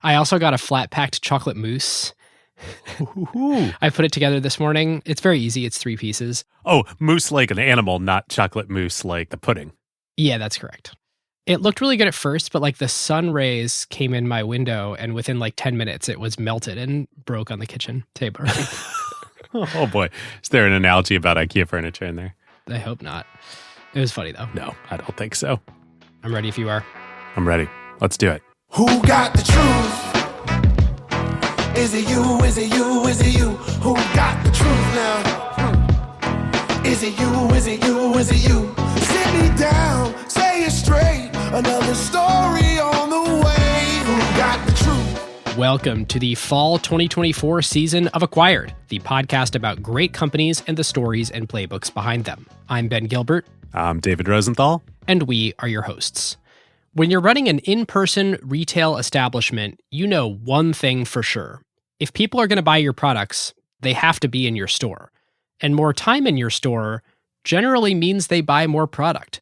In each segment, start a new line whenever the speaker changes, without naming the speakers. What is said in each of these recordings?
I also got a flat-packed chocolate mousse. I put it together this morning. It's very easy. It's 3 pieces.
Oh, mousse like an animal, not chocolate mousse like the pudding.
Yeah, that's correct. It looked really good at first, but like the sun rays came in my window and within like 10 minutes it was melted and broke on the kitchen table.
Oh boy. Is there an analogy about IKEA furniture in there?
I hope not. It was funny though.
No, I don't think so.
I'm ready if you are.
I'm ready. Let's do it.
Who got the truth? Is it you? Is it you? Is it you? Who got the truth now? Is it you? Is it you? Is it you? Sit me down, say it straight. Another story on the way. Who got the truth?
Welcome to the fall 2024 season of Acquired, the podcast about great companies and the stories and playbooks behind them. I'm Ben Gilbert.
I'm David Rosenthal.
And we are your hosts. When you're running an in-person retail establishment, you know one thing for sure. If people are going to buy your products, they have to be in your store. And more time in your store generally means they buy more product.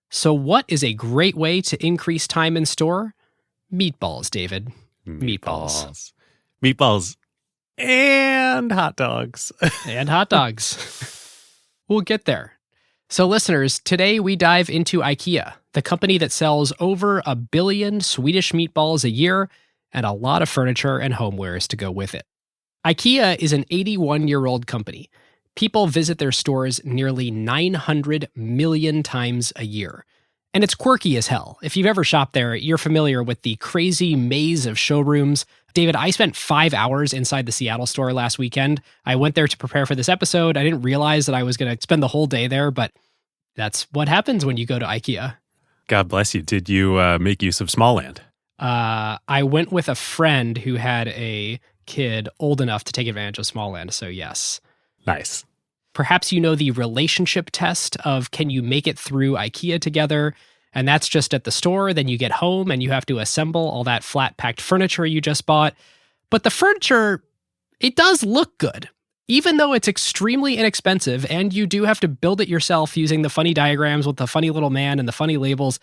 So what is a great way to increase time in store? Meatballs, David. Meatballs.
Meatballs and hot dogs.
And hot dogs. We'll get there. So listeners, today we dive into Ikea, the company that sells over 1 billion Swedish meatballs a year and a lot of furniture and homewares to go with it. Ikea is an 81-year-old company. People visit their stores nearly 900 million times a year. And it's quirky as hell. If you've ever shopped there, you're familiar with the crazy maze of showrooms. David, I spent 5 hours inside the Seattle store last weekend. I went there to prepare for this episode. I didn't realize that I was going to spend the whole day there, but that's what happens when you go to Ikea.
God bless you. Did you make use of Smallland?
I went with a friend who had a kid old enough to take advantage of Smallland, so yes.
Nice.
Perhaps you know the relationship test of can you make it through Ikea together? And that's just at the store. Then you get home and you have to assemble all that flat-packed furniture you just bought. But the furniture, it does look good. Even though it's extremely inexpensive and you do have to build it yourself using the funny diagrams with the funny little man and the funny labels,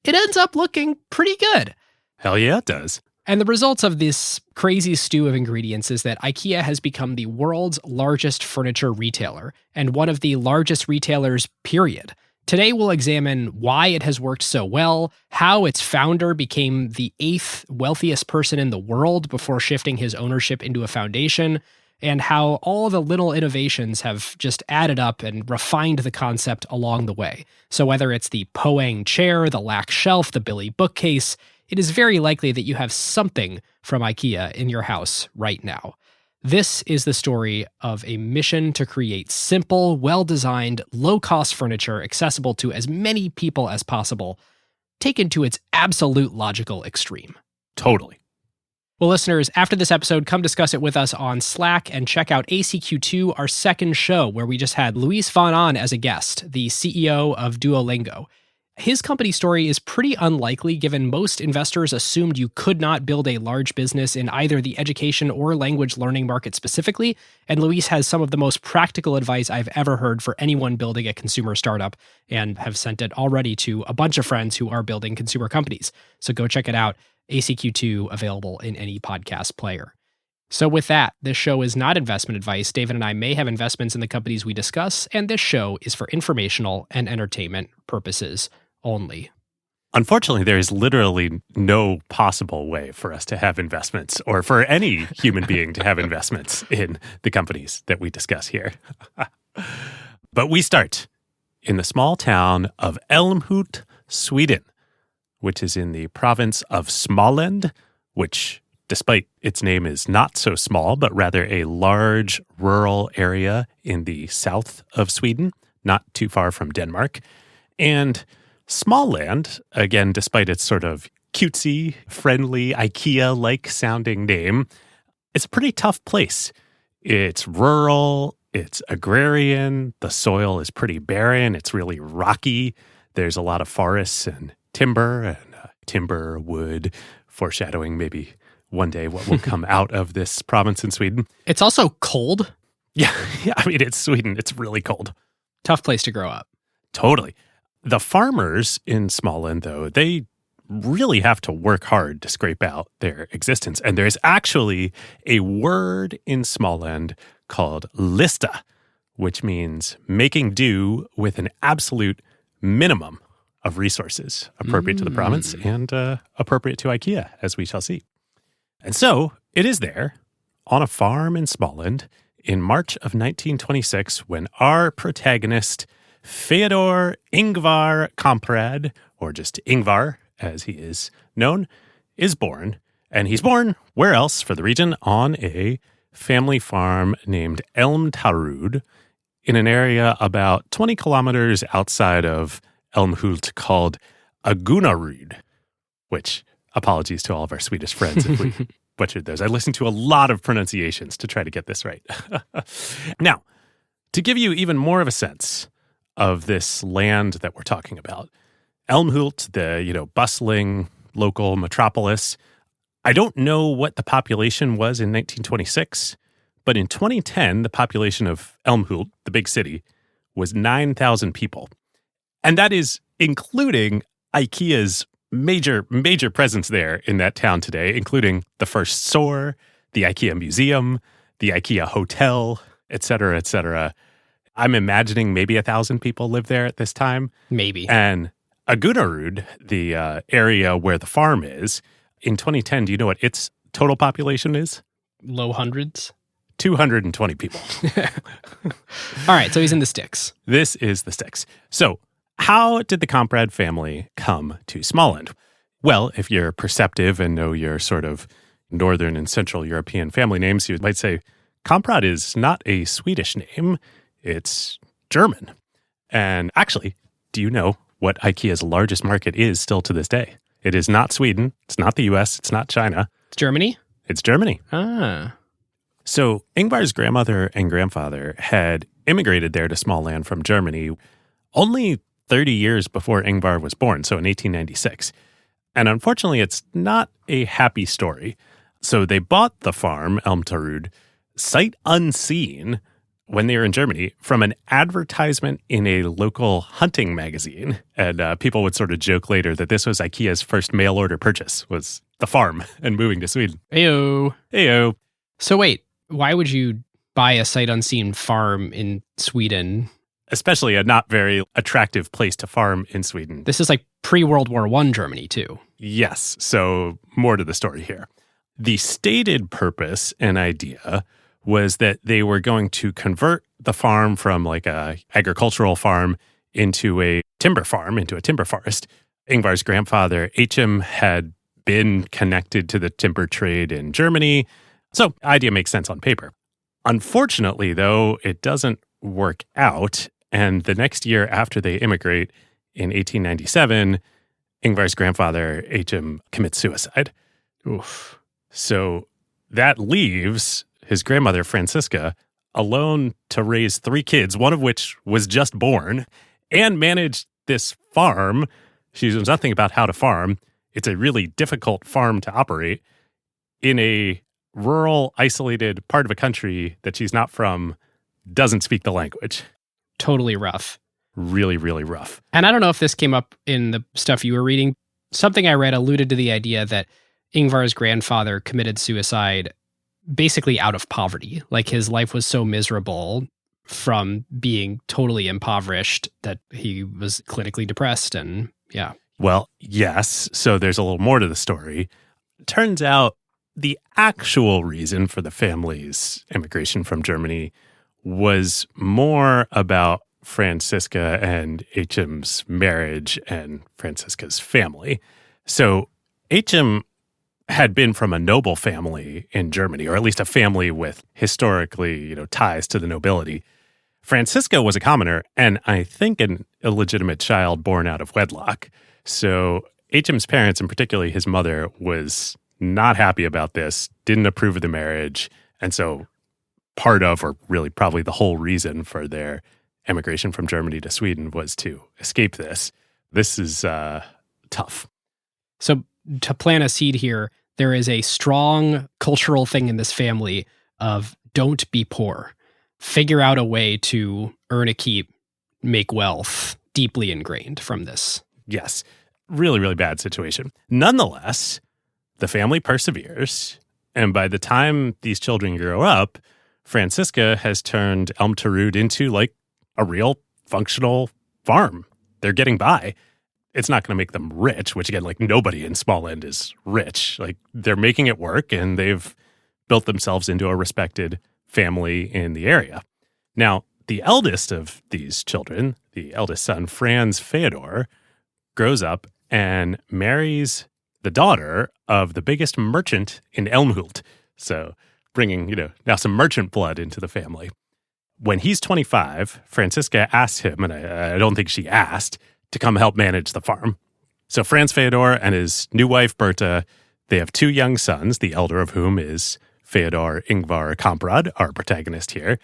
it ends up looking pretty good.
Hell yeah, it does.
And the results of this crazy stew of ingredients is that IKEA has become the world's largest furniture retailer and one of the largest retailers, period. Today, we'll examine why it has worked so well, how its founder became the 8th wealthiest person in the world before shifting his ownership into a foundation, and how all the little innovations have just added up and refined the concept along the way. So whether it's the Poang chair, the Lack shelf, the Billy bookcase, it is very likely that you have something from IKEA in your house right now. This is the story of a mission to create simple, well-designed, low-cost furniture accessible to as many people as possible, taken to its absolute logical extreme.
Totally.
Well, listeners, after this episode, come discuss it with us on Slack and check out ACQ2, our second show, where we just had Luis von Ahn as a guest, the CEO of Duolingo. His company story is pretty unlikely given most investors assumed you could not build a large business in either the education or language learning market specifically, and Luis has some of the most practical advice I've ever heard for anyone building a consumer startup and have sent it already to a bunch of friends who are building consumer companies. So go check it out, ACQ2, available in any podcast player. So with that, this show is not investment advice. David and I may have investments in the companies we discuss, and this show is for informational and entertainment purposes only.
Unfortunately, there is literally no possible way for us to have investments or for any human being to have investments in the companies that we discuss here. But we start in the small town of Älmhult, Sweden, which is in the province of Småland, which, despite its name, is not so small, but rather a large rural area in the south of Sweden, not too far from Denmark. And Småland, again, despite its sort of cutesy, friendly, IKEA-like sounding name, it's a pretty tough place. It's rural, it's agrarian, the soil is pretty barren, it's really rocky. There's a lot of forests and timber and timber, wood, foreshadowing maybe one day what will come out of this province in Sweden.
It's also cold.
Yeah, I mean, it's Sweden. It's really cold.
Tough place to grow up.
Totally. The farmers in Småland, though, they really have to work hard to scrape out their existence. And there's actually a word in Småland called lista, which means making do with an absolute minimum of resources appropriate to the province and appropriate to Ikea, as we shall see. And so it is there on a farm in Småland in March of 1926 when our protagonist, Fyodor Ingvar Kamprad, or just Ingvar as he is known, is born. And he's born, where else for the region, on a family farm named Elmtarud in an area about 20 kilometers outside of Älmhult called Agunnaryd, which, apologies to all of our Swedish friends if we butchered those. I listened to a lot of pronunciations to try to get this right. Now, to give you even more of a sense of this land that we're talking about, Älmhult, the bustling local metropolis, I don't know what the population was in 1926, but in 2010, the population of Älmhult, the big city, was 9,000 people. And that is including IKEA's major presence there in that town today, including the first store, the IKEA museum, the IKEA hotel, et cetera, et cetera. I'm imagining maybe 1,000 people live there at this time.
Maybe.
And Agunnaryd, the area where the farm is, in 2010, do you know what its total population is?
Low hundreds?
220 people.
All right, so he's in the sticks.
This is the sticks. So how did the Kamprad family come to Småland? Well, if you're perceptive and know your sort of Northern and Central European family names, you might say Kamprad is not a Swedish name, it's German. And actually, do you know what IKEA's largest market is still to this day? It is not Sweden, it's not the US, it's not China.
It's Germany?
It's Germany.
Ah.
So Ingvar's grandmother and grandfather had immigrated there to Småland from Germany only 30 years before Ingvar was born, so in 1896. And unfortunately, it's not a happy story. So they bought the farm, Elmtarud, sight unseen when they were in Germany from an advertisement in a local hunting magazine. And people would sort of joke later that this was IKEA's first mail order purchase, was the farm and moving to Sweden.
Heyo.
Heyo.
So wait, why would you buy a sight unseen farm in Sweden?
Especially a not very attractive place to farm in Sweden.
This is like pre-World War I Germany, too.
Yes, so more to the story here. The stated purpose and idea was that they were going to convert the farm from like a agricultural farm into a timber farm, into a timber forest. Ingvar's grandfather, H.M., had been connected to the timber trade in Germany, so the idea makes sense on paper. Unfortunately, though, it doesn't work out. And the next year after they immigrate, in 1897, Ingvar's grandfather, H.M., commits suicide.
Oof.
So that leaves his grandmother, Franziska, alone to raise 3 kids, one of which was just born, and manage this farm. She knows nothing about how to farm. It's a really difficult farm to operate in a rural, isolated part of a country that she's not from, doesn't speak the language.
Totally rough.
Really, really rough.
And I don't know if this came up in the stuff you were reading. Something I read alluded to the idea that Ingvar's grandfather committed suicide basically out of poverty. Like his life was so miserable from being totally impoverished that he was clinically depressed and yeah.
Well, yes. So there's a little more to the story. Turns out the actual reason for the family's immigration from Germany was more about Franziska and H.M.'s marriage and Franziska's family. So H.M. had been from a noble family in Germany, or at least a family with historically, ties to the nobility. Franziska was a commoner, and I think an illegitimate child born out of wedlock. So H.M.'s parents, and particularly his mother, was not happy about this, didn't approve of the marriage, and so part of, or really probably the whole reason for their emigration from Germany to Sweden was to escape this. This is tough.
So to plant a seed here, there is a strong cultural thing in this family of don't be poor. Figure out a way to earn a keep, make wealth, deeply ingrained from this.
Yes. Really, really bad situation. Nonetheless, the family perseveres. And by the time these children grow up, Francisca has turned Elm Terud into like a real functional farm. They're getting by. It's not going to make them rich, which again, like nobody in Small End is rich. Like they're making it work and they've built themselves into a respected family in the area. Now, the eldest of these children, the eldest son, Franz Feodor, grows up and marries the daughter of the biggest merchant in Elmhult. So bringing, now some merchant blood into the family. When he's 25, Francisca asks him, and I don't think she asked, to come help manage the farm. So Franz Feodor and his new wife, Berta, they have 2 young sons, the elder of whom is Feodor Ingvar Kamprad, our protagonist here.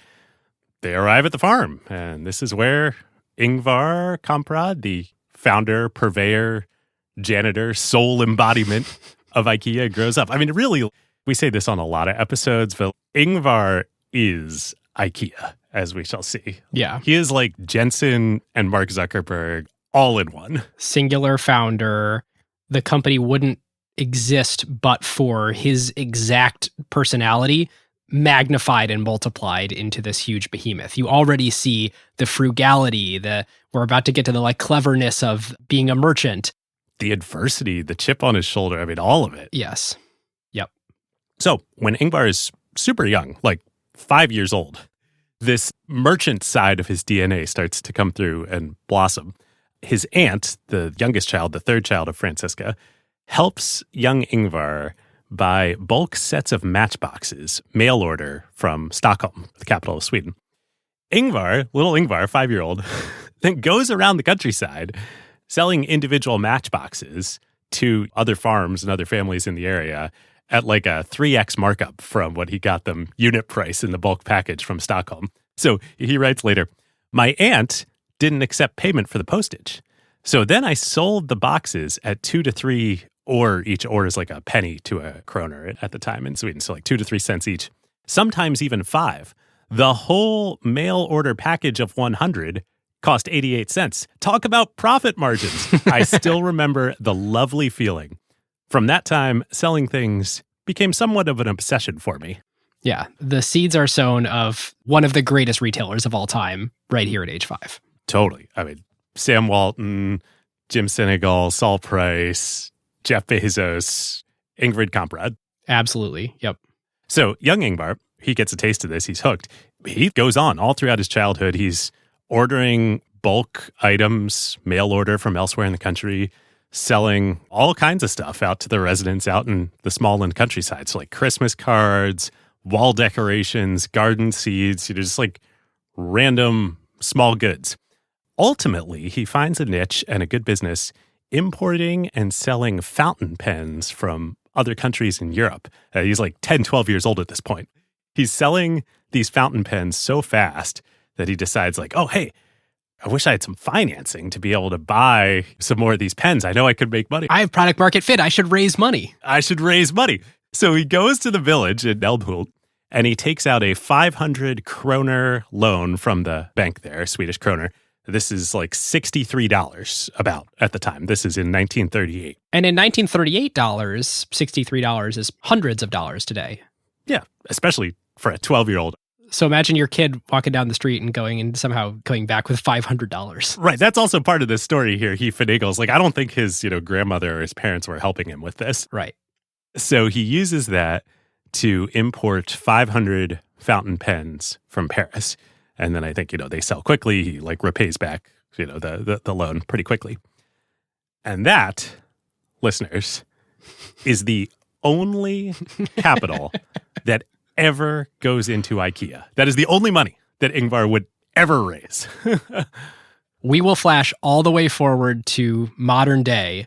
They arrive at the farm, and this is where Ingvar Kamprad, the founder, purveyor, janitor, sole embodiment of IKEA, grows up. I mean, really, we say this on a lot of episodes, but Ingvar is IKEA, as we shall see.
Yeah.
He is like Jensen and Mark Zuckerberg all in one.
Singular founder. The company wouldn't exist but for his exact personality magnified and multiplied into this huge behemoth. You already see the frugality, we're about to get to the like cleverness of being a merchant.
The adversity, the chip on his shoulder, I mean, all of it.
Yes. Yep.
So when Ingvar is super young, like 5 years old, this merchant side of his DNA starts to come through and blossom. His aunt, the youngest child, the third child of Francisca, helps young Ingvar buy bulk sets of matchboxes, mail order from Stockholm, the capital of Sweden. Ingvar, little Ingvar, 5-year-old, then goes around the countryside selling individual matchboxes to other farms and other families in the area at like a 3x markup from what he got them unit price in the bulk package from Stockholm. So he writes later, "My aunt didn't accept payment for the postage. So then I sold the boxes at 2 to 3, or each or is like a penny to a kroner at the time in Sweden. So like 2 to 3 cents each, sometimes even 5. The whole mail order package of 100 cost 88 cents. Talk about profit margins. I still remember the lovely feeling. From that time, selling things became somewhat of an obsession for me."
Yeah. The seeds are sown of one of the greatest retailers of all time right here at age 5.
Totally. I mean, Sam Walton, Jim Senegal, Saul Price, Jeff Bezos, Ingrid Kamprad.
Absolutely. Yep.
So young Ingvar, he gets a taste of this. He's hooked. He goes on all throughout his childhood. He's ordering bulk items, mail order from elsewhere in the country, selling all kinds of stuff out to the residents out in the small and countryside. So like Christmas cards, wall decorations, garden seeds, just like random small goods. Ultimately, he finds a niche and a good business importing and selling fountain pens from other countries in Europe. He's like 10, 12 years old at this point. He's selling these fountain pens so fast that he decides like, oh, hey, I wish I had some financing to be able to buy some more of these pens. I know I could make money.
I have product market fit. I should raise money.
So he goes to the village in Elmhult and he takes out a 500 kroner loan from the bank there, Swedish kroner. This is like $63 about at the time. This is in 1938.
And in 1938 dollars, $63 is hundreds of dollars today.
Yeah, especially for a 12-year-old.
So imagine your kid walking down the street and somehow coming back with $500.
Right. That's also part of this story here. He finagles. Like, I don't think his, grandmother or his parents were helping him with this.
Right.
So he uses that to import 500 fountain pens from Paris. And then I think, they sell quickly. He repays back, the loan pretty quickly. And that, listeners, is the only capital that ever goes into IKEA. That is the only money that Ingvar would ever raise.
We will flash all the way forward to modern day.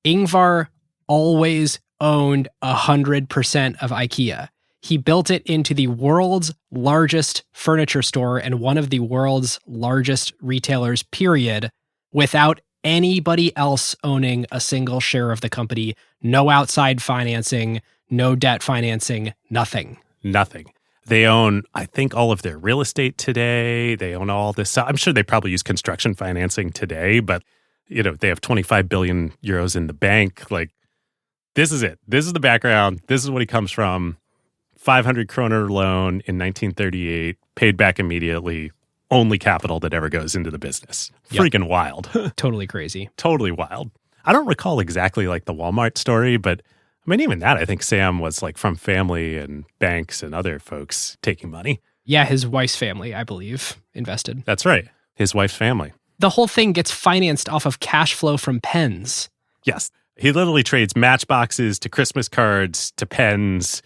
Ingvar always owned 100% of IKEA. He built it into the world's largest furniture store and one of the world's largest retailers, period, without anybody else owning a single share of the company. No outside financing, no debt financing, nothing.
Nothing. They own, I think, all of their real estate today. They own all this. I'm sure they probably use construction financing today, but They have 25 billion euros in the bank. Like, this is it. This is the background. This is what he comes from. 500 kroner loan in 1938, paid back immediately. Only capital that ever goes into the business.
Yep.
Freaking wild.
Totally crazy.
Totally wild. I don't recall exactly like the Walmart story, but I mean, even that, I think Sam was like from family and banks and other folks taking money.
Yeah, his wife's family, I believe, invested.
That's right. His wife's family.
The whole thing gets financed off of cash flow from pens.
Yes. He literally trades matchboxes to Christmas cards to pens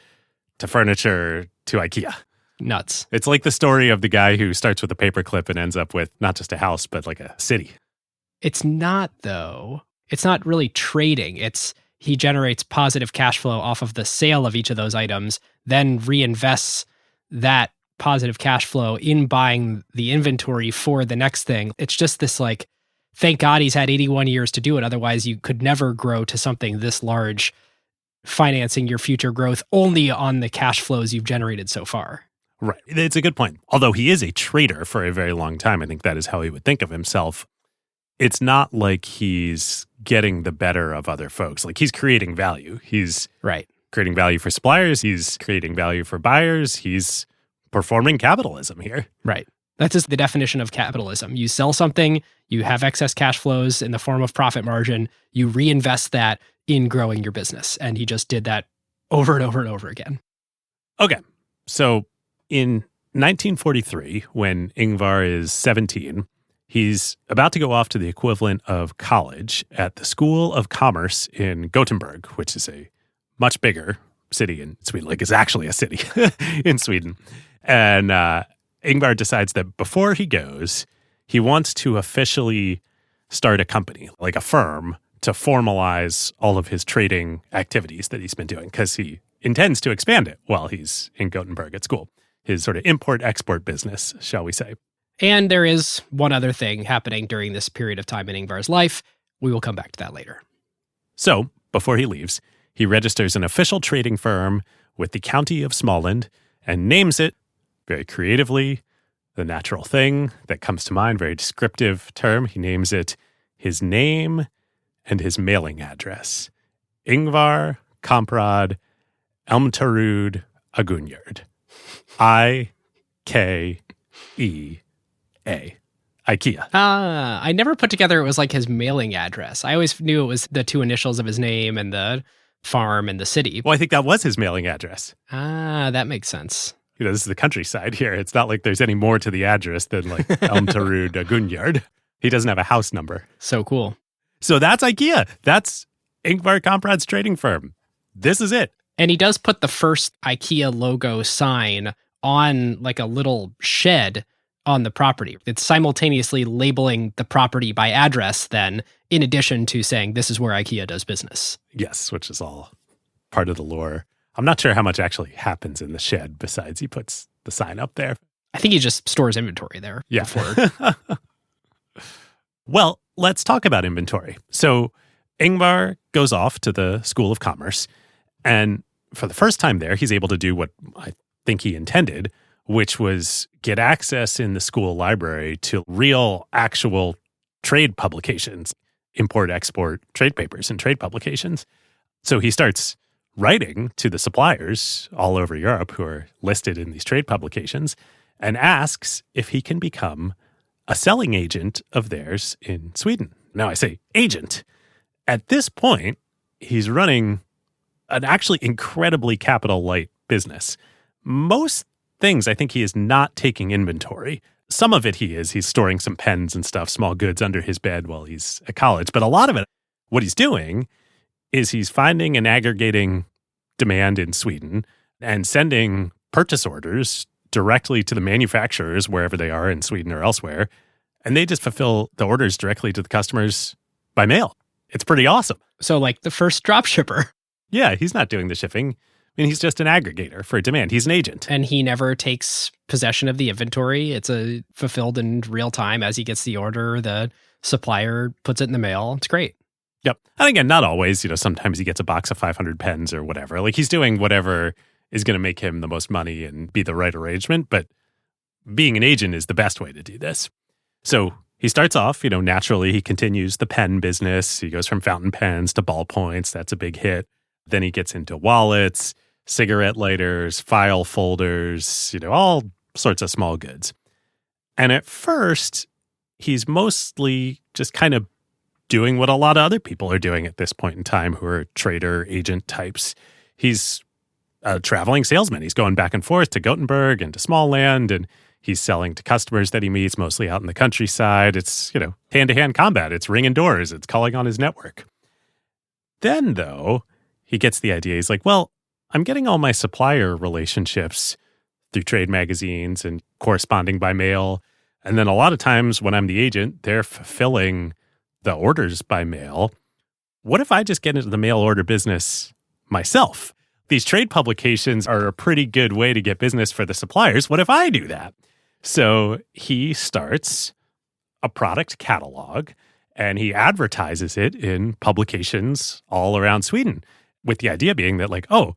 to furniture to Ikea.
Nuts.
It's like the story of the guy who starts with a paperclip and ends up with not just a house, but like a city.
It's not, though. It's not really trading. He generates positive cash flow off of the sale of each of those items, then reinvests that positive cash flow in buying the inventory for the next thing. It's just this like, thank God he's had 81 years to do it. Otherwise, you could never grow to something this large, financing your future growth only on the cash flows you've generated so far.
Right. It's a good point. Although he is a trader for a very long time, I think that is how he would think of himself. It's not like he's getting the better of other folks. Like, he's creating value. He's
right.
Creating value for suppliers. He's creating value for buyers. He's performing capitalism here.
Right. That's just the definition of capitalism. You sell something, you have excess cash flows in the form of profit margin, you reinvest that in growing your business. And he just did that over and over and over again.
Okay. So in 1943, when Ingvar is 17, he's about to go off to the equivalent of college at the School of Commerce in Gothenburg, which is a much bigger city in Sweden. Like, it's actually a city in Sweden. And Ingvar decides that before he goes, he wants to officially start a company, like a firm, to formalize all of his trading activities that he's been doing, because he intends to expand it while he's in Gothenburg at school. His sort of import-export business, shall we say.
And there is one other thing happening during this period of time in Ingvar's life. We will come back to that later.
So, before he leaves, he registers an official trading firm with the county of Småland and names it, very creatively, the natural thing that comes to mind, very descriptive term. He names it his name and his mailing address. Ingvar Kamprad Elmtarud Agunyard. IKEA. IKEA.
I never put together it was like his mailing address. I always knew it was the two initials of his name and the farm and the city.
Well, I think that was his mailing address.
That makes sense.
This is the countryside here. It's not like there's any more to the address than like Elmtarud Agunyard. He doesn't have a house number.
So cool.
So that's IKEA. That's Ingvar Kamprad's trading firm. This is it.
And he does put the first IKEA logo sign on like a little shed on the property. It's simultaneously labeling the property by address then, in addition to saying this is where IKEA does business.
Yes, which is all part of the lore. I'm not sure how much actually happens in the shed besides he puts the sign up there.
I think he just stores inventory there.
Yeah. Well, let's talk about inventory. So Ingvar goes off to the School of Commerce, and for the first time there, he's able to do what I think he intended, which was get access in the school library to real, actual trade publications, import-export trade papers and trade publications. So he starts writing to the suppliers all over Europe who are listed in these trade publications and asks if he can become a selling agent of theirs in Sweden. Now, I say agent. At this point, he's running an actually incredibly capital-light business. Most things, I think he is not taking inventory. Some of it he is. He's storing some pens and stuff, small goods under his bed while he's at college. But a lot of it, what he's doing is he's finding and aggregating demand in Sweden and sending purchase orders directly to the manufacturers wherever they are in Sweden or elsewhere. And they just fulfill the orders directly to the customers by mail. It's pretty awesome.
So like the first drop shipper.
Yeah, he's not doing the shipping. I mean, he's just an aggregator for demand. He's an agent.
And he never takes possession of the inventory. It's fulfilled in real time as he gets the order. The supplier puts it in the mail. It's great.
Yep. And again, not always. Sometimes he gets a box of 500 pens or whatever. Like, he's doing whatever is going to make him the most money and be the right arrangement. But being an agent is the best way to do this. So He starts off, naturally, he continues the pen business. He goes from fountain pens to ballpoints. That's a big hit. Then he gets into wallets, cigarette lighters, file folders, all sorts of small goods. And at first, he's mostly just kind of doing what a lot of other people are doing at this point in time who are trader agent types. He's a traveling salesman. He's going back and forth to Gothenburg and to small land, and he's selling to customers that he meets mostly out in the countryside. It's, hand-to-hand combat. It's ringing doors. It's calling on his network. Then, though, he gets the idea. He's like, well, I'm getting all my supplier relationships through trade magazines and corresponding by mail. And then a lot of times when I'm the agent, they're fulfilling the orders by mail. What if I just get into the mail order business myself? These trade publications are a pretty good way to get business for the suppliers. What if I do that? So he starts a product catalog and he advertises it in publications all around Sweden, with the idea being that, like, oh,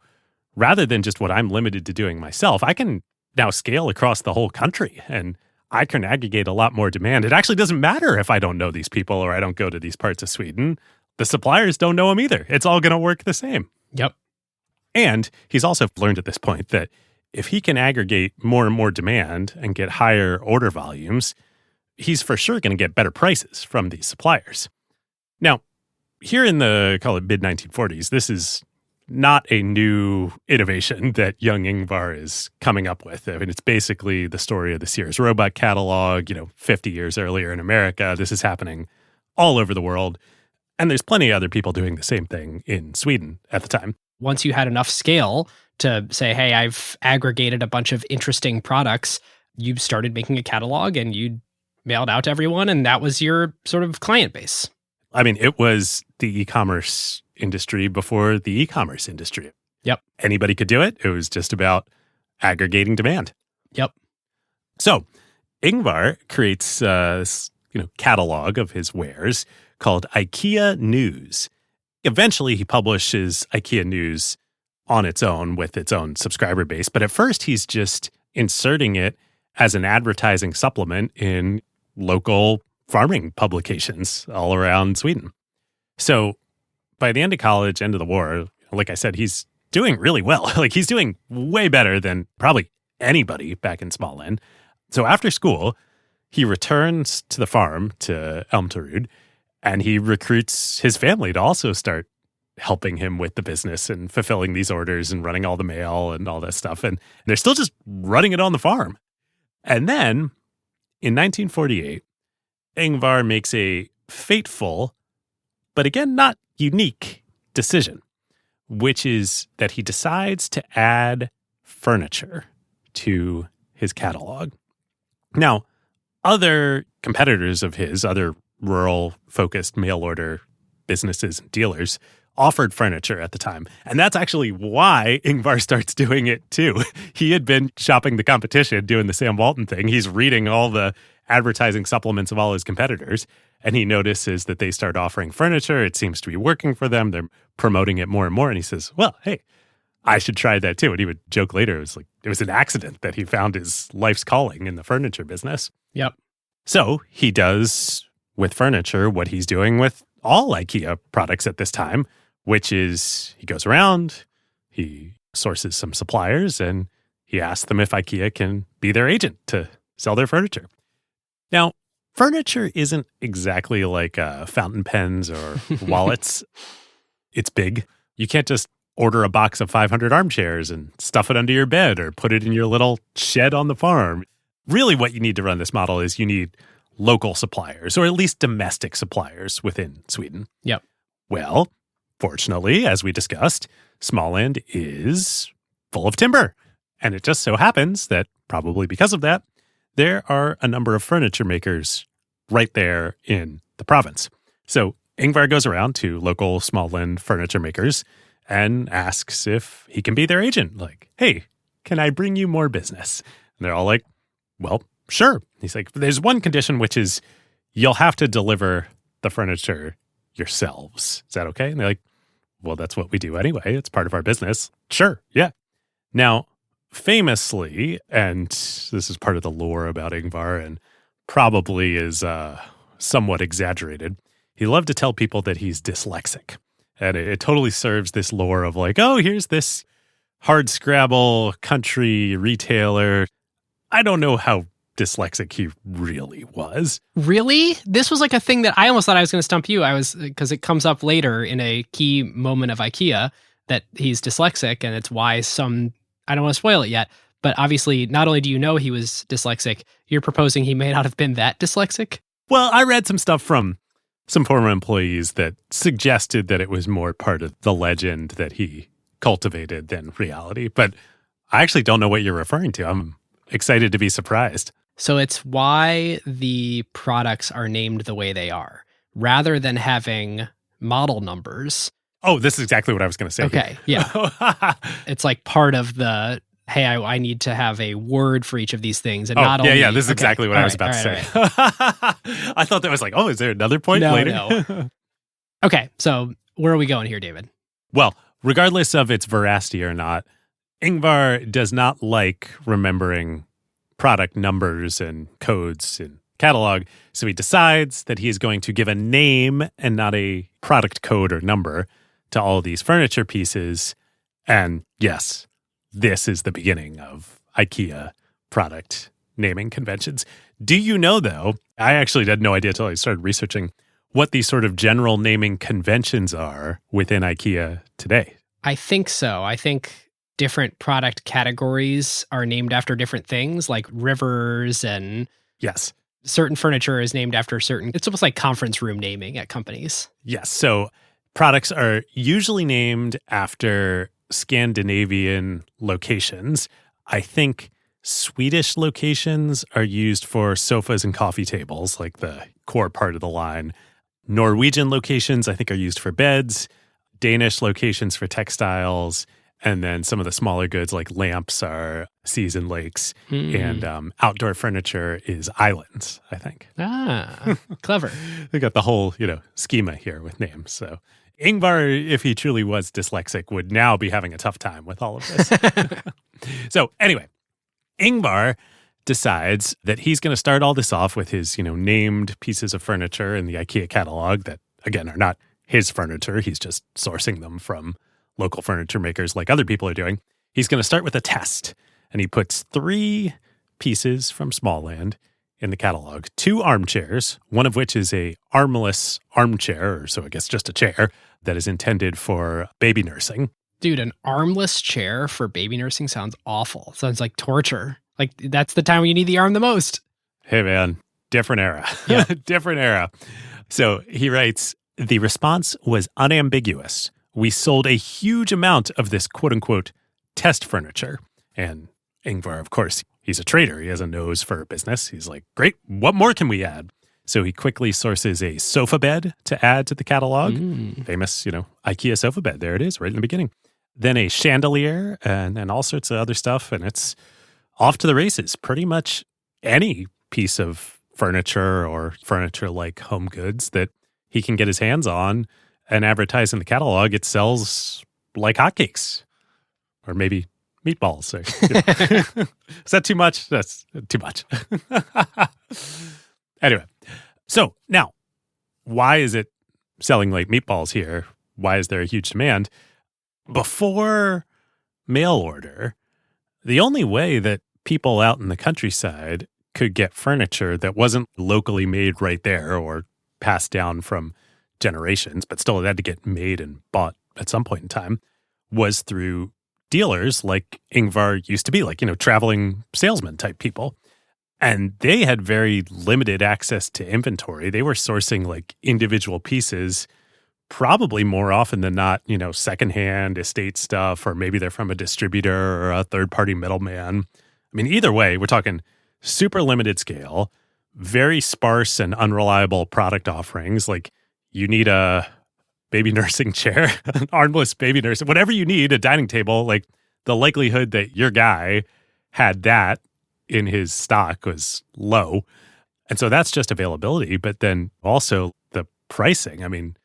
rather than just what I'm limited to doing myself, I can now scale across the whole country and I can aggregate a lot more demand. It actually doesn't matter if I don't know these people or I don't go to these parts of Sweden. The suppliers don't know them either. It's all going to work the same.
Yep.
And he's also learned at this point that if he can aggregate more and more demand and get higher order volumes, he's for sure going to get better prices from these suppliers. Now, here in the, call it mid-1940s, this is not a new innovation that young Ingvar is coming up with. I mean, it's basically the story of the Sears robot catalog, 50 years earlier in America. This is happening all over the world. And there's plenty of other people doing the same thing in Sweden at the time.
Once you had enough scale to say, hey, I've aggregated a bunch of interesting products, you started making a catalog and you mailed out to everyone, and that was your sort of client base.
I mean, it was the e-commerce industry before the e-commerce industry.
Yep.
Anybody could do it. It was just about aggregating demand.
Yep.
So Ingvar creates this catalog of his wares called Ikea News. Eventually, he publishes Ikea News on its own with its own subscriber base. But at first, he's just inserting it as an advertising supplement in local farming publications all around Sweden. So by the end of college, end of the war, like I said, he's doing really well. Like, he's doing way better than probably anybody back in Småland. So after school, he returns to the farm to Elmterud, and he recruits his family to also start helping him with the business and fulfilling these orders and running all the mail and all that stuff. And they're still just running it on the farm. And then in 1948, Ingvar makes a fateful, but again, not unique decision, which is that he decides to add furniture to his catalog. Now, other competitors of his, other rural-focused mail-order businesses and dealers, offered furniture at the time. And that's actually why Ingvar starts doing it too. He had been shopping the competition, doing the Sam Walton thing. He's reading all the advertising supplements of all his competitors, and he notices that they start offering furniture. It seems to be working for them. They're promoting it more and more. And he says, well, hey, I should try that too. And he would joke later, it was an accident that he found his life's calling in the furniture business.
Yep.
So he does with furniture what he's doing with all IKEA products at this time, which is he goes around, he sources some suppliers, and he asks them if IKEA can be their agent to sell their furniture. Now, furniture isn't exactly like fountain pens or wallets. It's big. You can't just order a box of 500 armchairs and stuff it under your bed or put it in your little shed on the farm. Really, what you need to run this model is you need local suppliers, or at least domestic suppliers within Sweden.
Yep.
Well, fortunately, as we discussed, Småland is full of timber. And it just so happens that, probably because of that, there are a number of furniture makers right there in the province. So Ingvar goes around to local Småland furniture makers and asks if he can be their agent. Like, hey, can I bring you more business? And they're all like, well, sure. He's like, there's one condition, which is you'll have to deliver the furniture yourselves. Is that okay? And they're like, well, that's what we do anyway. It's part of our business. Sure. Yeah. Now, famously, and this is part of the lore about Ingvar and probably is somewhat exaggerated. He loved to tell people that he's dyslexic. And it totally serves this lore of like, oh, here's this hard scrabble country retailer. I don't know how dyslexic he really was.
Really? This was like a thing that I almost thought I was going to stump you. Because it comes up later in a key moment of IKEA that he's dyslexic, and it's why I don't want to spoil it yet, but obviously not only do you know he was dyslexic, you're proposing he may not have been that dyslexic?
Well, I read some stuff from some former employees that suggested that it was more part of the legend that he cultivated than reality. But I actually don't know what you're referring to. I'm excited to be surprised.
So it's why the products are named the way they are. Rather than having model numbers.
Oh, this is exactly what I was going to say.
Okay, yeah. It's like part of the, hey, I need to have a word for each of these things. And not only,
this is exactly what I was about to say. I thought that was like, oh, is there another point later?
No. Okay, so where are we going here, David?
Well, regardless of its veracity or not, Ingvar does not like remembering product numbers and codes and catalog, so he decides that he is going to give a name and not a product code or number to all these furniture pieces. And yes, this is the beginning of IKEA product naming conventions. Do you know, though, I actually had no idea until I started researching what these sort of general naming conventions are within IKEA today?
I think so. I think different product categories are named after different things, like rivers, and
yes,
certain furniture is named after certain. It's almost like conference room naming at companies.
Yes. So products are usually named after Scandinavian locations. I think Swedish locations are used for sofas and coffee tables, like the core part of the line. Norwegian locations, I think, are used for beds. Danish locations for textiles. And then some of the smaller goods like lamps are seas and lakes. And outdoor furniture is islands, I think.
Ah, clever.
They got the whole, schema here with names. So Ingvar, if he truly was dyslexic, would now be having a tough time with all of this. So anyway, Ingvar decides that he's going to start all this off with his, named pieces of furniture in the IKEA catalog that, again, are not his furniture. He's just sourcing them from local furniture makers like other people are doing. He's going to start with a test, and he puts 3 pieces from Smallland in the catalog. 2 armchairs, one of which is a armless armchair, or so I guess just a chair, that is intended for baby nursing.
Dude, an armless chair for baby nursing sounds awful. Sounds like torture. Like, that's the time when you need the arm the most.
Hey, man, different era.
Yep.
Different era. So he writes, the response was unambiguous. We sold a huge amount of this quote-unquote test furniture. And Ingvar, of course, he's a trader. He has a nose for business. He's like, great, what more can we add? So he quickly sources a sofa bed to add to the catalog. Famous, IKEA sofa bed. There it is, right in the beginning. Then a chandelier and all sorts of other stuff. And it's off to the races. Pretty much any piece of furniture or furniture-like home goods that he can get his hands on and advertise in the catalog, it sells like hotcakes. Or maybe meatballs. Or, is that too much? That's too much. Anyway, so now, why is it selling like meatballs here? Why is there a huge demand? Before mail order, the only way that people out in the countryside could get furniture that wasn't locally made right there or passed down from generations, but still it had to get made and bought at some point in time, was through dealers like Ingvar used to be, like, traveling salesman type people. And they had very limited access to inventory. They were sourcing like individual pieces, probably more often than not, secondhand estate stuff, or maybe they're from a distributor or a third-party middleman. I mean, either way, we're talking super limited scale, very sparse and unreliable product offerings. Like, you need a baby nursing chair, an armless baby nursing, whatever you need, a dining table, like the likelihood that your guy had that in his stock was low. And so that's just availability. But then also the pricing. I mean,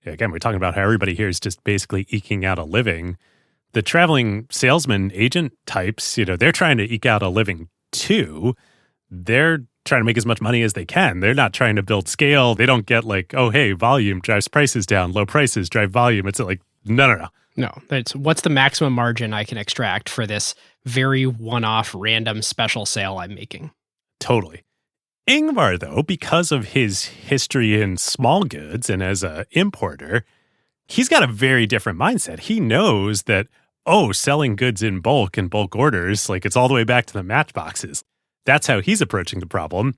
again, we're talking about how everybody here is just basically eking out a living. The traveling salesman agent types, they're trying to eke out a living too. They're trying to make as much money as they can. They're not trying to build scale. They don't get like, oh, hey, volume drives prices down. Low prices drive volume. It's like, no.
No, it's what's the maximum margin I can extract for this very one-off random special sale I'm making.
Totally. Ingvar, though, because of his history in small goods and as an importer, he's got a very different mindset. He knows that, selling goods in bulk and bulk orders, like it's all the way back to the matchboxes. That's how he's approaching the problem.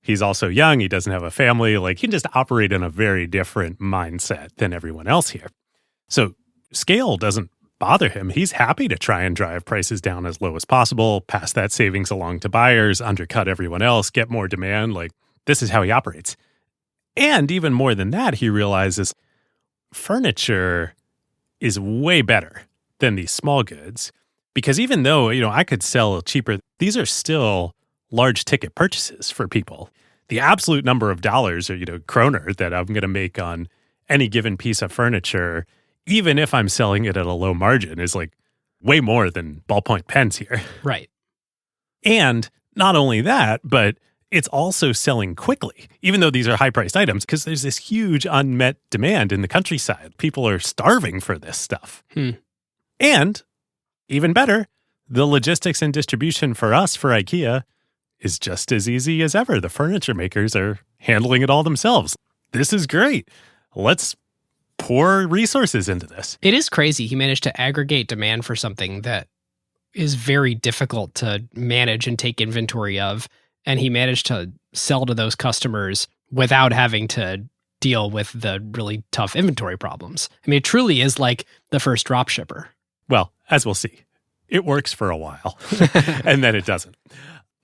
He's also young. He doesn't have a family. Like he can just operate in a very different mindset than everyone else here. So scale doesn't bother him. He's happy to try and drive prices down as low as possible, pass that savings along to buyers, undercut everyone else, get more demand. Like this is how he operates. And even more than that, he realizes furniture is way better than these small goods because even though, I could sell cheaper, these are still large ticket purchases for people. The absolute number of dollars or, kroner that I'm going to make on any given piece of furniture, even if I'm selling it at a low margin, is like way more than ballpoint pens here.
Right.
And not only that, but it's also selling quickly, even though these are high-priced items, because there's this huge unmet demand in the countryside. People are starving for this stuff. And even better, the logistics and distribution for us, for IKEA, is just as easy as ever. The furniture makers are handling it all themselves. This is great. Let's pour resources into this.
It is crazy. He managed to aggregate demand for something that is very difficult to manage and take inventory of. And he managed to sell to those customers without having to deal with the really tough inventory problems. I mean, it truly is like the first drop shipper.
Well, as we'll see, it works for a while and then it doesn't.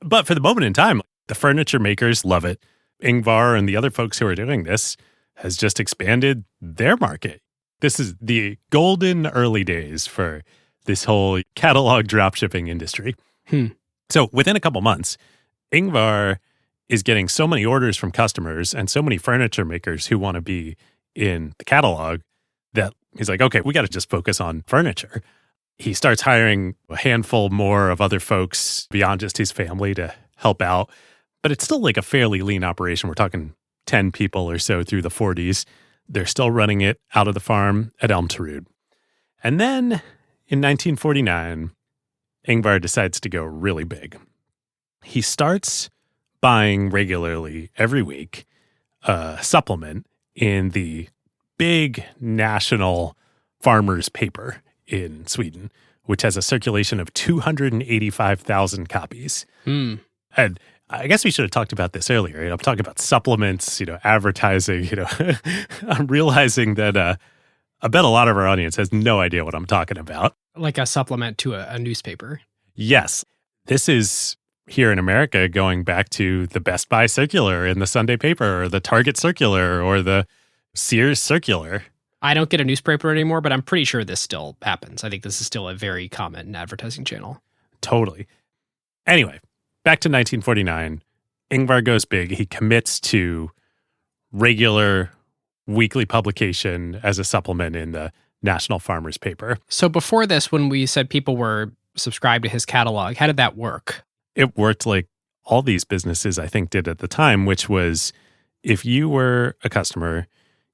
But for the moment in time, the furniture makers love it. Ingvar and the other folks who are doing this has just expanded their market. This is the golden early days for this whole catalog dropshipping industry. So within a couple months, Ingvar is getting so many orders from customers and so many furniture makers who want to be in the catalog that he's like, okay, we got to just focus on furniture. He starts hiring a handful more of other folks beyond just his family to help out. But it's still like a fairly lean operation. We're talking 10 people or so through the 40s. They're still running it out of the farm at Elm Terud. And then in 1949, Ingvar decides to go really big. He starts buying regularly every week a supplement in the big national farmers paper in Sweden, which has a circulation of 285,000 copies. And I guess we should have talked about this earlier. I'm talking about supplements, advertising, I'm realizing that I bet a lot of our audience has no idea what I'm talking about.
Like a supplement to a newspaper.
Yes. This is here in America going back to the Best Buy circular in the Sunday paper or the Target circular or the Sears circular.
I don't get a newspaper anymore, but I'm pretty sure this still happens. I think this is still a very common advertising channel.
Totally. Anyway, back to 1949. Ingvar goes big. He commits to regular weekly publication as a supplement in the National Farmers paper.
So before this, when we said people were subscribed to his catalog, how did that work?
It worked like all these businesses, I think, did at the time, which was if you were a customer,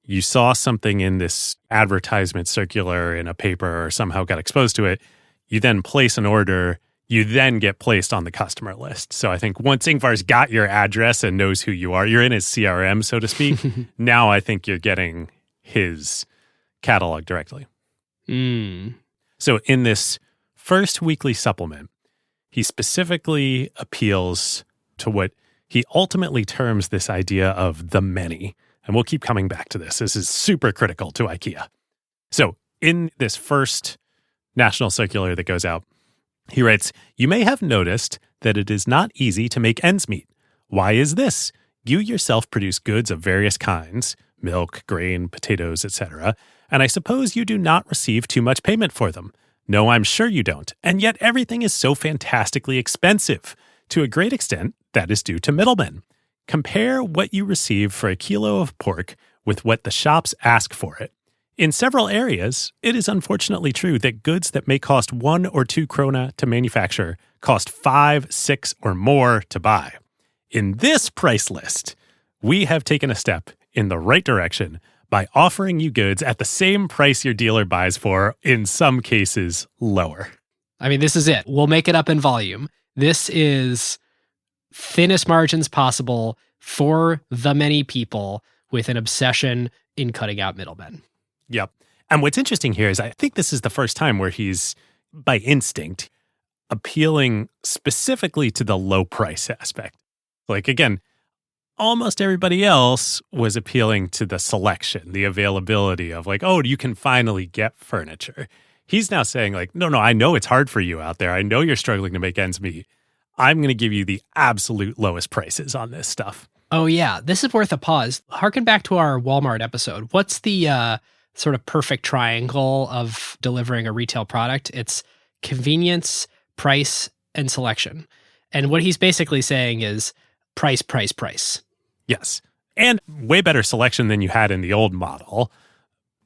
you saw something in this advertisement circular in a paper or somehow got exposed to it, you then place an order, you then get placed on the customer list. So I think once Ingvar's got your address and knows who you are, you're in his CRM, so to speak. Now I think you're getting his catalog directly. So in this first weekly supplement, he specifically appeals to what he ultimately terms this idea of the many. And we'll keep coming back to this. This is super critical to IKEA. So in this first national circular that goes out, he writes, "You may have noticed that it is not easy to make ends meet. Why is this? You yourself produce goods of various kinds, milk, grain, potatoes, etc., and I suppose you do not receive too much payment for them. No, I'm sure you don't. And yet everything is so fantastically expensive. To a great extent, that is due to middlemen. Compare what you receive for a kilo of pork with what the shops ask for it. In several areas, it is unfortunately true that goods that may cost 1 or 2 krona to manufacture cost 5, 6, or more to buy. In this price list, we have taken a step in the right direction by offering you goods at the same price your dealer buys for, in some cases, lower.
I mean, this is it. We'll make it up in volume. This is thinnest margins possible for the many people with an obsession in cutting out middlemen.
Yep. And what's interesting here is I think this is the first time where he's, by instinct, appealing specifically to the low price aspect. Like, again, almost everybody else was appealing to the selection, the availability of like, oh, you can finally get furniture. He's now saying like, no, I know it's hard for you out there. I know you're struggling to make ends meet. I'm going to give you the absolute lowest prices on this stuff.
Oh, yeah. This is worth a pause. Harken back to our Walmart episode. What's the sort of perfect triangle of delivering a retail product? It's convenience, price, and selection. And what he's basically saying is price, price, price.
Yes. And way better selection than you had in the old model.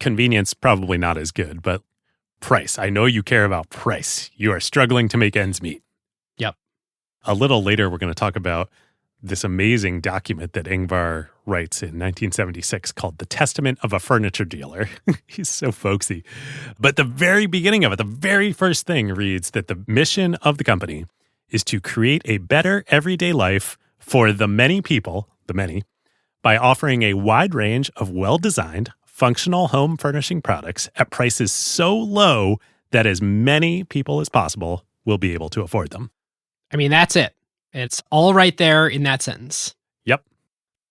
Convenience, probably not as good, but price. I know you care about price. You are struggling to make ends meet.
Yep.
A little later, we're going to talk about this amazing document that Ingvar writes in 1976 called The Testament of a Furniture Dealer. He's so folksy. But the very beginning of it, the very first thing reads that the mission of the company is to create a better everyday life for the many people, the many, by offering a wide range of well-designed, functional home furnishing products at prices so low that as many people as possible will be able to afford them.
I mean, that's it. It's all right there in that sentence.
Yep.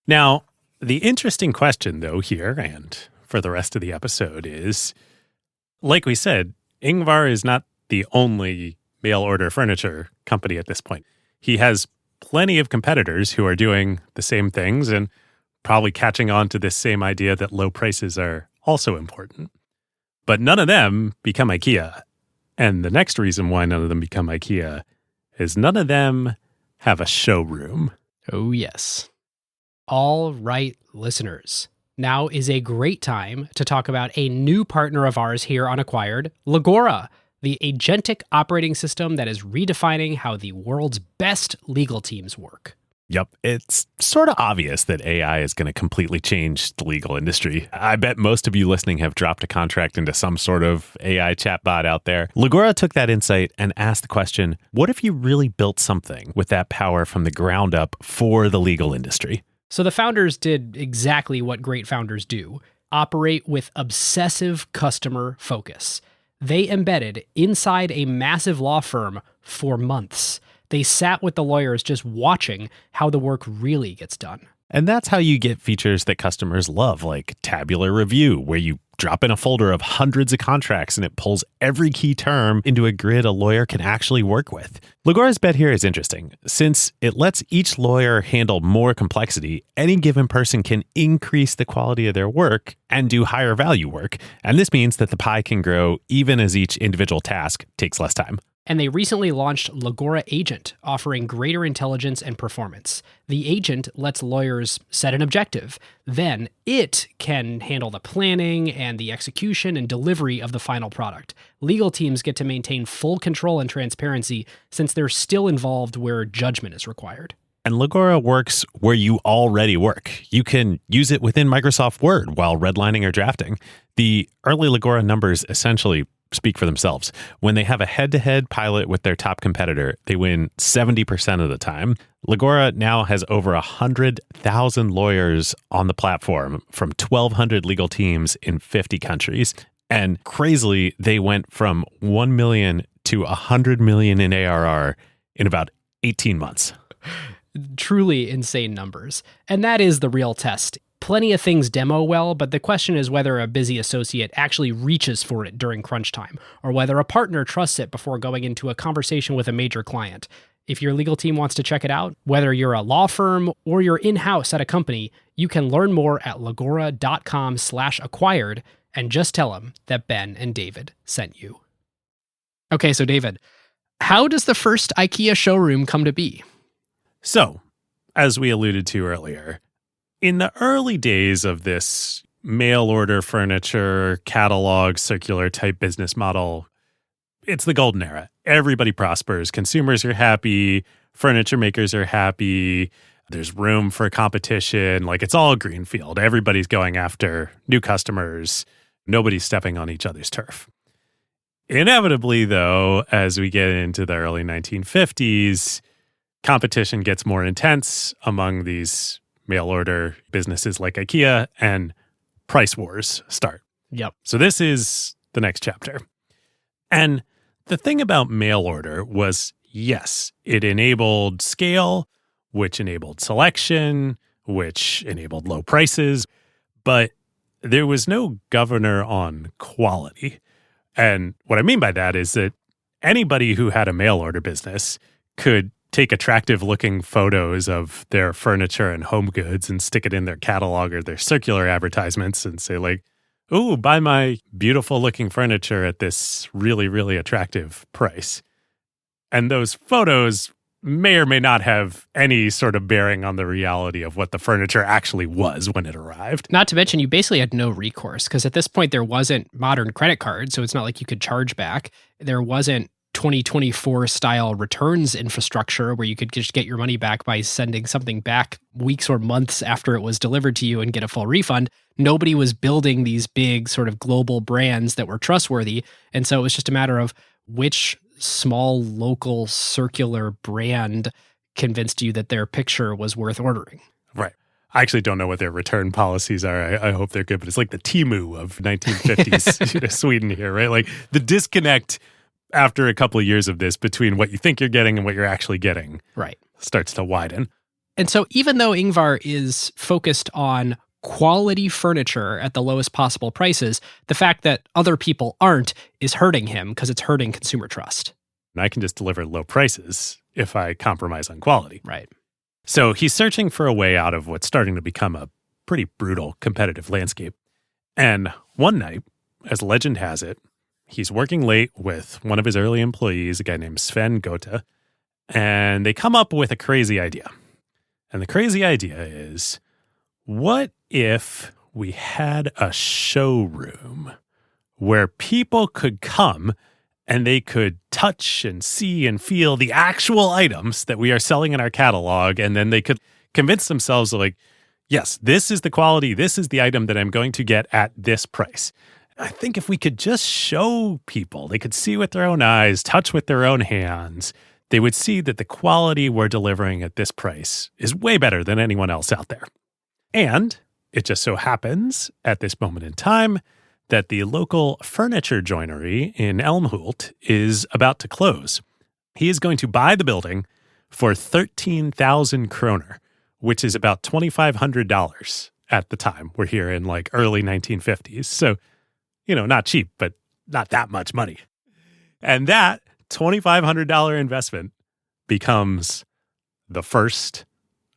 Now, the interesting question, though, here and for the rest of the episode is, like we said, Ingvar is not the only mail-order furniture company at this point. He has plenty of competitors who are doing the same things and probably catching on to this same idea that low prices are also important. But none of them become Ikea. And the next reason why none of them become Ikea is none of them have a showroom.
Oh, yes. All right, listeners. Now is a great time to talk about a new partner of ours here on Acquired, Legora, the agentic operating system that is redefining how the world's best legal teams work.
Yep. It's sort of obvious that AI is going to completely change the legal industry. I bet most of you listening have dropped a contract into some sort of AI chatbot out there. Legora took that insight and asked the question, what if you really built something with that power from the ground up for the legal industry?
So the founders did exactly what great founders do, operate with obsessive customer focus. They embedded inside a massive law firm for months. They sat with the lawyers just watching how the work really gets done.
And that's how you get features that customers love, like tabular review, where you drop in a folder of hundreds of contracts and it pulls every key term into a grid a lawyer can actually work with. Legora's bet here is interesting. Since it lets each lawyer handle more complexity, any given person can increase the quality of their work and do higher value work. And this means that the pie can grow even as each individual task takes less time.
And they recently launched Legora Agent, offering greater intelligence and performance. The agent lets lawyers set an objective. Then it can handle the planning and the execution and delivery of the final product. Legal teams get to maintain full control and transparency since they're still involved where judgment is required.
And Legora works where you already work. You can use it within Microsoft Word while redlining or drafting. The early Legora numbers essentially speak for themselves. When they have a head-to-head pilot with their top competitor, they win 70% of the time. Legora now has over 100,000 lawyers on the platform from 1,200 legal teams in 50 countries. And crazily, they went from 1 million to 100 million in ARR in about 18 months.
Truly insane numbers. And that is the real test. Plenty of things demo well, but the question is whether a busy associate actually reaches for it during crunch time, or whether a partner trusts it before going into a conversation with a major client. If your legal team wants to check it out, whether you're a law firm or you're in-house at a company, you can learn more at legora.com/acquired and just tell them that Ben and David sent you. Okay, so David, how does the first IKEA showroom come to be?
So, as we alluded to earlier, in the early days of this mail order furniture, catalog, circular type business model, it's the golden era. Everybody prospers. Consumers are happy. Furniture makers are happy. There's room for competition. Like it's all greenfield. Everybody's going after new customers. Nobody's stepping on each other's turf. Inevitably, though, as we get into the early 1950s, competition gets more intense among these mail order businesses like Ikea, and price wars start.
Yep.
So this is the next chapter. And the thing about mail order was, yes, it enabled scale, which enabled selection, which enabled low prices, but there was no governor on quality. And what I mean by that is that anybody who had a mail order business could take attractive looking photos of their furniture and home goods and stick it in their catalog or their circular advertisements and say like, "Ooh, buy my beautiful looking furniture at this really, really attractive price." And those photos may or may not have any sort of bearing on the reality of what the furniture actually was when it arrived.
Not to mention, you basically had no recourse because at this point there wasn't modern credit cards, so it's not like you could charge back. There wasn't 2024 style returns infrastructure where you could just get your money back by sending something back weeks or months after it was delivered to you and get a full refund. Nobody was building these big sort of global brands that were trustworthy. And so it was just a matter of which small local circular brand convinced you that their picture was worth ordering.
Right. I actually don't know what their return policies are. I hope they're good, but it's like the Temu of 1950s Sweden here, right? Like the disconnect after a couple of years of this between what you think you're getting and what you're actually getting starts to widen.
And so even though Ingvar is focused on quality furniture at the lowest possible prices, the fact that other people aren't is hurting him because it's hurting consumer trust.
And I can just deliver low prices if I compromise on quality.
Right.
So he's searching for a way out of what's starting to become a pretty brutal competitive landscape. And one night, as legend has it, he's working late with one of his early employees, a guy named Sven Gotha, and they come up with a crazy idea. And the crazy idea is, what if we had a showroom where people could come and they could touch and see and feel the actual items that we are selling in our catalog, and then they could convince themselves like, yes, this is the quality, this is the item that I'm going to get at this price. I think if we could just show people, they could see with their own eyes, touch with their own hands, they would see that the quality we're delivering at this price is way better than anyone else out there. And it just so happens at this moment in time that the local furniture joinery in Älmhult is about to close. He is going to buy the building for 13,000 kroner, which is about $2,500 at the time. We're here in like early 1950s. So, not cheap, but not that much money. And that $2,500 investment becomes the first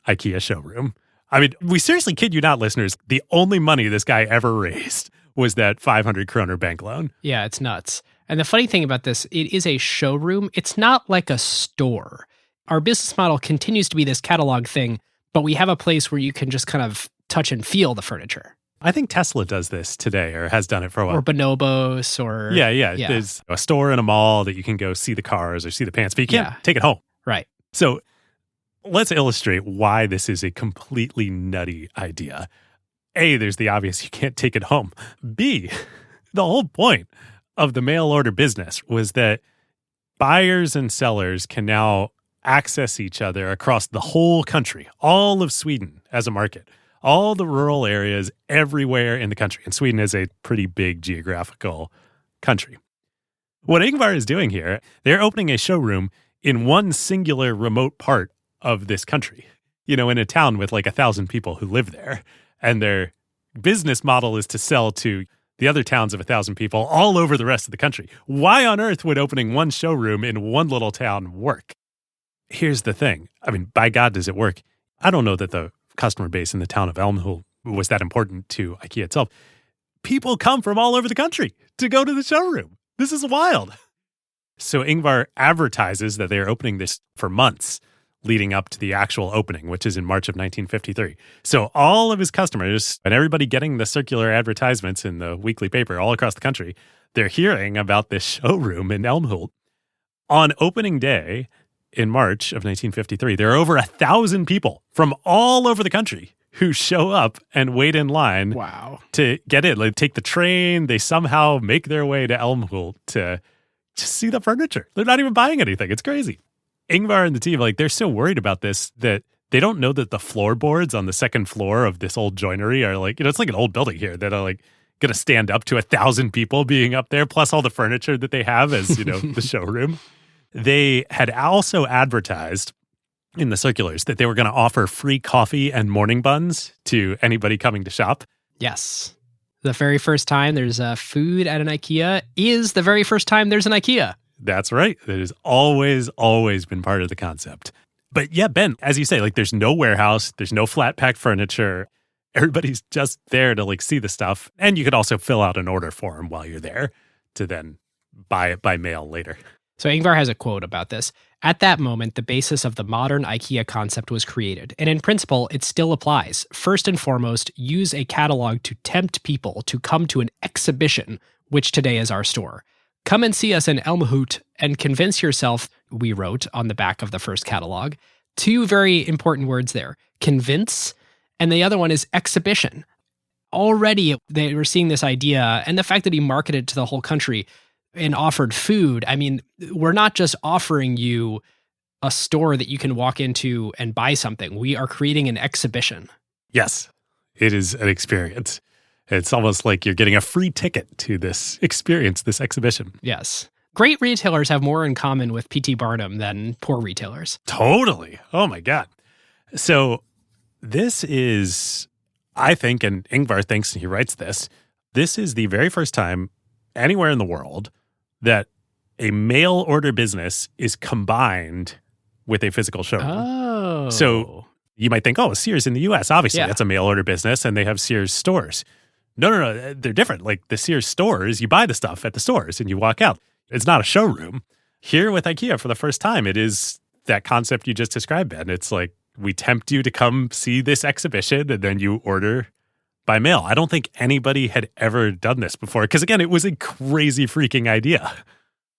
IKEA showroom. I mean, we seriously kid you not, listeners. The only money this guy ever raised was that 500 kroner bank loan.
Yeah, it's nuts. And the funny thing about this, it is a showroom. It's not like a store. Our business model continues to be this catalog thing, but we have a place where you can just kind of touch and feel the furniture.
I think Tesla does this today or has done it for a while.
Or Bonobos or...
Yeah. There's a store in a mall that you can go see the cars or see the pants, but you can't take it home.
Right.
So let's illustrate why this is a completely nutty idea. A, there's the obvious, you can't take it home. B, the whole point of the mail order business was that buyers and sellers can now access each other across the whole country, all of Sweden as a market, all the rural areas everywhere in the country. And Sweden is a pretty big geographical country. What Ingvar is doing here, they're opening a showroom in one singular remote part of this country, in a town with like 1,000 people who live there. And their business model is to sell to the other towns of 1,000 people all over the rest of the country. Why on earth would opening one showroom in one little town work? Here's the thing. I mean, by God, does it work? I don't know that the customer base in the town of Älmhult was that important to IKEA itself. People come from all over the country to go to the showroom. This is wild. So Ingvar advertises that they're opening this for months leading up to the actual opening, which is in March of 1953. So all of his customers and everybody getting the circular advertisements in the weekly paper all across the country, they're hearing about this showroom in Älmhult. On opening day, in March of 1953, there are over 1,000 people from all over the country who show up and wait in line
Wow.
to get in. They take the train. They somehow make their way to Elmhult to just see the furniture. They're not even buying anything. It's crazy. Ingvar and the team, they're so worried about this that they don't know that the floorboards on the second floor of this old joinery are it's like an old building here that are going to stand up to 1,000 people being up there, plus all the furniture that they have as, the showroom. They had also advertised in the circulars that they were going to offer free coffee and morning buns to anybody coming to shop.
Yes. The very first time there's food at an IKEA is the very first time there's an IKEA.
That's right. That has always been part of the concept. But yeah, Ben, as you say, there's no warehouse, there's no flat pack furniture. Everybody's just there to see the stuff. And you could also fill out an order form while you're there to then buy it by mail later.
So Ingvar has a quote about this. At that moment, the basis of the modern IKEA concept was created, and in principle, it still applies. First and foremost, use a catalog to tempt people to come to an exhibition, which today is our store. Come and see us in Elmhult and convince yourself, we wrote on the back of the first catalog. Two very important words there, convince, and the other one is exhibition. Already, they were seeing this idea, and the fact that he marketed to the whole country and offered food. I mean, we're not just offering you a store that you can walk into and buy something. We are creating an exhibition.
Yes, it is an experience. It's almost like you're getting a free ticket to this experience, this exhibition.
Yes. Great retailers have more in common with P.T. Barnum than poor retailers.
Totally. Oh my God. So this is, I think, and Ingvar thinks, and he writes this is the very first time anywhere in the world that a mail order business is combined with a physical showroom.
Oh.
So you might think, Sears in the U.S., obviously, that's a mail order business, and they have Sears stores. No, they're different. The Sears stores, you buy the stuff at the stores and you walk out. It's not a showroom. Here with IKEA, for the first time, it is that concept you just described, Ben. It's we tempt you to come see this exhibition, and then you order by mail. I don't think anybody had ever done this before because, again, it was a crazy freaking idea.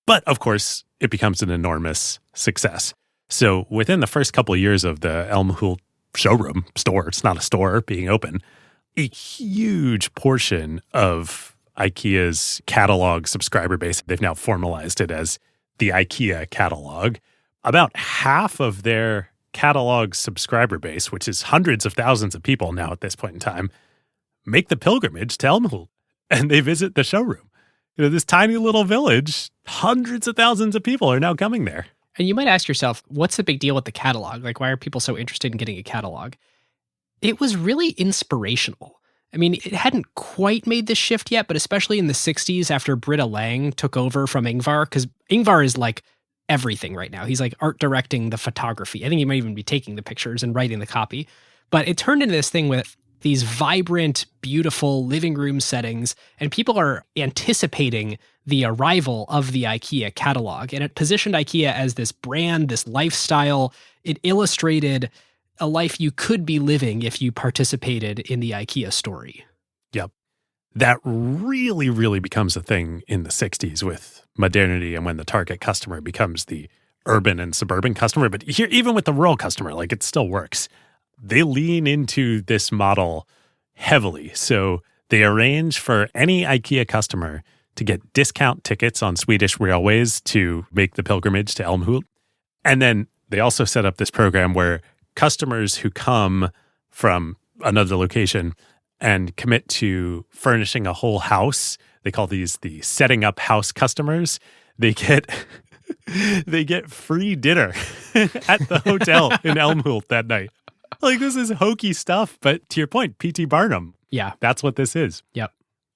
But, of course, it becomes an enormous success. So within the first couple of years of the Elmhult showroom store, it's not a store being open, a huge portion of IKEA's catalog subscriber base, they've now formalized it as the IKEA catalog. About half of their catalog subscriber base, which is hundreds of thousands of people now at this point in time, make the pilgrimage to Elmhult, and they visit the showroom. This tiny little village, hundreds of thousands of people are now coming there.
And you might ask yourself, what's the big deal with the catalog? Why are people so interested in getting a catalog? It was really inspirational. I mean, it hadn't quite made this shift yet, but especially in the 60s after Britta Lang took over from Ingvar, because Ingvar is everything right now. He's art directing the photography. I think he might even be taking the pictures and writing the copy. But it turned into this thing with these vibrant, beautiful living room settings, and people are anticipating the arrival of the IKEA catalog. And it positioned IKEA as this brand, this lifestyle. It illustrated a life you could be living if you participated in the IKEA story.
Yep. That really, really becomes a thing in the 60s with modernity and when the target customer becomes the urban and suburban customer. But here, even with the rural customer, it still works. They lean into this model heavily. So they arrange for any IKEA customer to get discount tickets on Swedish railways to make the pilgrimage to Elmhult. And then they also set up this program where customers who come from another location and commit to furnishing a whole house, they call these the setting up house customers, they get free dinner at the hotel in Elmhult that night. This is hokey stuff, but to your point, P.T. Barnum.
Yeah.
That's what this is.
Yep.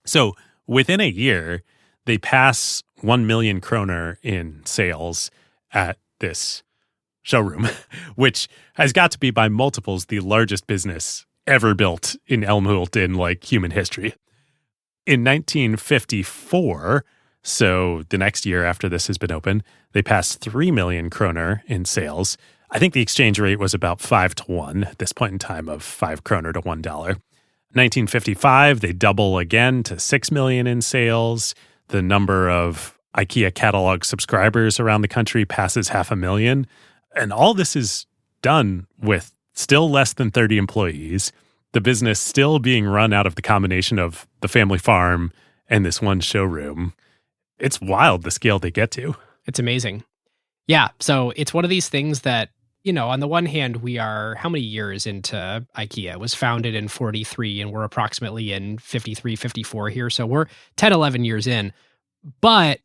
So within a year, they pass 1 million kroner in sales at this showroom, which has got to be by multiples the largest business ever built in Elmhult in human history. In 1954, so the next year after this has been open, they passed 3 million kroner in sales. I think the exchange rate was about 5-1 at this point in time of 5 kroner to $1. 1955, they double again to 6 million in sales. The number of IKEA catalog subscribers around the country passes 500,000. And all this is done with still less than 30 employees, the business still being run out of the combination of the family farm and this one showroom. It's wild the scale they get to.
It's amazing. Yeah. So it's one of these things that, on the one hand, we are how many years into IKEA? It was founded in 43 and we're approximately in 53, 54 here. So we're 10, 11 years in. But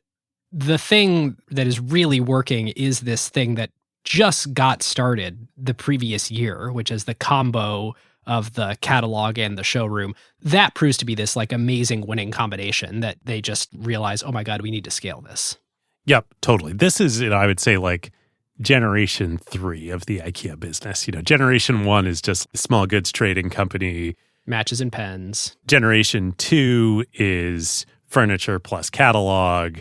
the thing that is really working is this thing that just got started the previous year, which is the combo of the catalog and the showroom. That proves to be this like amazing winning combination that they just realize, oh my God, we need to scale this.
Yep, totally. This is, I would say, like generation 3 of the IKEA business. Generation 1 is just a small goods trading company.
Matches and pens.
Generation 2 is furniture plus catalog.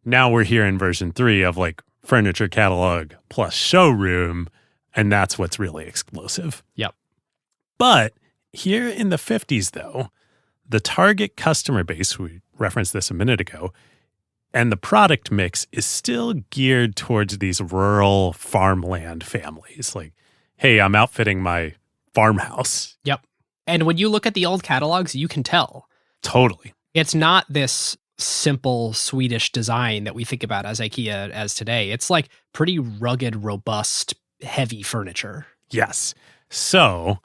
Now we're here in version 3 of like furniture catalog plus showroom, and that's what's really explosive.
Yep.
But here in the 50s, though, the target customer base, we referenced this a minute ago, and the product mix is still geared towards these rural farmland families. Like, hey, I'm outfitting my farmhouse.
Yep. And when you look at the old catalogs, you can tell.
Totally.
It's not this simple Swedish design that we think about as IKEA as today. It's like pretty rugged, robust, heavy furniture.
Yes. So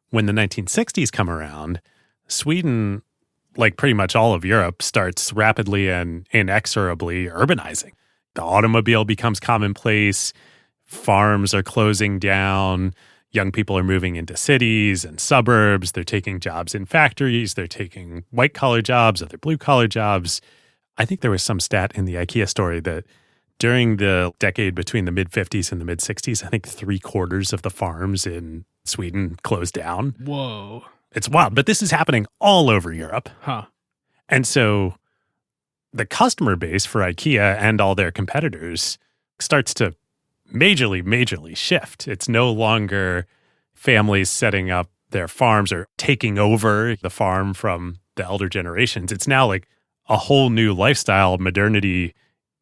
when the 1960s come around, Sweden, like pretty much all of Europe, starts rapidly and inexorably urbanizing. The automobile becomes commonplace. Farms are closing down. Young people are moving into cities and suburbs. They're taking jobs in factories. They're taking white-collar jobs, other blue-collar jobs. I think there was some stat in the IKEA story that during the decade between the mid-50s and the mid-60s, I think 3/4 of the farms in Sweden closed down.
Whoa.
It's wild, but this is happening all over Europe.
Huh.
And so the customer base for IKEA and all their competitors starts to majorly shift. It's no longer families setting up their farms or taking over the farm from the elder generations. It's now like a whole new lifestyle, modernity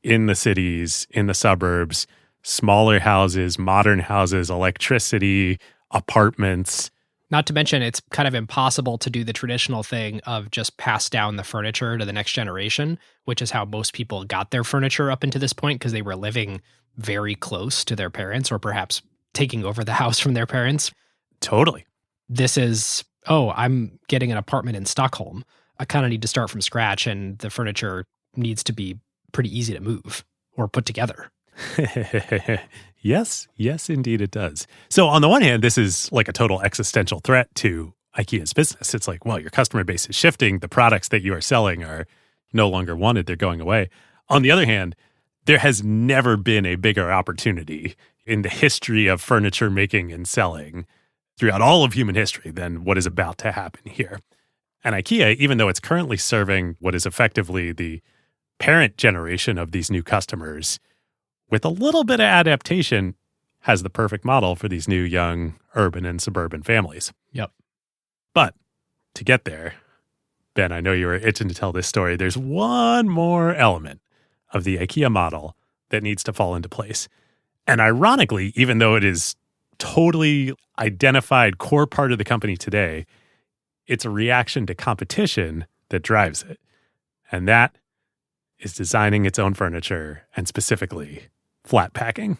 in the cities, in the suburbs, smaller houses, modern houses, electricity, apartments.
Not to mention, it's kind of impossible to do the traditional thing of just pass down the furniture to the next generation, which is how most people got their furniture up until this point because they were living very close to their parents or perhaps taking over the house from their parents.
Totally.
This is, I'm getting an apartment in Stockholm. I kind of need to start from scratch, and the furniture needs to be pretty easy to move or put together.
Yes, indeed it does. So on the one hand, this is like a total existential threat to IKEA's business. It's like, well, your customer base is shifting. The products that you are selling are no longer wanted. They're going away. On the other hand, there has never been a bigger opportunity in the history of furniture making and selling throughout all of human history than what is about to happen here. And IKEA, even though it's currently serving what is effectively the parent generation of these new customers, with a little bit of adaptation, has the perfect model for these new young urban and suburban families.
Yep.
But to get there, Ben, I know you were itching to tell this story. There's one more element of the IKEA model that needs to fall into place. And ironically, even though it is totally identified core part of the company today, it's a reaction to competition that drives it. And that is designing its own furniture and specifically flat packing.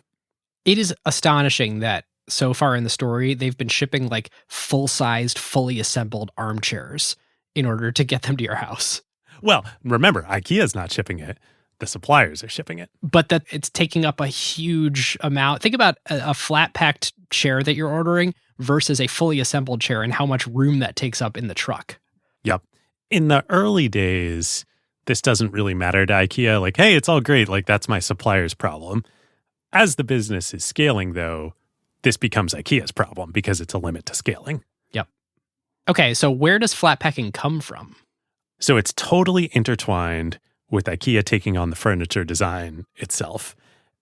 It is astonishing that so far in the story, they've been shipping like full-sized, fully assembled armchairs in order to get them to your house.
Well, remember, IKEA's not shipping it. The suppliers are shipping it.
But that it's taking up a huge amount. Think about a flat-packed chair that you're ordering versus a fully assembled chair and how much room that takes up in the truck.
Yep. In the early days, this doesn't really matter to IKEA. Like, hey, it's all great. Like, that's my supplier's problem. As the business is scaling, though, this becomes IKEA's problem because it's a limit to scaling.
Yep. Okay, so where does flat packing come from?
So it's totally intertwined with IKEA taking on the furniture design itself.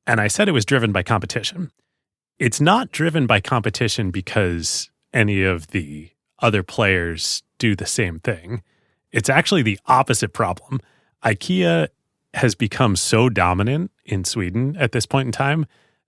And I said it was driven by competition. It's not driven by competition because any of the other players do the same thing. It's actually the opposite problem. IKEA has become so dominant in Sweden at this point in time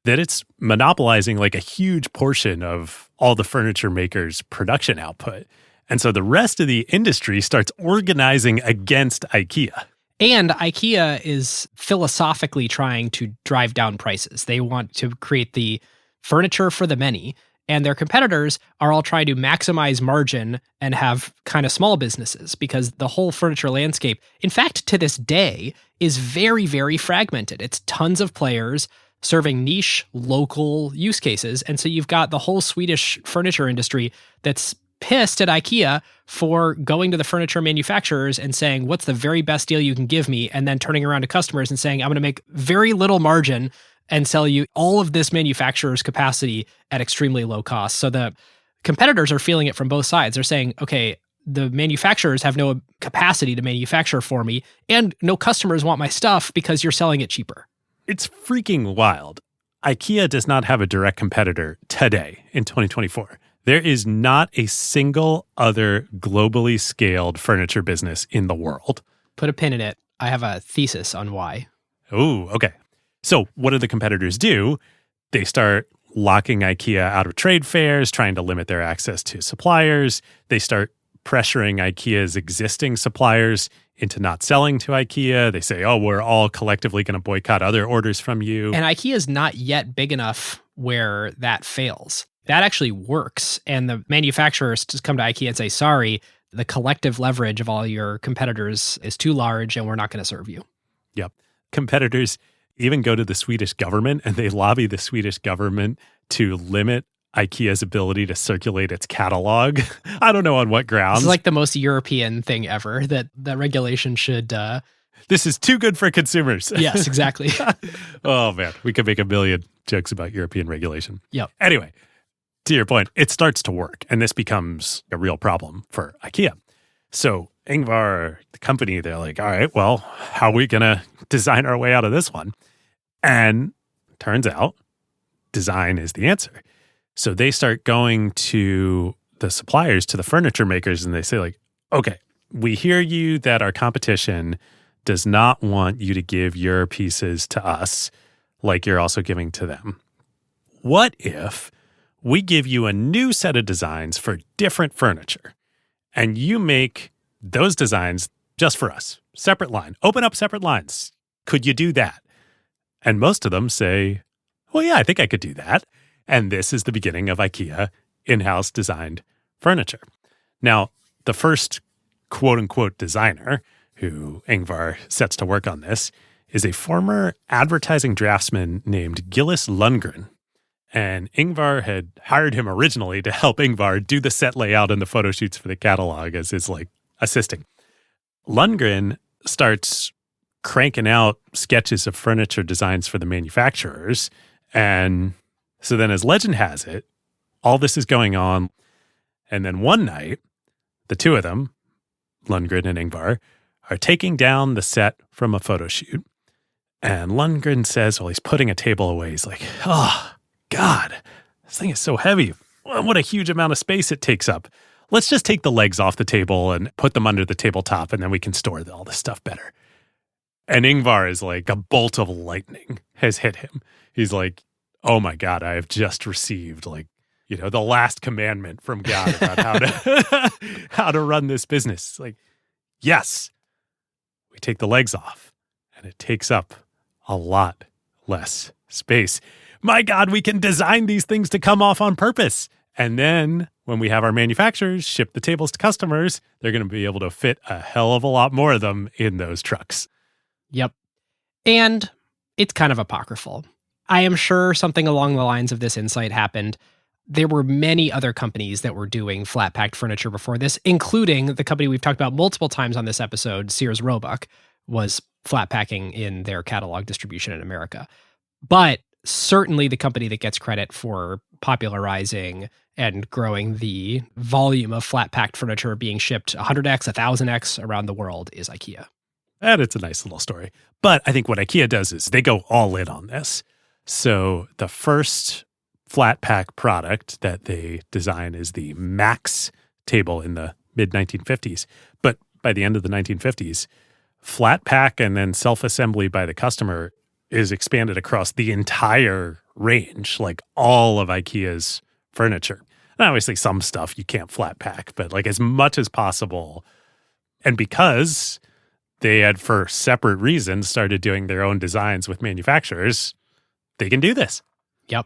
that it's monopolizing like a huge portion of all the furniture makers' production output. And so the rest of the industry starts organizing against IKEA.
And IKEA is philosophically trying to drive down prices. They want to create the furniture for the many. And their competitors are all trying to maximize margin and have kind of small businesses because the whole furniture landscape, in fact, to this day, is very, very fragmented. It's tons of players serving niche, local use cases. And so you've got the whole Swedish furniture industry that's pissed at IKEA for going to the furniture manufacturers and saying, what's the very best deal you can give me? And then turning around to customers and saying, I'm going to make very little margin and sell you all of this manufacturer's capacity at extremely low cost. So the competitors are feeling it from both sides. They're saying, okay, the manufacturers have no capacity to manufacture for me, and no customers want my stuff because you're selling it cheaper.
It's freaking wild. IKEA does not have a direct competitor today in 2024. There is not a single other globally scaled furniture business in the world.
Put a pin in it. I have a thesis on why.
Oh, okay. So what do the competitors do? They start locking IKEA out of trade fairs, trying to limit their access to suppliers. They start pressuring IKEA's existing suppliers into not selling to IKEA. They say, oh, we're all collectively going to boycott other orders from you.
And IKEA is not yet big enough where that fails. That actually works. And the manufacturers just come to IKEA and say, sorry, the collective leverage of all your competitors is too large and we're not going to serve you.
Yep. Competitors even go to the Swedish government and they lobby the Swedish government to limit IKEA's ability to circulate its catalog. I don't know on what grounds.
It's like the most European thing ever that regulation should...
This is too good for consumers.
Yes, exactly.
Oh, man. We could make a million jokes about European regulation.
Yep.
Anyway, to your point, it starts to work, and this becomes a real problem for IKEA. So Ingvar, the company, they're like, all right, well, how are we going to design our way out of this one? And turns out design is the answer. So they start going to the suppliers, to the furniture makers, and they say like, okay, we hear you that our competition does not want you to give your pieces to us like you're also giving to them. What if we give you a new set of designs for different furniture and you make those designs just for us? Separate line. Open up separate lines. Could you do that? And most of them say, well, yeah, I think I could do that. And this is the beginning of IKEA in-house designed furniture. Now, the first quote-unquote designer who Ingvar sets to work on this is a former advertising draftsman named Gillis Lundgren. And Ingvar had hired him originally to help Ingvar do the set layout and the photo shoots for the catalog as his assisting. Lundgren starts cranking out sketches of furniture designs for the manufacturers. And so then, as legend has it, all this is going on. And then one night, the two of them, Lundgren and Ingvar, are taking down the set from a photo shoot. And Lundgren says, while he's putting a table away, he's like, oh, God, this thing is so heavy. What a huge amount of space it takes up. Let's just take the legs off the table and put them under the tabletop, and then we can store all this stuff better. And Ingvar is like, a bolt of lightning has hit him. He's like, oh my God, I have just received the last commandment from God about how to run this business. It's like, yes, we take the legs off and it takes up a lot less space. My God, we can design these things to come off on purpose. And then when we have our manufacturers ship the tables to customers, they're going to be able to fit a hell of a lot more of them in those trucks.
Yep. And it's kind of apocryphal. I am sure something along the lines of this insight happened. There were many other companies that were doing flat packed furniture before this, including the company we've talked about multiple times on this episode, Sears Roebuck, was flat packing in their catalog distribution in America. But certainly the company that gets credit for popularizing and growing the volume of flat packed furniture being shipped 100x, 1000x around the world is IKEA.
And it's a nice little story. But I think what IKEA does is they go all in on this. So the first flat pack product that they design is the Max table in the mid-1950s. But by the end of the 1950s, flat pack and then self-assembly by the customer is expanded across the entire range, like all of IKEA's furniture. And obviously some stuff you can't flat pack, but like as much as possible. And because they had, for separate reasons, started doing their own designs with manufacturers, they can do this.
Yep.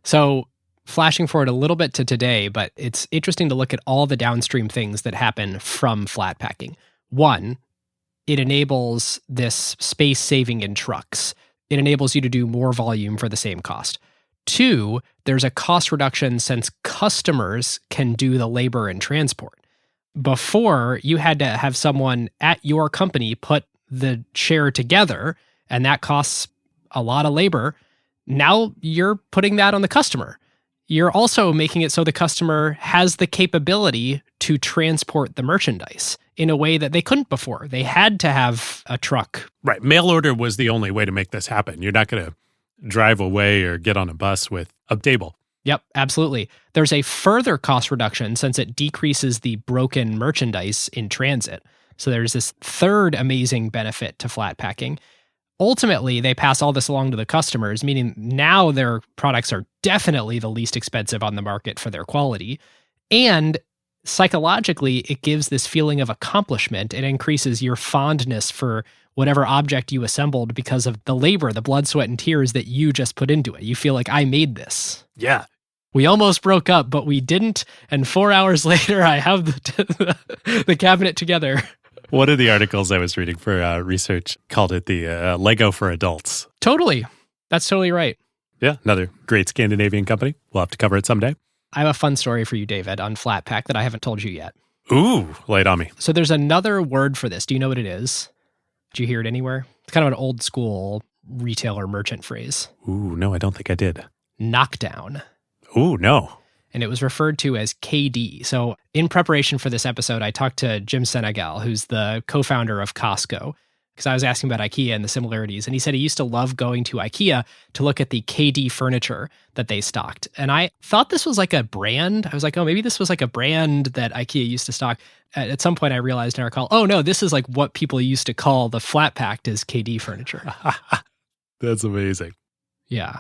So flashing forward a little bit to today, but it's interesting to look at all the downstream things that happen from flat packing. One, it enables this space saving in trucks. It enables you to do more volume for the same cost. Two, there's a cost reduction since customers can do the labor and transport. Before, you had to have someone at your company put the share together, and that costs a lot of labor. Now you're putting that on the customer. You're also making it so the customer has the capability to transport the merchandise in a way that they couldn't before. They had to have a truck.
Right. Mail order was the only way to make this happen. You're not going to drive away or get on a bus with a table.
Yep, absolutely. There's a further cost reduction since it decreases the broken merchandise in transit. So there's this third amazing benefit to flat packing. Ultimately, they pass all this along to the customers, meaning now their products are definitely the least expensive on the market for their quality. And psychologically, it gives this feeling of accomplishment. It increases your fondness for whatever object you assembled because of the labor, the blood, sweat, and tears that you just put into it. You feel like, I made this.
Yeah.
We almost broke up, but we didn't. And 4 hours later, I have the cabinet together.
One of the articles I was reading for research called it the Lego for adults.
Totally. That's totally right.
Yeah, another great Scandinavian company. We'll have to cover it someday.
I have a fun story for you, David, on flat pack that I haven't told you yet.
Ooh, lay it on me.
So there's another word for this. Do you know what it is? Did you hear it anywhere? It's kind of an old school retailer merchant phrase.
Ooh, no, I don't think I did.
Knockdown.
Ooh, no.
And it was referred to as KD. So in preparation for this episode, I talked to Jim Senegal, who's the co-founder of Costco, because I was asking about IKEA and the similarities. And he said he used to love going to IKEA to look at the KD furniture that they stocked. And I thought this was like a brand. I was like, oh, maybe this was like a brand that IKEA used to stock. At some point, I realized in our call, oh, no, this is like what people used to call the flat packed as KD furniture.
That's amazing.
Yeah.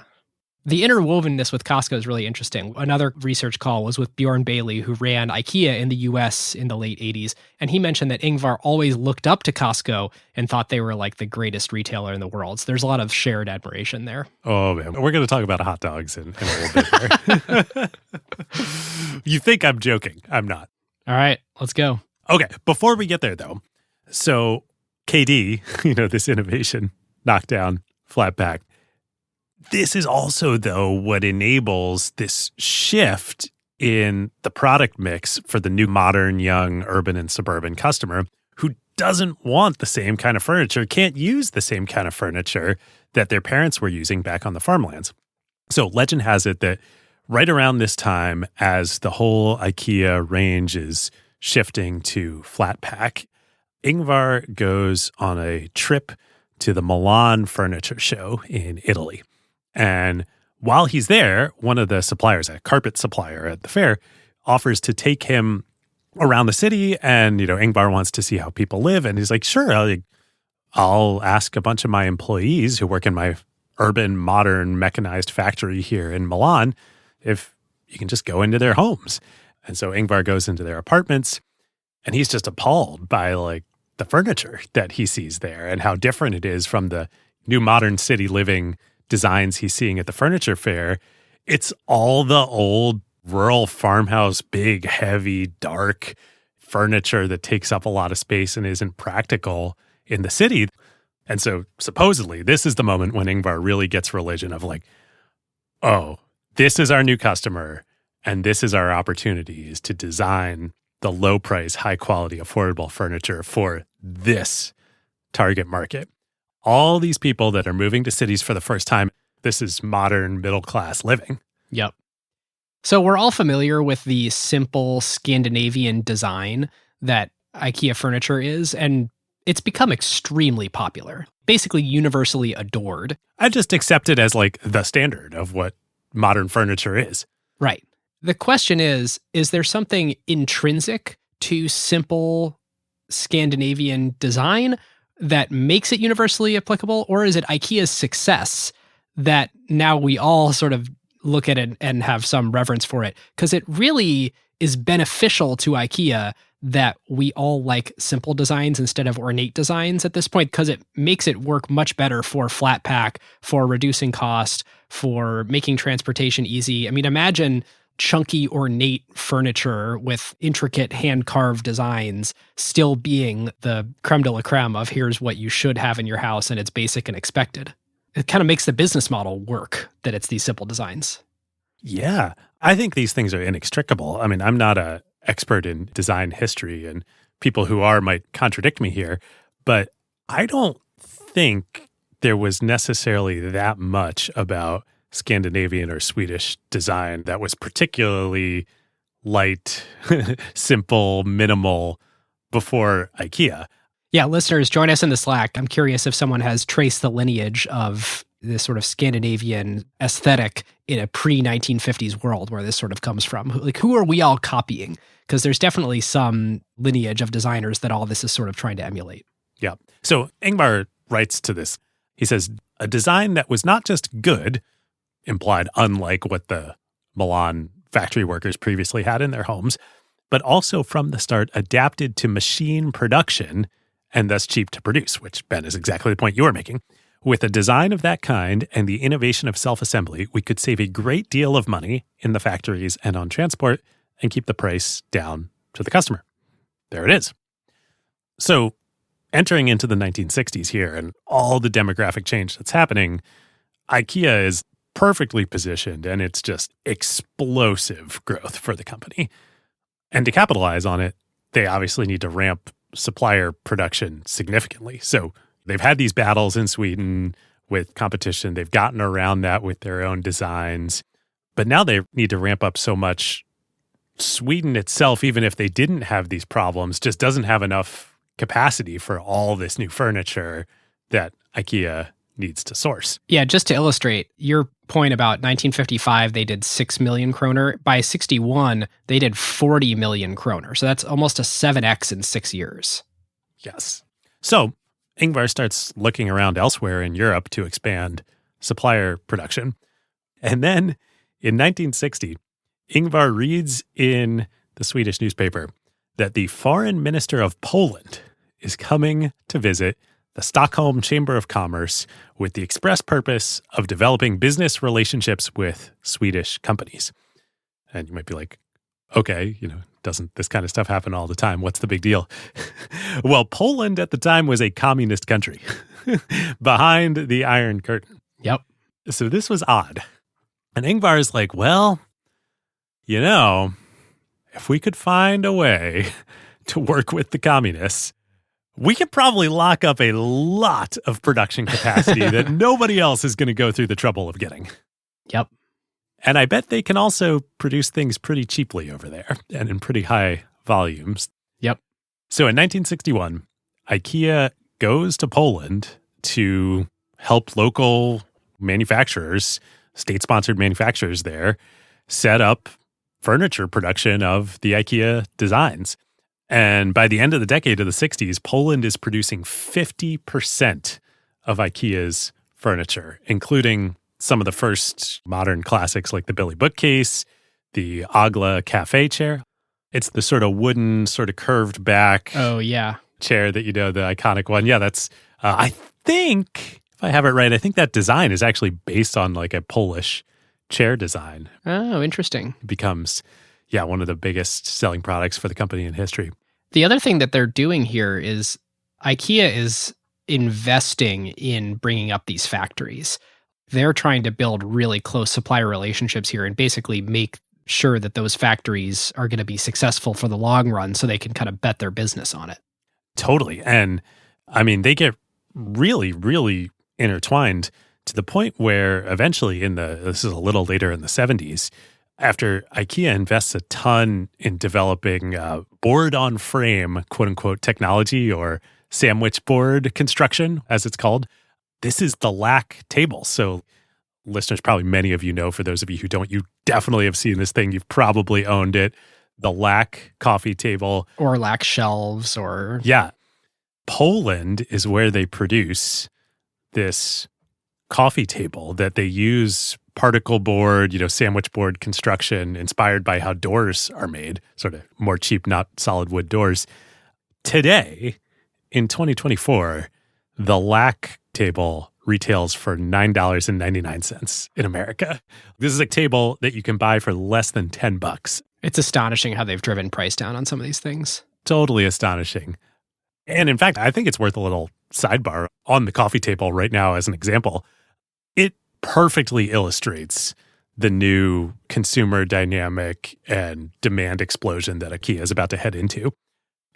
The interwovenness with Costco is really interesting. Another research call was with Bjorn Bailey, who ran IKEA in the US in the late 80s. And he mentioned that Ingvar always looked up to Costco and thought they were like the greatest retailer in the world. So there's a lot of shared admiration there.
Oh, man. We're going to talk about hot dogs in a little bit here. You think I'm joking. I'm not.
All right, let's go.
Okay. Before we get there, though, so KD, this innovation, knockdown, flat pack. This is also, though, what enables this shift in the product mix for the new modern, young, urban, and suburban customer who doesn't want the same kind of furniture, can't use the same kind of furniture that their parents were using back on the farmlands. So legend has it that right around this time, as the whole IKEA range is shifting to flat pack, Ingvar goes on a trip to the Milan Furniture Show in Italy. And while he's there, one of the suppliers, a carpet supplier at the fair, offers to take him around the city. And, Ingvar wants to see how people live. And he's like, sure, I'll ask a bunch of my employees who work in my urban, modern, mechanized factory here in Milan if you can just go into their homes. And so Ingvar goes into their apartments, and he's just appalled by, the furniture that he sees there and how different it is from the new modern city living designs he's seeing at the furniture fair. It's all the old rural farmhouse, big, heavy, dark furniture that takes up a lot of space and isn't practical in the city. And so supposedly this is the moment when Ingvar really gets religion of oh, this is our new customer and this is our opportunities to design the low price, high quality, affordable furniture for this target market. All these people that are moving to cities for the first time, this is modern middle-class living.
Yep. So we're all familiar with the simple Scandinavian design that IKEA furniture is, and it's become extremely popular, basically universally adored.
I just accept it as the standard of what modern furniture is.
Right. The question is there something intrinsic to simple Scandinavian design? that makes it universally applicable, or is it IKEA's success that now we all sort of look at it and have some reverence for it? Because it really is beneficial to IKEA that we all like simple designs instead of ornate designs at this point, because it makes it work much better for flat pack, for reducing cost, for making transportation easy. I mean, imagine chunky ornate furniture with intricate hand-carved designs still being the creme de la creme of here's what you should have in your house and it's basic and expected. It kind of makes the business model work that it's these simple designs.
Yeah, I think these things are inextricable. I mean, I'm not an expert in design history, and people who are might contradict me here, but I don't think there was necessarily that much about Scandinavian or Swedish design that was particularly light, simple, minimal before IKEA.
Yeah, listeners, join us in the Slack. I'm curious if someone has traced the lineage of this sort of Scandinavian aesthetic in a pre-1950s world where this sort of comes from. Like, who are we all copying? Because there's definitely some lineage of designers that all this is sort of trying to emulate.
Yeah. So Ingvar writes to this. He says, a design that was not just good, implied unlike what the Milan factory workers previously had in their homes, but also from the start adapted to machine production and thus cheap to produce, which, Ben, is exactly the point you were making. With a design of that kind and the innovation of self-assembly, we could save a great deal of money in the factories and on transport and keep the price down to the customer. There it is. So entering into the 1960s here and all the demographic change that's happening, IKEA is perfectly positioned and it's just explosive growth for the company. And to capitalize on it, they obviously need to ramp supplier production significantly. So they've had these battles in Sweden with competition. They've gotten around that with their own designs. But now they need to ramp up so much. Sweden itself, even if they didn't have these problems, just doesn't have enough capacity for all this new furniture that IKEA needs to source.
Yeah, just to illustrate your point about 1955, they did 6 million kroner. By 61, they did 40 million kroner. So that's almost a 7x in 6 years.
Yes. So Ingvar starts looking around elsewhere in Europe to expand supplier production. And then in 1960, Ingvar reads in the Swedish newspaper that the foreign minister of Poland is coming to visit the Stockholm Chamber of Commerce with the express purpose of developing business relationships with Swedish companies. And you might be like, okay, doesn't this kind of stuff happen all the time? What's the big deal? Well, Poland at the time was a communist country behind the Iron Curtain.
Yep.
So this was odd. And Ingvar is like, well, if we could find a way to work with the communists, we could probably lock up a lot of production capacity that nobody else is going to go through the trouble of getting.
Yep.
And I bet they can also produce things pretty cheaply over there and in pretty high volumes.
Yep.
So in 1961, IKEA goes to Poland to help local manufacturers, state-sponsored manufacturers there, set up furniture production of the IKEA designs. And by the end of the decade of the 60s, Poland is producing 50% of IKEA's furniture, including some of the first modern classics like the Billy bookcase, the Agla cafe chair. It's the sort of wooden, sort of curved back chair that, the iconic one. Yeah, that's, I think, if I have it right, I think that design is actually based on like a Polish chair design.
Oh, interesting.
It becomes, one of the biggest selling products for the company in history.
The other thing that they're doing here is IKEA is investing in bringing up these factories. They're trying to build really close supplier relationships here and basically make sure that those factories are going to be successful for the long run so they can kind of bet their business on it.
Totally. And I mean, they get really, really intertwined to the point where eventually this is a little later in the 70s, after IKEA invests a ton in developing board-on-frame, quote-unquote, technology or sandwich board construction, as it's called, this is the LAC table. So listeners, probably many of you know, for those of you who don't, you definitely have seen this thing. You've probably owned it. The LAC coffee table.
Or LAC shelves or...
Yeah. Poland is where they produce this coffee table that they use particle board, sandwich board construction inspired by how doors are made, sort of more cheap, not solid wood doors. Today, in 2024, the LAC table retails for $9.99 in America. This is a table that you can buy for less than $10.
It's astonishing how they've driven price down on some of these things.
Totally astonishing. And in fact, I think it's worth a little sidebar on the coffee table right now as an example. It perfectly illustrates the new consumer dynamic and demand explosion that Ikea is about to head into.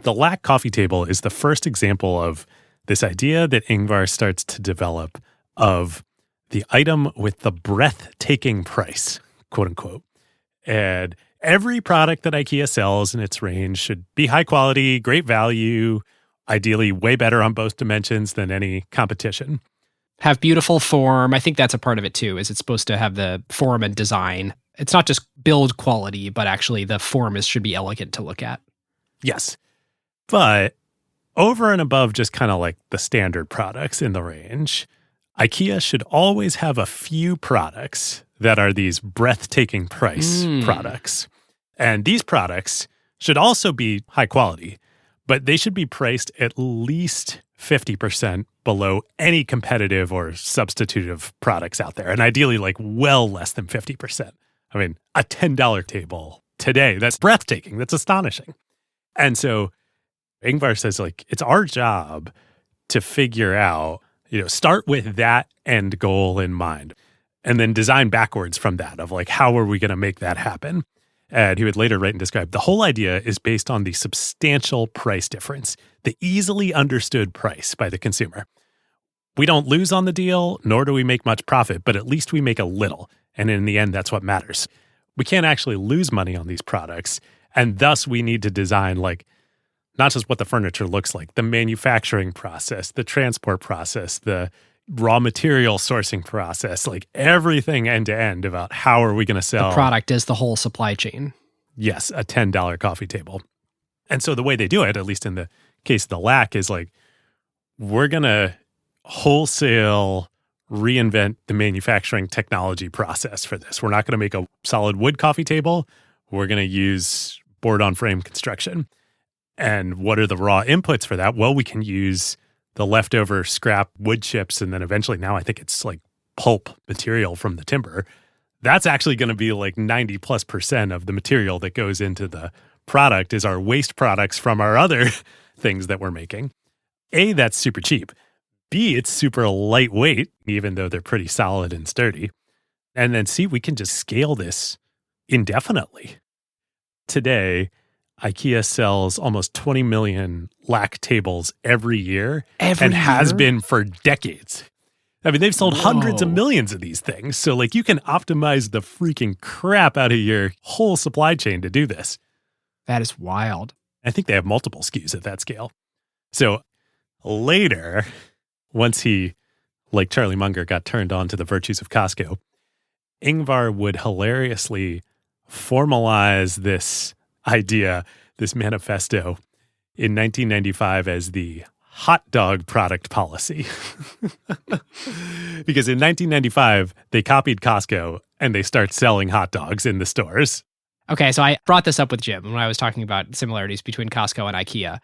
The LAC coffee table is the first example of this idea that Ingvar starts to develop of the item with the breathtaking price, quote unquote. And every product that Ikea sells in its range should be high quality, great value, ideally way better on both dimensions than any competition.
Have beautiful form. I think that's a part of it too, is it's supposed to have the form and design. It's not just build quality, but actually the form should be elegant to look at.
Yes. But over and above just kind of like the standard products in the range, Ikea should always have a few products that are these breathtaking price products. And these products should also be high quality, but they should be priced at least 50% below any competitive or substitutive products out there. And ideally, like well less than 50%. I mean, a $10 table today, that's breathtaking. That's astonishing. And so Ingvar says, like, it's our job to figure out, start with that end goal in mind and then design backwards from that of like, how are we going to make that happen? And he would later write and describe the whole idea is based on the substantial price difference, the easily understood price by the consumer. We don't lose on the deal, nor do we make much profit, but at least we make a little. And in the end, that's what matters. We can't actually lose money on these products. And thus we need to design like, not just what the furniture looks like, the manufacturing process, the transport process, the raw material sourcing process, like everything end to end about how are we going to sell.
The product is the whole supply chain.
Yes, a $10 coffee table. And so the way they do it, at least in the case of the LAC, is like, we're going to wholesale reinvent the manufacturing technology process for this. We're not going to make a solid wood coffee table. We're going to use board-on-frame construction. And what are the raw inputs for that? Well, we can use the leftover scrap wood chips, and then eventually now I think it's like pulp material from the timber. That's actually going to be like 90+% of the material that goes into the product is our waste products from our other things that we're making. A, that's super cheap. B, it's super lightweight, even though they're pretty solid and sturdy. And then C, we can just scale this indefinitely. Today, Ikea sells almost 20 million LAC tables every year and has been for decades. I mean, they've sold hundreds of millions of these things. So like you can optimize the freaking crap out of your whole supply chain to do this.
That is wild.
I think they have multiple SKUs at that scale. So later, once he, like Charlie Munger, got turned on to the virtues of Costco, Ingvar would hilariously formalize this idea, this manifesto, in 1995 as the hot dog product policy. Because in 1995, they copied Costco and they start selling hot dogs in the stores.
Okay, so I brought this up with Jim when I was talking about similarities between Costco and Ikea.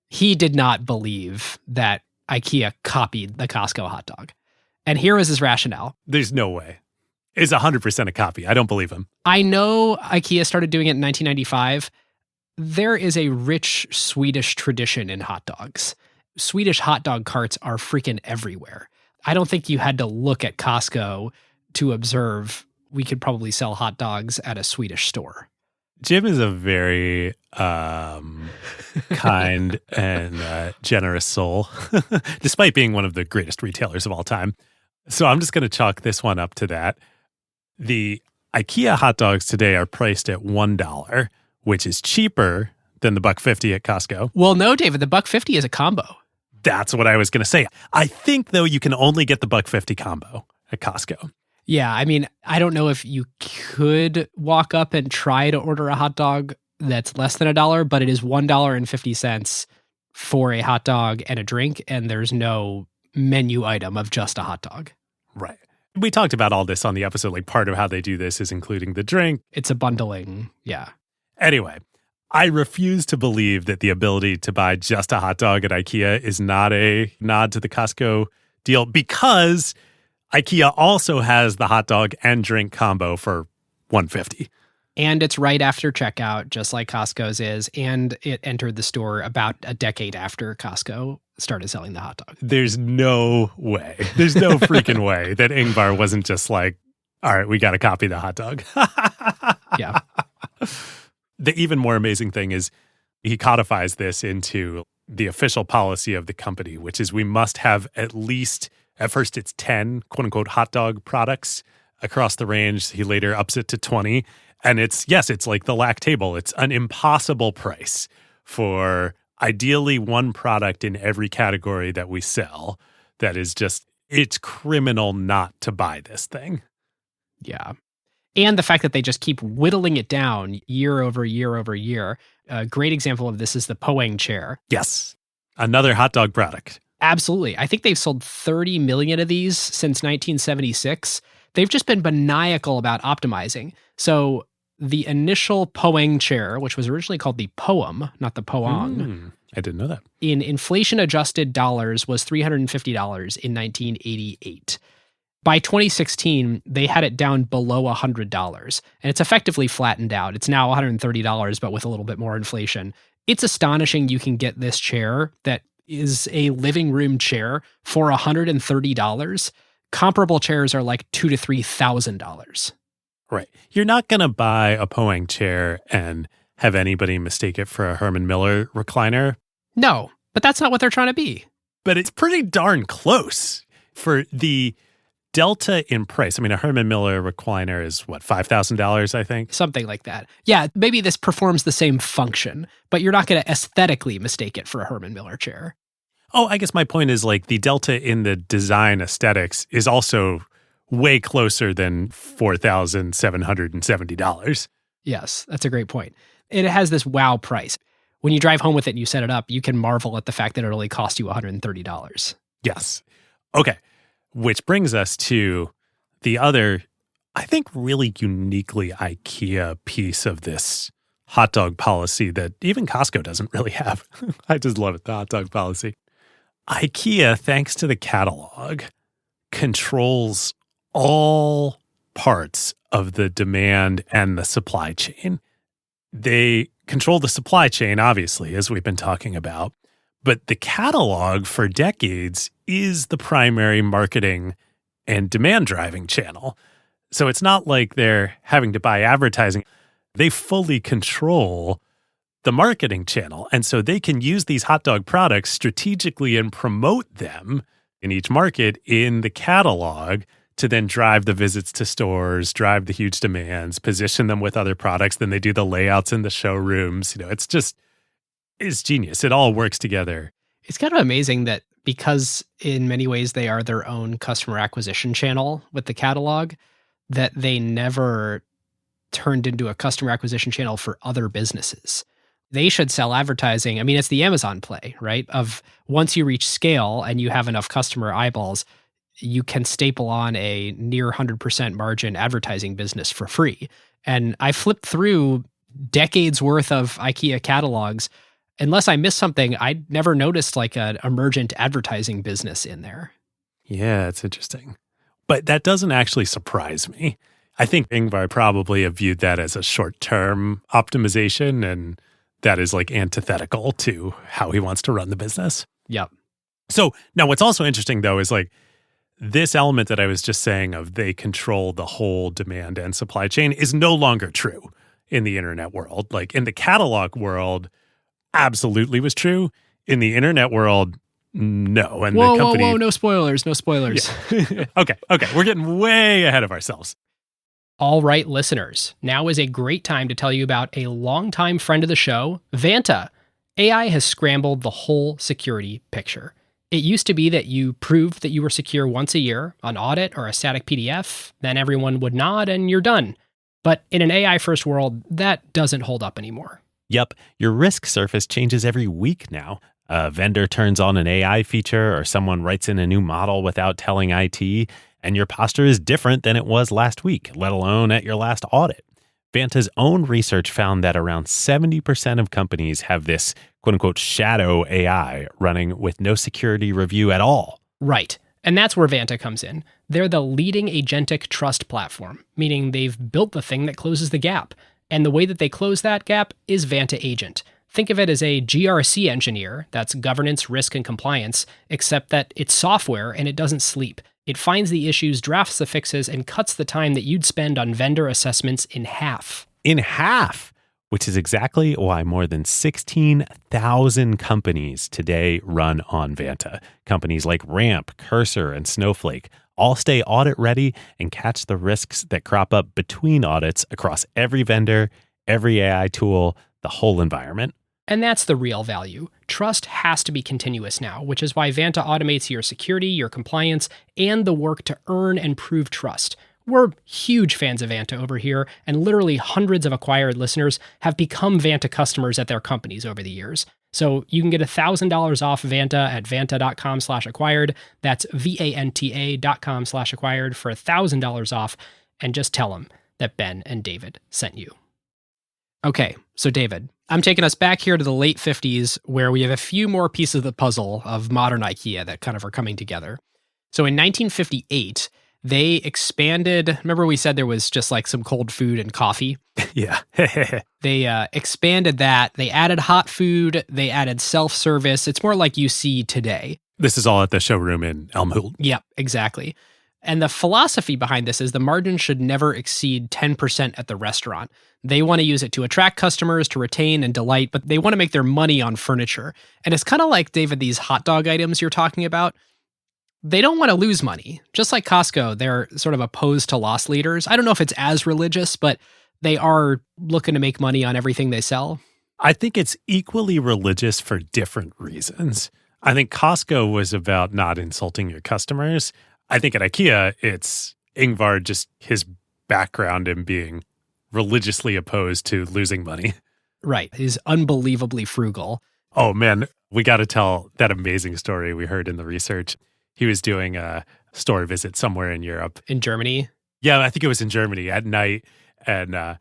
He did not believe that Ikea copied the Costco hot dog. And here was his rationale.
There's no way. It's 100% a copy. I don't believe him.
I know Ikea started doing it in 1995. There is a rich Swedish tradition in hot dogs. Swedish hot dog carts are freaking everywhere. I don't think you had to look at Costco to observe we could probably sell hot dogs at a Swedish store.
Jim is a very kind and generous soul, despite being one of the greatest retailers of all time. So I'm just going to chalk this one up to that. The IKEA hot dogs today are priced at $1, which is cheaper than the $1.50 at Costco.
Well, no, David, the $1.50 is a combo.
That's what I was going to say. I think, though, you can only get the $1.50 combo at Costco.
Yeah, I mean, I don't know if you could walk up and try to order a hot dog that's less than $1, but it is $1.50 for a hot dog and a drink, and there's no menu item of just a hot dog.
Right. We talked about all this on the episode. Like, part of how they do this is including the drink.
It's a bundling. Yeah.
Anyway, I refuse to believe that the ability to buy just a hot dog at IKEA is not a nod to the Costco deal, because IKEA also has the hot dog and drink combo for $150.
And it's right after checkout, just like Costco's is. And it entered the store about a decade after Costco started selling the hot dog.
There's no way. There's no freaking way that Ingvar wasn't just like, all right, we got to copy the hot dog.
Yeah.
The even more amazing thing is he codifies this into the official policy of the company, which is we must have at least, at first it's 10 quote unquote hot dog products across the range. He later ups it to 20. And it's like the LAC table. It's an impossible price for ideally one product in every category that we sell. That is just, it's criminal not to buy this thing.
Yeah. And the fact that they just keep whittling it down year over year over year. A great example of this is the Poeng chair.
Yes. Another hot dog product.
Absolutely. I think they've sold 30 million of these since 1976. They've just been maniacal about optimizing. So the initial Poeng chair, which was originally called the Poem, not the Poang,
I didn't know that.
in inflation-adjusted dollars was $350 in 1988. By 2016, they had it down below $100, and it's effectively flattened out. It's now $130, but with a little bit more inflation. It's astonishing you can get this chair that is a living room chair for $130. Comparable chairs are like $2,000 to $3,000.
Right. You're not going to buy a Poeng chair and have anybody mistake it for a Herman Miller recliner.
No, but that's not what they're trying to be.
But it's pretty darn close for the delta in price. I mean, a Herman Miller recliner is what, $5,000, I think?
Something like that. Yeah, maybe this performs the same function, but you're not going to aesthetically mistake it for a Herman Miller chair.
Oh, I guess my point is like the delta in the design aesthetics is also way closer than $4,770.
Yes, that's a great point. It has this wow price. When you drive home with it and you set it up, you can marvel at the fact that it only cost you $130.
Yes. Okay. Which brings us to the other, I think, really uniquely IKEA piece of this hot dog policy that even Costco doesn't really have. I just love it, the hot dog policy. IKEA, thanks to the catalog, controls all parts of the demand and the supply chain. They control the supply chain, obviously, as we've been talking about, but the catalog for decades is the primary marketing and demand driving channel. So it's not like they're having to buy advertising. They fully control the marketing channel. And so they can use these hot dog products strategically and promote them in each market in the catalog to then drive the visits to stores, drive the huge demands, position them with other products. Then they do the layouts in the showrooms. You know, it's genius. It all works together.
It's kind of amazing that because in many ways they are their own customer acquisition channel with the catalog, that they never turned into a customer acquisition channel for other businesses. They should sell advertising. I mean, it's the Amazon play, right? Of once you reach scale and you have enough customer eyeballs, you can staple on a near 100% margin advertising business for free. And I flipped through decades worth of IKEA catalogs. Unless I missed something, I never noticed like an emergent advertising business in there.
Yeah, it's interesting. But that doesn't actually surprise me. I think Ingvar probably have viewed that as a short-term optimization, and that is like antithetical to how he wants to run the business.
Yep.
So now what's also interesting, though, is like this element that I was just saying of they control the whole demand and supply chain is no longer true in the internet world. Like in the catalog world, absolutely was true. In the internet world, no. And
whoa,
the company,
whoa, no spoilers, no spoilers.
Yeah. Okay, we're getting way ahead of ourselves.
All right, listeners, now is a great time to tell you about a longtime friend of the show, Vanta. AI has scrambled the whole security picture. It used to be that you proved that you were secure once a year, an audit or a static PDF, then everyone would nod and you're done. But in an AI-first world, that doesn't hold up anymore.
Yep, your risk surface changes every week now. A vendor turns on an AI feature or someone writes in a new model without telling IT, and your posture is different than it was last week, let alone at your last audit. Vanta's own research found that around 70% of companies have this quote-unquote shadow AI running with no security review at all.
Right. And that's where Vanta comes in. They're the leading agentic trust platform, meaning they've built the thing that closes the gap. And the way that they close that gap is Vanta Agent. Think of it as a GRC engineer, that's governance, risk, and compliance, except that it's software and it doesn't sleep. It finds the issues, drafts the fixes, and cuts the time that you'd spend on vendor assessments in half.
In half! Which is exactly why more than 16,000 companies today run on Vanta. Companies like Ramp, Cursor, and Snowflake all stay audit ready and catch the risks that crop up between audits across every vendor, every AI tool, the whole environment.
And that's the real value. Trust has to be continuous now, which is why Vanta automates your security, your compliance, and the work to earn and prove trust. We're huge fans of Vanta over here, and literally hundreds of acquired listeners have become Vanta customers at their companies over the years. So you can get $1,000 off Vanta at vanta.com/acquired. That's VANTA.com/acquired for $1,000 off, and just tell them that Ben and David sent you. Okay, so David, I'm taking us back here to the late 50s where we have a few more pieces of the puzzle of modern IKEA that kind of are coming together. So in 1958, they expanded. Remember we said there was just like some cold food and coffee?
Yeah.
They expanded that. They added hot food. They added self-service. It's more like you see today.
This is all at the showroom in Elmhult.
Yep, exactly. And the philosophy behind this is the margin should never exceed 10% at the restaurant. They want to use it to attract customers, to retain and delight, but they want to make their money on furniture. And it's kind of like, David, these hot dog items you're talking about. They don't want to lose money. Just like Costco, they're sort of opposed to loss leaders. I don't know if it's as religious, but they are looking to make money on everything they sell.
I think it's equally religious for different reasons. I think Costco was about not insulting your customers. I think at IKEA, it's Ingvar, just his background in being religiously opposed to losing money.
Right. He's unbelievably frugal.
Oh, man, we got to tell that amazing story we heard in the research. He was doing a store visit somewhere in Europe.
In Germany?
Yeah, I think it was in Germany at night. And the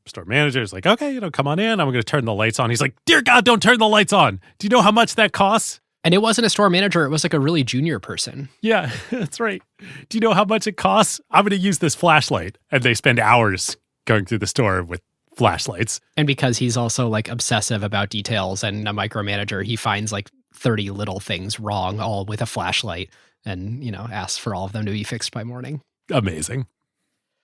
store manager is like, okay, come on in. I'm going to turn the lights on. He's like, dear God, don't turn the lights on. Do you know how much that costs?
And it wasn't a store manager. It was like a really junior person.
Yeah, that's right. Do you know how much it costs? I'm going to use this flashlight. And they spend hours going through the store with flashlights.
And because he's also like obsessive about details and a micromanager, he finds like 30 little things wrong, all with a flashlight, and, asks for all of them to be fixed by morning.
Amazing.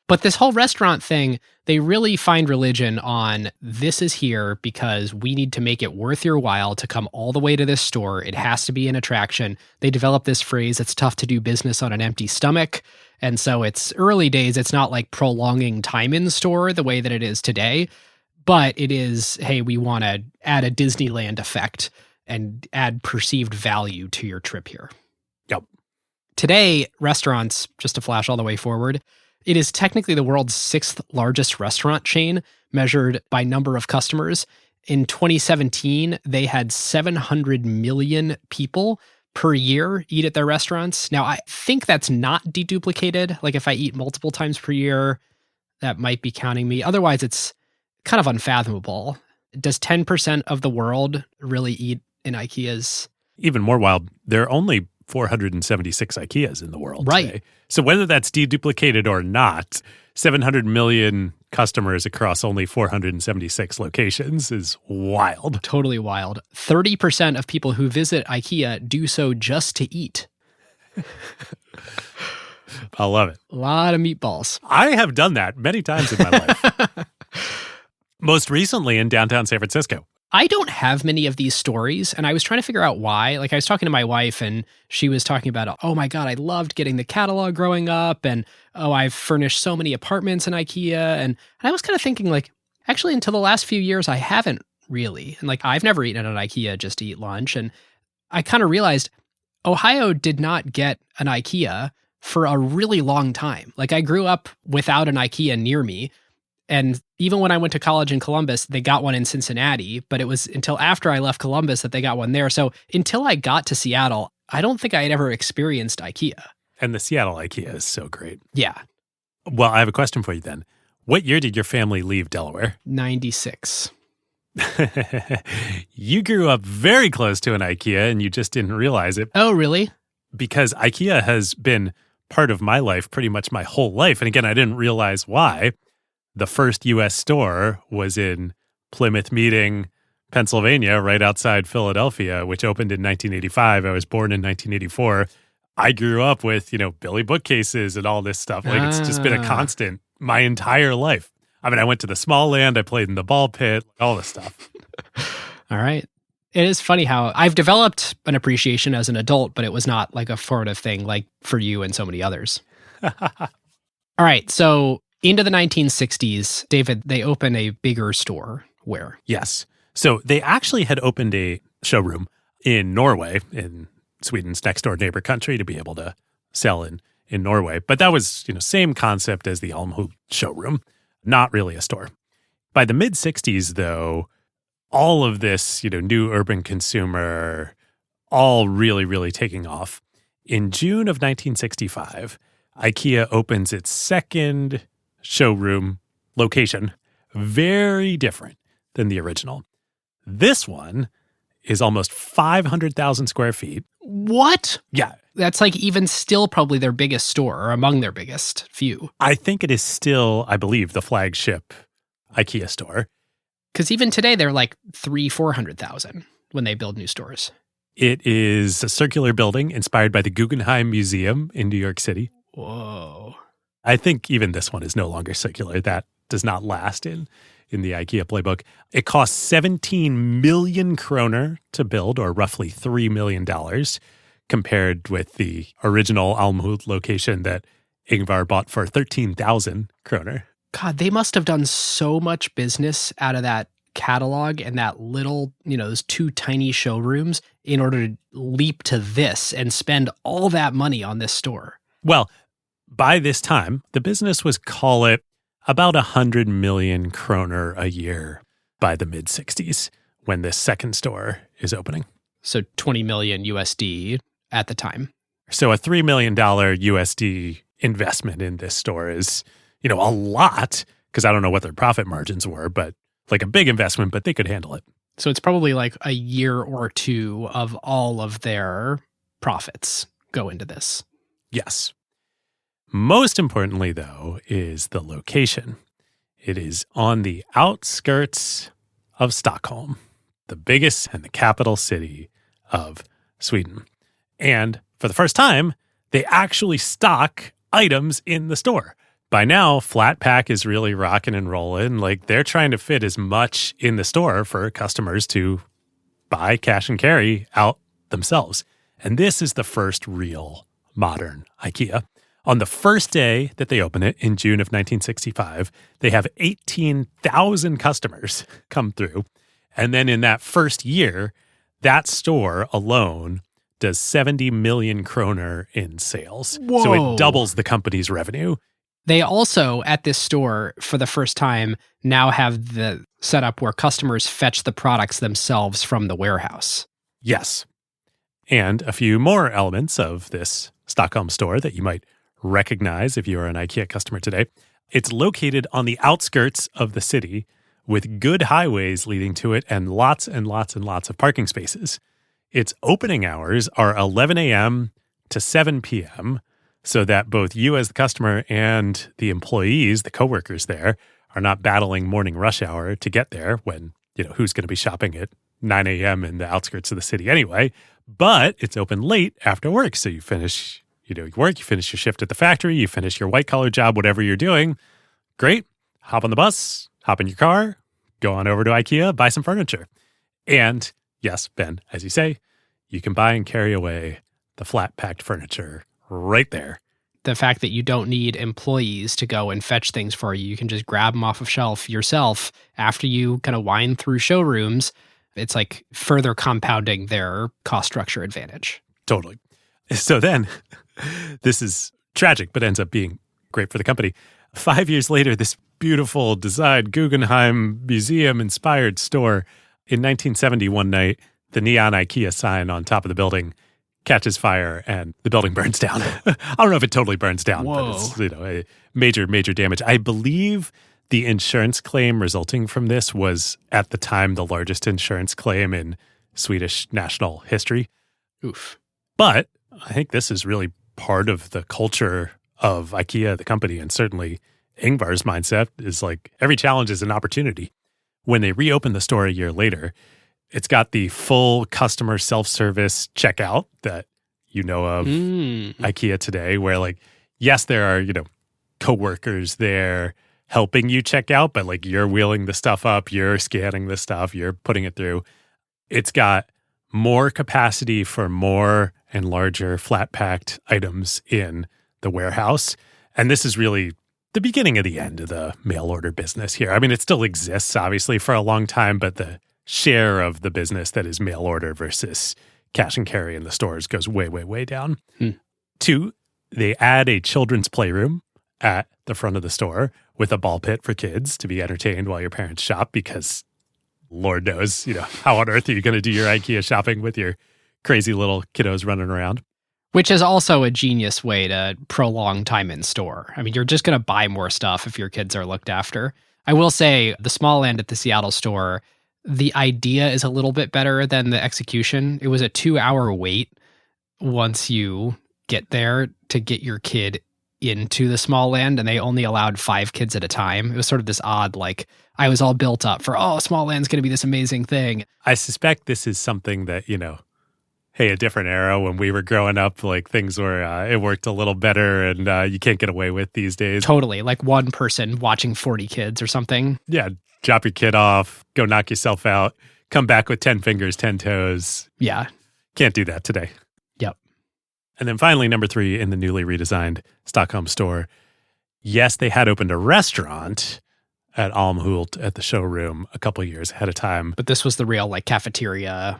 But this whole restaurant thing, they really find religion on this is here because we need to make it worth your while to come all the way to this store. It has to be an attraction. They developed this phrase, it's tough to do business on an empty stomach. And so it's early days. It's not like prolonging time in store the way that it is today, but it is, hey, we want to add a Disneyland effect and add perceived value to your trip here.
Yep.
Today, restaurants, just to flash all the way forward, it is technically the world's 6th largest restaurant chain measured by number of customers. In 2017, they had 700 million people per year eat at their restaurants. Now, I think that's not deduplicated. Like if I eat multiple times per year, that might be counting me. Otherwise, it's kind of unfathomable. Does 10% of the world really eat in IKEAs?
Even more wild, there are only 476 IKEAs in the world
right.
today. So whether that's deduplicated or not, 700 million customers across only 476 locations is wild.
Totally wild. 30% of people who visit IKEA do so just to eat.
I love it.
A lot of meatballs.
I have done that many times in my life. Most recently in downtown San Francisco.
I don't have many of these stories, and I was trying to figure out why. Like, I was talking to my wife, and she was talking about, oh my God, I loved getting the catalog growing up, and oh, I've furnished so many apartments in IKEA. And I was kind of thinking, like, actually, until the last few years, I haven't really. And like, I've never eaten at an IKEA just to eat lunch. And I kind of realized Ohio did not get an IKEA for a really long time. Like, I grew up without an IKEA near me. And Even when I went to college in Columbus, they got one in Cincinnati, but it was until after I left Columbus that they got one there. So until I got to Seattle, I don't think I had ever experienced IKEA.
And the Seattle IKEA is so great.
Yeah.
Well, I have a question for you then. What year did your family leave Delaware?
96.
You grew up very close to an IKEA and you just didn't realize it.
Oh, really?
Because IKEA has been part of my life pretty much my whole life. And again, I didn't realize why. The first U.S. store was in Plymouth Meeting, Pennsylvania, right outside Philadelphia, which opened in 1985. I was born in 1984. I grew up with, Billy bookcases and all this stuff. Like, it's just been a constant my entire life. I mean, I went to the small land, I played in the ball pit, all this stuff.
All right. It is funny how I've developed an appreciation as an adult, but it was not like a formative thing like for you and so many others. All right. So into the 1960s, David, they open a bigger store. Where?
Yes. So they actually had opened a showroom in Norway, in Sweden's next door neighbor country, to be able to sell in Norway. But that was, same concept as the Almhult showroom, not really a store. By the mid 60s, though, all of this, new urban consumer, all really, really taking off. In June of 1965, IKEA opens its second showroom location, very different than the original. This one is almost 500,000 square feet.
What?
Yeah.
That's like even still probably their biggest store or among their biggest few.
I think it is still, I believe, the flagship IKEA store.
Because even today, they're like 400,000 when they build new stores.
It is a circular building inspired by the Guggenheim Museum in New York City.
Whoa.
I think even this one is no longer circular. That does not last in the IKEA playbook. It costs 17 million kroner to build, or roughly $3 million, compared with the original Almhult location that Ingvar bought for 13,000 kroner.
God, they must have done so much business out of that catalog and that little, those two tiny showrooms in order to leap to this and spend all that money on this store.
Well, by this time, the business was, call it, about 100 million kroner a year by the mid-60s when this second store is opening.
So 20 million USD at the time.
So a $3 million USD investment in this store is, a lot, because I don't know what their profit margins were, but like a big investment, but they could handle it.
So it's probably like a year or two of all of their profits go into this.
Yes. Most importantly, though, is the location. It is on the outskirts of Stockholm, the biggest and the capital city of Sweden. And for the first time, they actually stock items in the store. By now, Flat Pack is really rocking and rolling. Like, they're trying to fit as much in the store for customers to buy, cash, and carry out themselves. And this is the first real modern IKEA. On the first day that they open it in June of 1965, they have 18,000 customers come through. And then in that first year, that store alone does 70 million kroner in sales.
Whoa.
So it doubles the company's revenue.
They also, at this store, for the first time, now have the setup where customers fetch the products themselves from the warehouse.
Yes. And a few more elements of this Stockholm store that you might recognize if you are an IKEA customer today. It's located on the outskirts of the city with good highways leading to it and lots and lots and lots of parking spaces. Its opening hours are 11 a.m. to 7 p.m., so that both you as the customer and the employees, the coworkers there, are not battling morning rush hour to get there when, who's going to be shopping at 9 a.m. in the outskirts of the city anyway. But it's open late after work, so you finish, your work, you finish your shift at the factory, you finish your white-collar job, whatever you're doing. Great. Hop on the bus, hop in your car, go on over to IKEA, buy some furniture. And yes, Ben, as you say, you can buy and carry away the flat-packed furniture right there.
The fact that you don't need employees to go and fetch things for you. You can just grab them off of shelf yourself after you kind of wind through showrooms. It's like further compounding their cost structure advantage.
Totally. So then, this is tragic, but ends up being great for the company. 5 years later, this beautiful design Guggenheim Museum-inspired store, in 1970, one night, the neon IKEA sign on top of the building catches fire and the building burns down. I don't know if it totally burns down, but it's a major, major damage. I believe the insurance claim resulting from this was at the time the largest insurance claim in Swedish national history.
Oof.
But I think this is really part of the culture of IKEA, the company, and certainly Ingvar's mindset is like every challenge is an opportunity. When they reopened the store a year later, it's got the full customer self-service checkout that you know of IKEA today, where like, yes, there are, coworkers there helping you check out, but like you're wheeling the stuff up, you're scanning the stuff, you're putting it through. It's got more capacity for more and larger flat-packed items in the warehouse. And this is really the beginning of the end of the mail order business here. I mean, it still exists, obviously, for a long time, but the share of the business that is mail order versus cash and carry in the stores goes way, way, way down. 2, they add a children's playroom at the front of the store with a ball pit for kids to be entertained while your parents shop, because Lord knows, how on earth are you going to do your IKEA shopping with your crazy little kiddos running around?
Which is also a genius way to prolong time in store. I mean, you're just going to buy more stuff if your kids are looked after. I will say the small end at the Seattle store, the idea is a little bit better than the execution. It was a 2-hour wait once you get there to get your kid into the small land, and they only allowed 5 kids at a time. It was sort of this odd, like, I was all built up for, small land's going to be this amazing thing.
I suspect this is something that, hey, a different era when we were growing up, like things were, it worked a little better and you can't get away with these days.
Totally. Like one person watching 40 kids or something.
Yeah. Drop your kid off, go knock yourself out, come back with 10 fingers, 10 toes.
Yeah.
Can't do that today.
Yep.
And then finally, number 3, in the newly redesigned Stockholm store. Yes, they had opened a restaurant at Almhult at the showroom a couple years ahead of time.
But this was the real like cafeteria.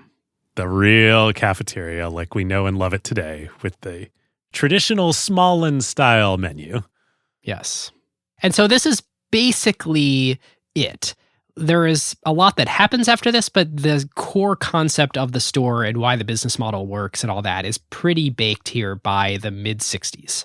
The real cafeteria like we know and love it today with the traditional Småland style menu.
Yes. And so this is basically it. There is a lot that happens after this, but the core concept of the store and why the business model works and all that is pretty baked here by the mid-60s.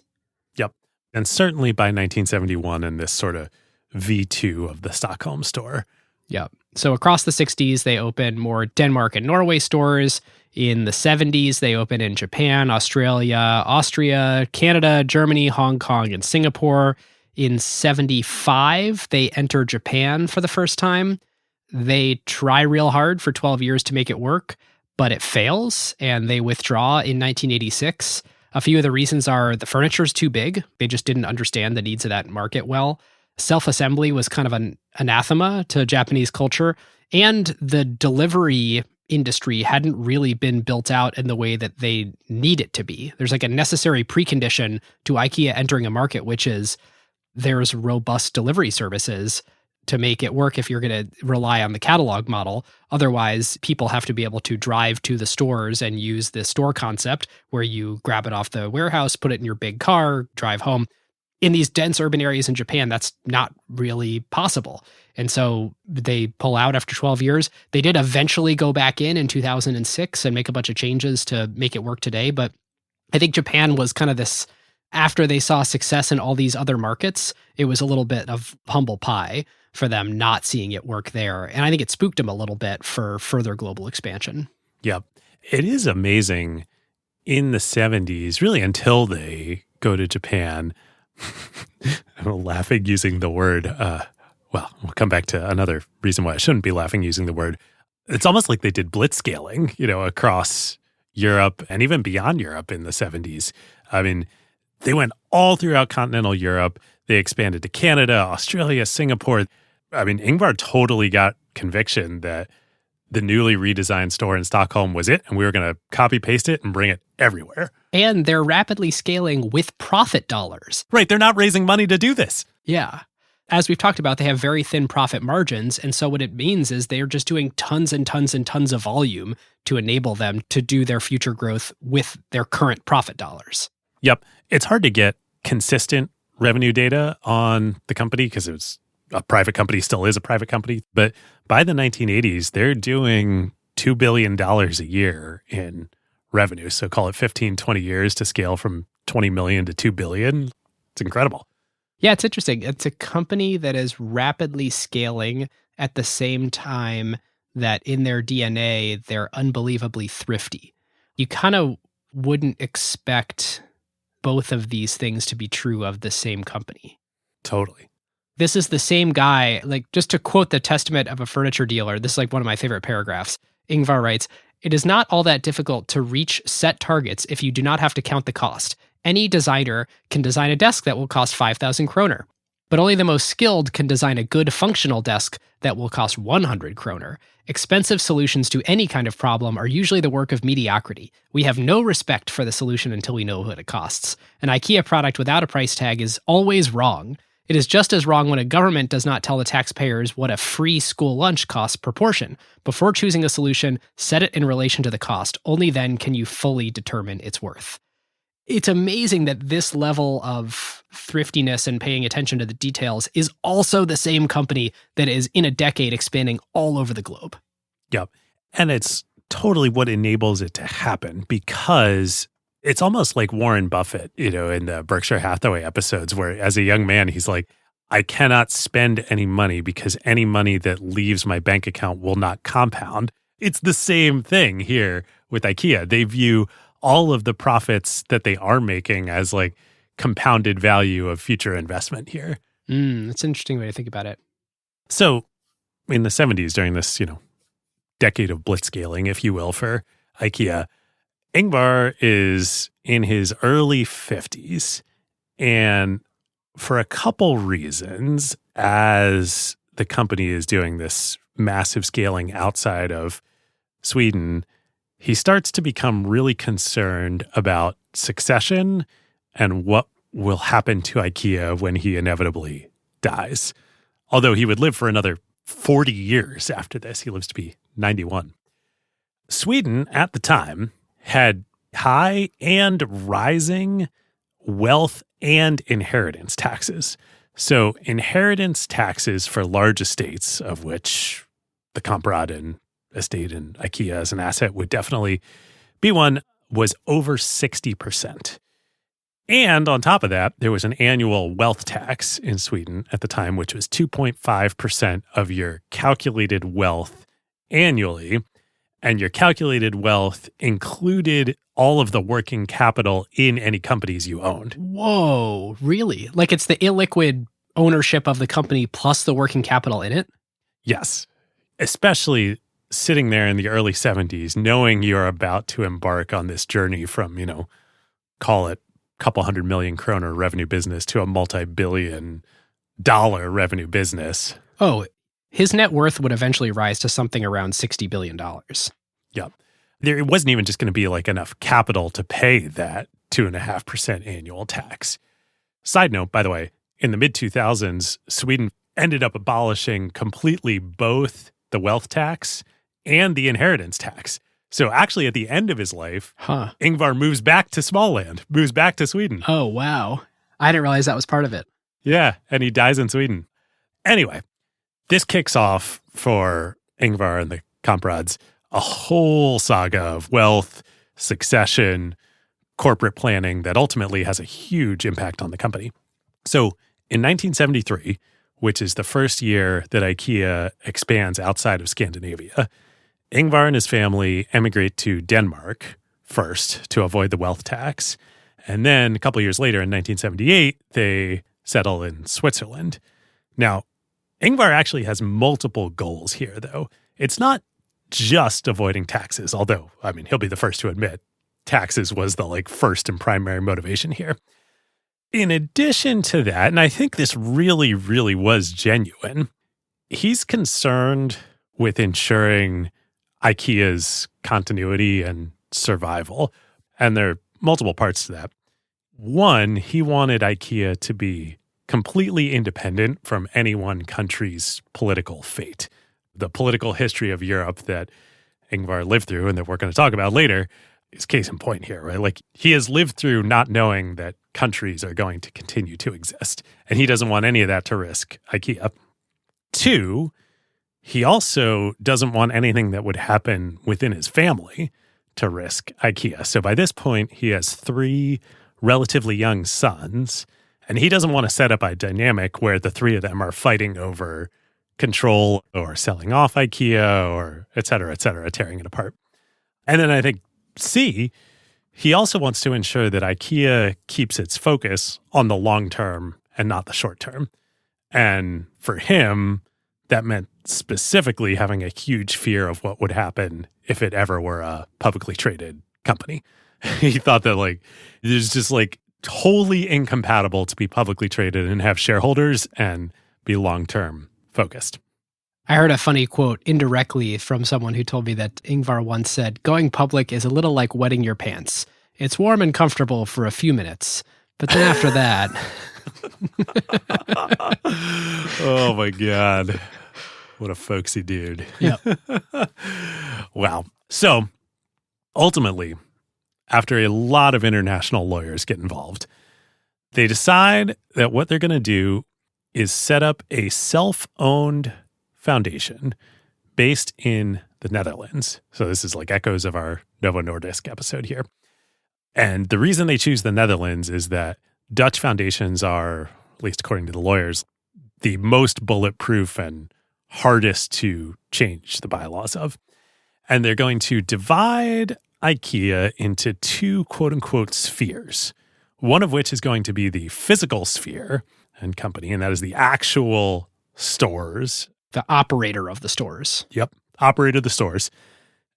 Yep. And certainly by 1971 and this sort of V2 of the Stockholm store.
Yep. So across the 60s, they opened more Denmark and Norway stores. In the 70s, they opened in Japan, Australia, Austria, Canada, Germany, Hong Kong, and Singapore. In 75, they enter Japan for the first time. They try real hard for 12 years to make it work, but it fails, and they withdraw in 1986. A few of the reasons are the furniture's too big. They just didn't understand the needs of that market well. Self-assembly was kind of an anathema to Japanese culture, and the delivery industry hadn't really been built out in the way that they need it to be. There's like a necessary precondition to IKEA entering a market, which is there's robust delivery services to make it work if you're going to rely on the catalog model. Otherwise, people have to be able to drive to the stores and use the store concept where you grab it off the warehouse, put it in your big car, drive home. In these dense urban areas in Japan, that's not really possible. And so they pull out after 12 years. They did eventually go back in 2006 and make a bunch of changes to make it work today. But I think Japan was kind of this, after they saw success in all these other markets, it was a little bit of humble pie for them not seeing it work there. And I think it spooked them a little bit for further global expansion.
Yep. It is amazing in the 70s, really until they go to Japan. I'm laughing using the word, we'll come back to another reason why I shouldn't be laughing using the word. It's almost like they did blitzscaling, across Europe and even beyond Europe in the 70s. I mean, they went all throughout continental Europe. They expanded to Canada, Australia, Singapore. I mean, Ingvar totally got conviction that the newly redesigned store in Stockholm was it, and we were going to copy paste it and bring it everywhere.
And they're rapidly scaling with profit dollars.
Right. They're not raising money to do this.
Yeah. As we've talked about, they have very thin profit margins. And so what it means is they're just doing tons and tons and tons of volume to enable them to do their future growth with their current profit dollars.
Yep. It's hard to get consistent, revenue data on the company because it was a private company, still is a private company. But by the 1980s, they're doing $2 billion a year in revenue. So call it 15, 20 years to scale from 20 million to 2 billion. It's incredible.
Yeah, it's interesting. It's a company that is rapidly scaling at the same time that in their DNA, they're unbelievably thrifty. You kind of wouldn't expect both of these things to be true of the same company.
Totally.
This is the same guy, like just to quote the testament of a furniture dealer, this is like one of my favorite paragraphs. Ingvar writes, "It is not all that difficult to reach set targets if you do not have to count the cost. Any designer can design a desk that will cost 5,000 kroner. But only the most skilled can design a good functional desk that will cost 100 kroner. Expensive solutions to any kind of problem are usually the work of mediocrity. We have no respect for the solution until we know what it costs. An IKEA product without a price tag is always wrong. It is just as wrong when a government does not tell the taxpayers what a free school lunch costs per portion. Before choosing a solution, set it in relation to the cost. Only then can you fully determine its worth." It's amazing that this level of thriftiness and paying attention to the details is also the same company that is in a decade expanding all over the globe.
Yep. And it's totally what enables it to happen because it's almost like Warren Buffett, in the Berkshire Hathaway episodes where as a young man, he's like, I cannot spend any money because any money that leaves my bank account will not compound. It's the same thing here with IKEA. They view all of the profits that they are making as like compounded value of future investment here.
That's an interesting way to think about it.
So in the 70s, during this, decade of blitzscaling, if you will, for IKEA, Ingvar is in his early 50s. And for a couple reasons, as the company is doing this massive scaling outside of Sweden, he starts to become really concerned about succession and what will happen to IKEA when he inevitably dies. Although he would live for another 40 years after this. He lives to be 91. Sweden, at the time, had high and rising wealth and inheritance taxes. So inheritance taxes for large estates, of which the Kampraden estate and IKEA as an asset would definitely be one, was over 60%. And on top of that, there was an annual wealth tax in Sweden at the time, which was 2.5% of your calculated wealth annually. And your calculated wealth included all of the working capital in any companies you owned.
Whoa, really? Like it's the illiquid ownership of the company plus the working capital in it?
Yes, especially sitting there in the early 70s, knowing you're about to embark on this journey from, call it a couple 100 million kroner revenue business to a multi-billion dollar revenue business.
Oh, his net worth would eventually rise to something around $60 billion.
Yeah. There wasn't even just going to be like enough capital to pay that 2.5% annual tax. Side note, by the way, in the mid-2000s, Sweden ended up abolishing completely both the wealth tax and the inheritance tax. So actually at the end of his life, Ingvar moves back to Småland, moves back to Sweden.
Oh, wow. I didn't realize that was part of it.
Yeah, and he dies in Sweden. Anyway, this kicks off for Ingvar and the Kamprads a whole saga of wealth, succession, corporate planning that ultimately has a huge impact on the company. So in 1973, which is the first year that IKEA expands outside of Scandinavia, Ingvar and his family emigrate to Denmark first to avoid the wealth tax. And then a couple years later, in 1978, they settle in Switzerland. Now, Ingvar actually has multiple goals here, though. It's not just avoiding taxes, although, he'll be the first to admit taxes was the first and primary motivation here. In addition to that, and I think this really, really was genuine, he's concerned with ensuring IKEA's continuity and survival. And there are multiple parts to that. One, he wanted IKEA to be completely independent from any one country's political fate. The political history of Europe that Ingvar lived through and that we're going to talk about later is case in point here, right? Like he has lived through not knowing that countries are going to continue to exist, and he doesn't want any of that to risk IKEA. 2, he also doesn't want anything that would happen within his family to risk IKEA. So by this point, he has 3 relatively young sons, and he doesn't want to set up a dynamic where the 3 of them are fighting over control or selling off IKEA or et cetera, tearing it apart. And then I think C, he also wants to ensure that IKEA keeps its focus on the long term and not the short term. And for him, that meant specifically having a huge fear of what would happen if it ever were a publicly traded company. He thought that like there's just like wholly incompatible to be publicly traded and have shareholders and be long-term focused.
I heard a funny quote indirectly from someone who told me that Ingvar once said, going public is a little like wetting your pants. It's warm and comfortable for a few minutes, but then after that...
Oh my God. What a folksy dude.
Yep.
Wow. So ultimately, after a lot of international lawyers get involved, they decide that what they're going to do is set up a self-owned foundation based in the Netherlands. So this is like echoes of our Novo Nordisk episode here. And the reason they choose the Netherlands is that Dutch foundations are, at least according to the lawyers, the most bulletproof and hardest to change the bylaws of. And they're going to divide IKEA into 2 quote-unquote spheres, one of which is going to be the physical sphere and company, and that is the actual stores.
The operator of the stores.
Yep, operator of the stores.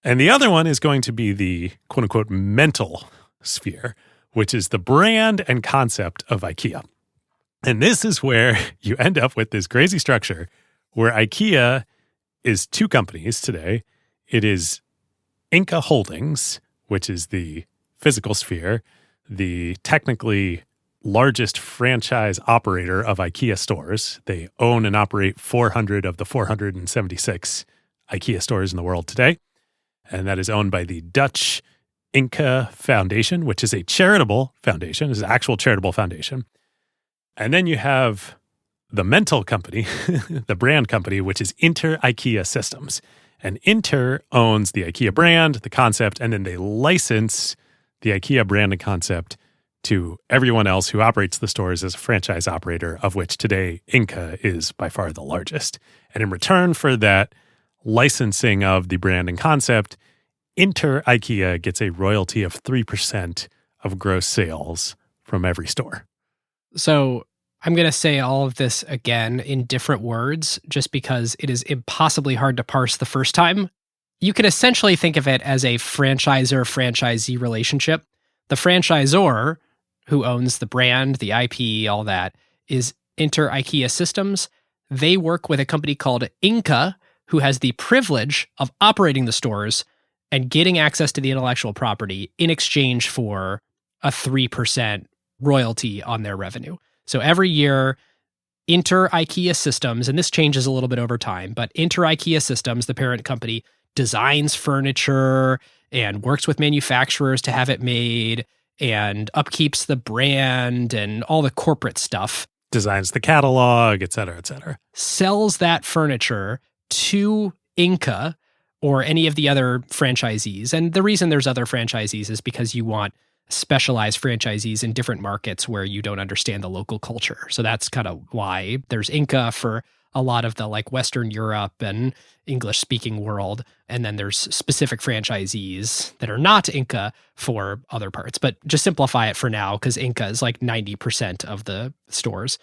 And the other one is going to be the quote-unquote mental sphere, which is the brand and concept of IKEA. And this is where you end up with this crazy structure where IKEA is 2 companies today. It is Inca Holdings, which is the physical sphere, the technically largest franchise operator of IKEA stores. They own and operate 400 of the 476 IKEA stores in the world today. And that is owned by the Dutch Inca Foundation, which is a charitable foundation. It's an actual charitable foundation. And then you have the mental company, the brand company, which is Inter IKEA Systems. And Inter owns the IKEA brand, the concept, and then they license the IKEA brand and concept to everyone else who operates the stores as a franchise operator, of which today Inca is by far the largest. And in return for that licensing of the brand and concept, Inter IKEA gets a royalty of 3% of gross sales from every store.
So I'm going to say all of this again in different words, just because it is impossibly hard to parse the first time. You can essentially think of it as a franchisor-franchisee relationship. The franchisor, who owns the brand, the IP, all that, is Inter IKEA Systems. They work with a company called Inca, who has the privilege of operating the stores and getting access to the intellectual property in exchange for a 3% royalty on their revenue. So every year, Inter IKEA Systems, and this changes a little bit over time, but Inter IKEA Systems, the parent company, designs furniture and works with manufacturers to have it made and upkeeps the brand and all the corporate stuff.
Designs the catalog, et cetera, et cetera.
Sells that furniture to Inca or any of the other franchisees. And the reason there's other franchisees is because you want specialized franchisees in different markets where you don't understand the local culture. So that's kind of why there's Inca for a lot of the like Western Europe and English speaking world. And then there's specific franchisees that are not Inca for other parts. But just simplify it for now because Inca is like 90% of the stores.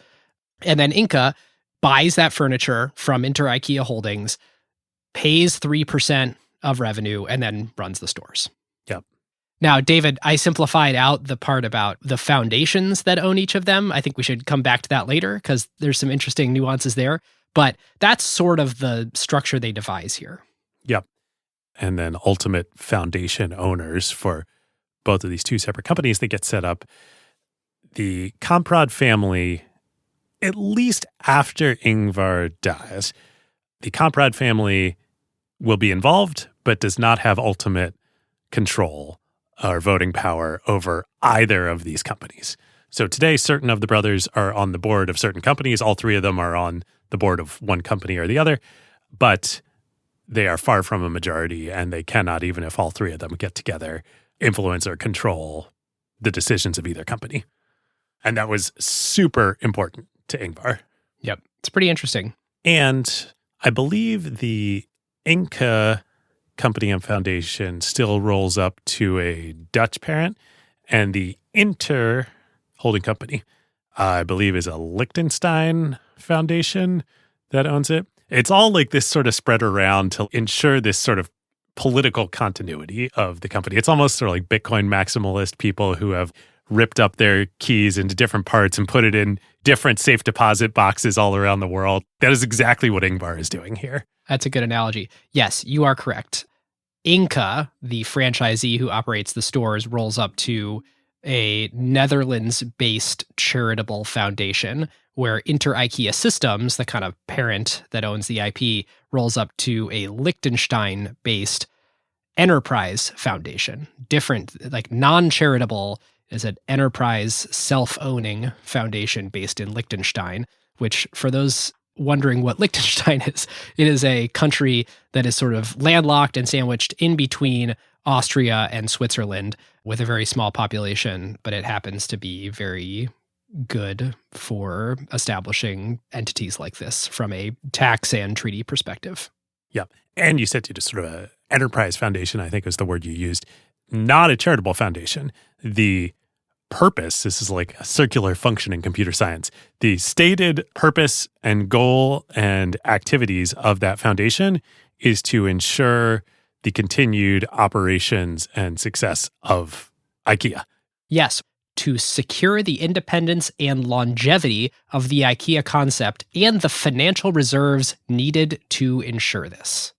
And then Inca buys that furniture from Inter IKEA Holdings, pays 3% of revenue, and then runs the stores.
Yep.
Now, David, I simplified out the part about the foundations that own each of them. I think we should come back to that later because there's some interesting nuances there. But that's sort of the structure they devise here.
Yep. And then ultimate foundation owners for both of these 2 separate companies that get set up. The Kamprad family, at least after Ingvar dies, the Kamprad family will be involved, but does not have ultimate control or voting power over either of these companies. So today, certain of the brothers are on the board of certain companies. All three of them are on the board of one company or the other, but they are far from a majority, and they cannot, even if all three of them get together, influence or control the decisions of either company. And that was super important to Ingvar.
Yep. It's pretty interesting.
And I believe the Inca company and foundation still rolls up to a Dutch parent, and the Inter holding company, I believe, is a Liechtenstein foundation that owns it. It's all like this sort of spread around to ensure this sort of political continuity of the company. It's almost sort of like Bitcoin maximalist people who have ripped up their keys into different parts and put it in different safe deposit boxes all around the world. That is exactly what Ingvar is doing here.
That's a good analogy. Yes, you are correct. Inca, the franchisee who operates the stores, rolls up to a Netherlands-based charitable foundation, where Inter Ikea Systems, the kind of parent that owns the IP, rolls up to a Liechtenstein-based enterprise foundation. Different, like non-charitable, is an enterprise self-owning foundation based in Liechtenstein, which, for those wondering what Liechtenstein is, it is a country that is sort of landlocked and sandwiched in between Austria and Switzerland with a very small population, but it happens to be very good for establishing entities like this from a tax and treaty perspective.
Yeah. And you said to just sort of an enterprise foundation, I think was the word you used, not a charitable foundation. The purpose, this is like a circular function in computer science, the stated purpose and goal and activities of that foundation is to ensure the continued operations and success of IKEA.
Yes, to secure the independence and longevity of the IKEA concept and the financial reserves needed to ensure this.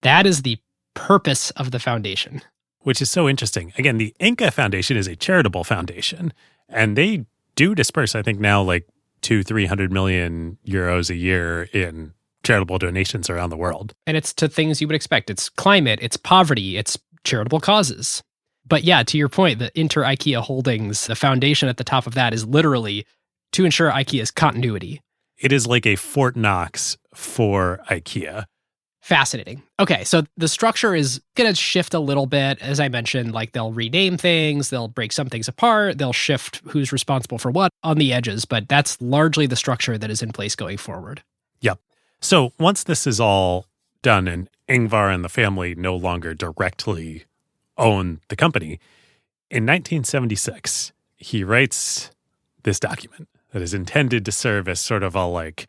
That is the purpose of the foundation.
Which is so interesting. Again, the Inca Foundation is a charitable foundation, and they do disperse, I think now, like 200-300 million euros a year in charitable donations around the world.
And it's to things you would expect. It's climate, it's poverty, it's charitable causes. But yeah, to your point, the Inter Ikea Holdings, the foundation at the top of that is literally to ensure IKEA's continuity.
It is like a Fort Knox for IKEA.
Fascinating. Okay, so the structure is going to shift a little bit. As I mentioned, like they'll rename things, they'll break some things apart, they'll shift who's responsible for what on the edges, but that's largely the structure that is in place going forward.
Yep. So once this is all done and Ingvar and the family no longer directly own the company, in 1976, he writes this document that is intended to serve as sort of a like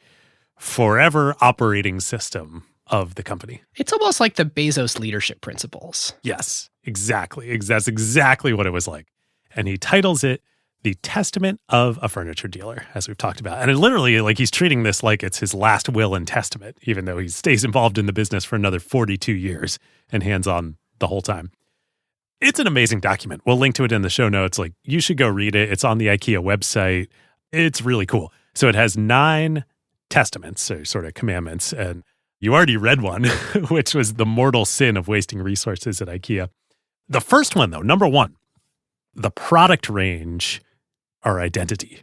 forever operating system of the company.
It's almost like the Bezos leadership principles.
Yes, exactly. That's exactly what it was like. And he titles it The Testament of a Furniture Dealer, as we've talked about. And it literally, like, he's treating this like it's his last will and testament, even though he stays involved in the business for another 42 years and hands-on the whole time. It's an amazing document. We'll link to it in the show notes. Like, you should go read it. It's on the IKEA website. It's really cool. So it has 9 testaments, or sort of commandments, and you already read one, which was the mortal sin of wasting resources at IKEA. The first one, though, number 1, the product range, our identity.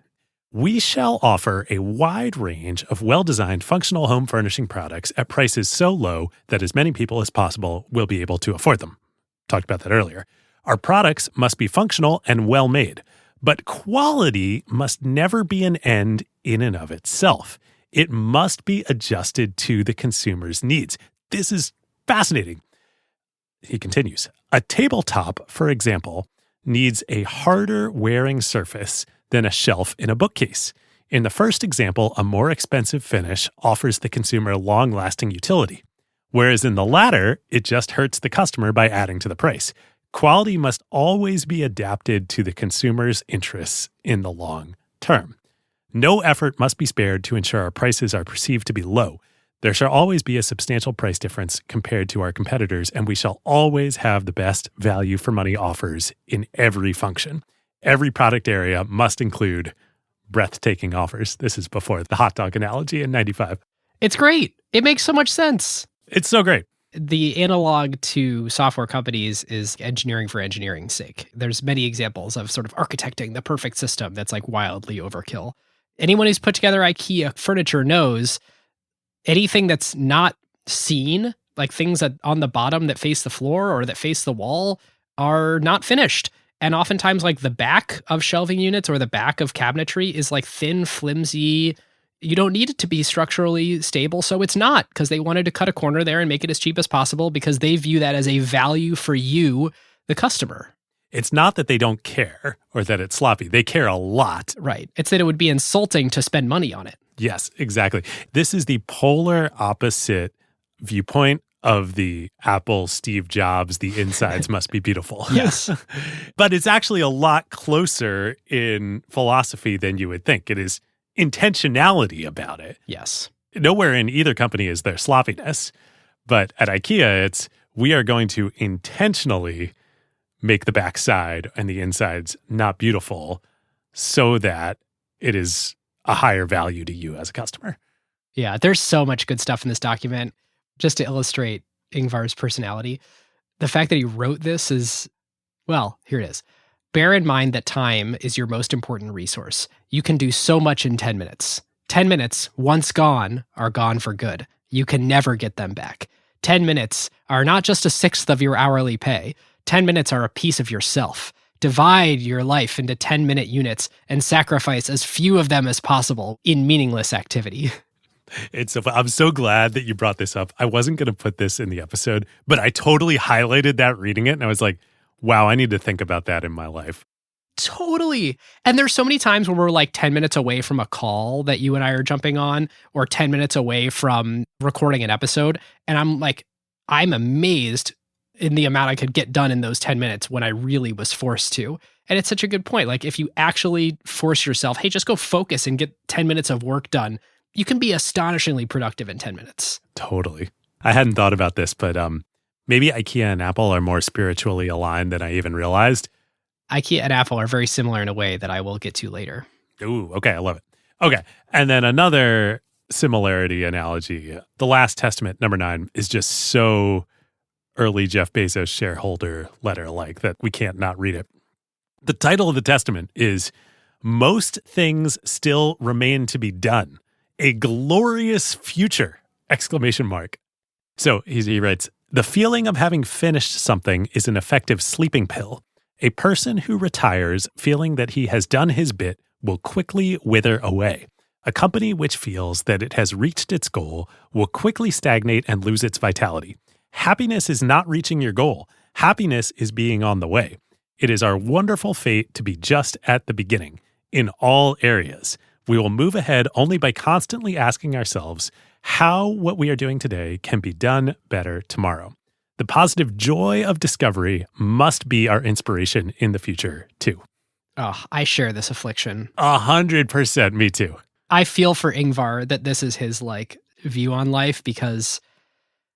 We shall offer a wide range of well-designed functional home furnishing products at prices so low that as many people as possible will be able to afford them. Talked about that earlier. Our products must be functional and well-made, but quality must never be an end in and of itself. It must be adjusted to the consumer's needs. This is fascinating. He continues, a tabletop, for example, needs a harder wearing surface than a shelf in a bookcase. In the first example, a more expensive finish offers the consumer long-lasting utility, whereas in the latter, it just hurts the customer by adding to the price. Quality must always be adapted to the consumer's interests in the long term. No effort must be spared to ensure our prices are perceived to be low. There shall always be a substantial price difference compared to our competitors, and we shall always have the best value for money offers in every function. Every product area must include breathtaking offers. This is before the hot dog analogy in 95.
It's great. It makes so much sense.
It's so great.
The analog to software companies is engineering for engineering's sake. There's many examples of sort of architecting the perfect system that's like wildly overkill. Anyone who's put together IKEA furniture knows anything that's not seen, like things that on the bottom that face the floor or that face the wall, are not finished. And oftentimes, like the back of shelving units or the back of cabinetry is like thin, flimsy. You don't need it to be structurally stable, so it's not, because they wanted to cut a corner there and make it as cheap as possible because they view that as a value for you, the customer.
It's not that they don't care or that it's sloppy. They care a lot.
Right. It's that it would be insulting to spend money on it.
Yes, exactly. This is the polar opposite viewpoint of the Apple Steve Jobs, the insides must be beautiful.
Yes.
But it's actually a lot closer in philosophy than you would think. It is intentionality about it.
Yes.
Nowhere in either company is there sloppiness. But at IKEA, it's we are going to intentionally make the backside and the insides not beautiful so that it is a higher value to you as a customer.
Yeah, there's so much good stuff in this document. Just to illustrate Ingvar's personality, the fact that he wrote this is, well, here it is. Bear in mind that time is your most important resource. You can do so much in 10 minutes. 10 minutes, once gone, are gone for good. You can never get them back. 10 minutes are not just a sixth of your hourly pay. 10 minutes are a piece of yourself. Divide your life into 10-minute units and sacrifice as few of them as possible in meaningless activity.
I'm so glad that you brought this up. I wasn't going to put this in the episode, but I totally highlighted that reading it. And I was like, wow, I need to think about that in my life.
Totally. And there's so many times when we're like 10 minutes away from a call that you and I are jumping on, or 10 minutes away from recording an episode. And I'm amazed in the amount I could get done in those 10 minutes when I really was forced to. And it's such a good point. Like if you actually force yourself, hey, just go focus and get 10 minutes of work done, you can be astonishingly productive in 10 minutes.
Totally. I hadn't thought about this, but maybe IKEA and Apple are more spiritually aligned than I even realized.
IKEA and Apple are very similar in a way that I will get to later.
Ooh, okay, I love it. Okay, and then another similarity analogy. The Last Testament, number 9, is just so early Jeff Bezos shareholder letter-like that we can't not read it. The title of the testament is Most Things Still Remain to Be Done. A glorious future! ! So he writes, the feeling of having finished something is an effective sleeping pill. A person who retires feeling that he has done his bit will quickly wither away. A company which feels that it has reached its goal will quickly stagnate and lose its vitality. Happiness is not reaching your goal. Happiness is being on the way. It is our wonderful fate to be just at the beginning, in all areas. We will move ahead only by constantly asking ourselves how what we are doing today can be done better tomorrow. The positive joy of discovery must be our inspiration in the future, too.
Oh, I share this affliction.
100%, me too.
I feel for Ingvar that this is his view on life, because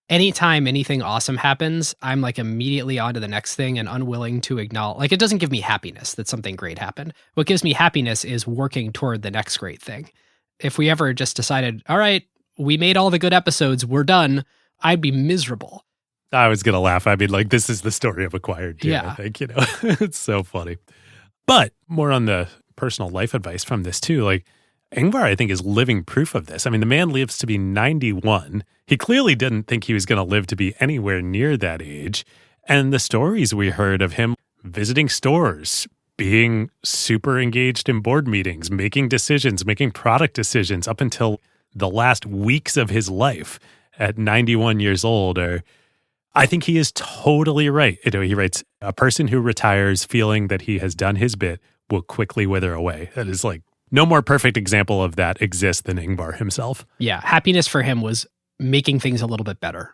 anytime anything awesome happens, I'm immediately on to the next thing and unwilling to acknowledge. It doesn't give me happiness that something great happened. What gives me happiness is working toward the next great thing. If we ever just decided, all right, we made all the good episodes, we're done, I'd be miserable.
I was going to laugh. I mean, this is the story of acquired too,
Yeah.
I think, it's so funny. But more on the personal life advice from this too, Ingvar, I think, is living proof of this. I mean, the man lives to be 91. He clearly didn't think he was going to live to be anywhere near that age. And the stories we heard of him visiting stores, being super engaged in board meetings, making decisions, making product decisions up until the last weeks of his life at 91 years old I think he is totally right. He writes, a person who retires feeling that he has done his bit will quickly wither away. That is no more perfect example of that exists than Ingvar himself.
Yeah, happiness for him was making things a little bit better.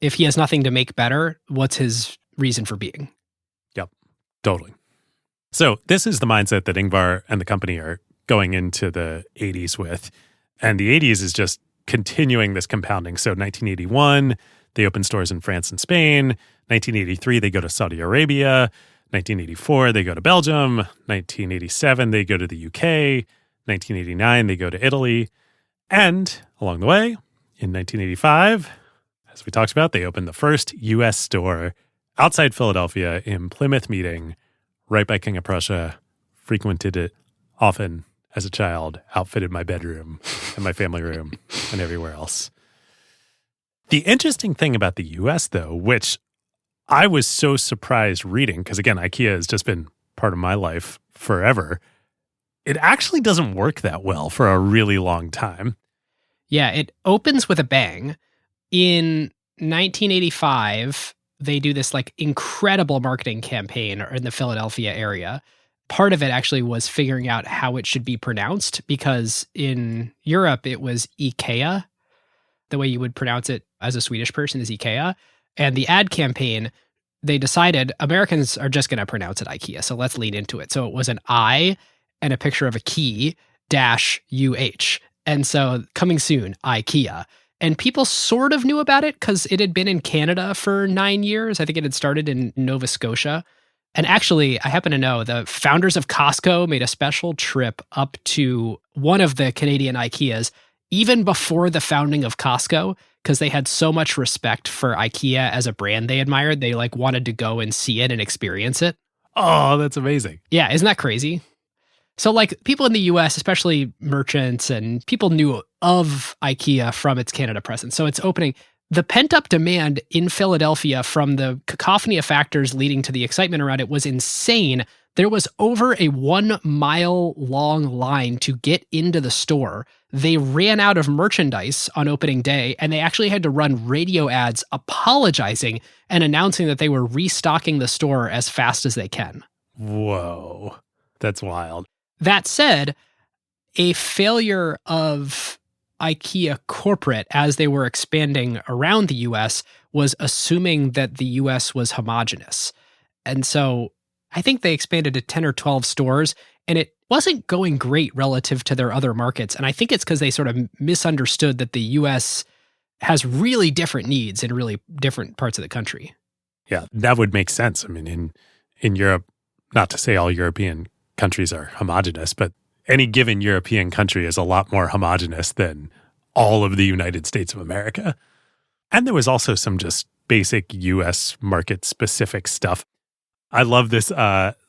If he has nothing to make better, what's his reason for being?
Yep, totally. So this is the mindset that Ingvar and the company are going into the 80s with. And the 80s is just continuing this compounding. So 1981, they open stores in France and Spain. 1983, they go to Saudi Arabia. 1984, they go to Belgium. 1987, they go to the UK. 1989, they go to Italy. And along the way, in 1985, as we talked about, they opened the first U.S. store outside Philadelphia in Plymouth Meeting, right by King of Prussia. Frequented it often as a child, outfitted my bedroom and my family room and everywhere else. The interesting thing about the U.S., though, which I was so surprised reading, because again, IKEA has just been part of my life forever, it actually doesn't work that well for a really long time.
Yeah, it opens with a bang. In 1985, they do this like incredible marketing campaign in the Philadelphia area. Part of it actually was figuring out how it should be pronounced, because in Europe it was Ikea. The way you would pronounce it as a Swedish person is Ikea. And the ad campaign, they decided Americans are just going to pronounce it IKEA, so let's lean into it. So it was an I and a picture of a key -UH. And so coming soon, IKEA. And people sort of knew about it because it had been in Canada for 9 years. I think it had started in Nova Scotia. And actually, I happen to know the founders of Costco made a special trip up to one of the Canadian IKEAs even before the founding of Costco, because they had so much respect for IKEA as a brand they admired. They like wanted to go and see it and experience it.
Oh, that's amazing.
Yeah, isn't that crazy? So like people in the US, especially merchants and people knew of IKEA from its Canada presence. So it's opening. The pent-up demand in Philadelphia from the cacophony of factors leading to the excitement around it was insane. There was over a 1 mile long line to get into the store. They ran out of merchandise on opening day, and they actually had to run radio ads apologizing and announcing that they were restocking the store as fast as they can.
Whoa, that's wild.
That said, a failure of IKEA corporate as they were expanding around the US was assuming that the US was homogenous. And so I think they expanded to 10 or 12 stores, and it wasn't going great relative to their other markets. And I think it's because they sort of misunderstood that the US has really different needs in really different parts of the country.
Yeah, that would make sense. I mean, in Europe, not to say all European countries are homogenous, but any given European country is a lot more homogenous than all of the United States of America. And there was also some just basic US market specific stuff. I love this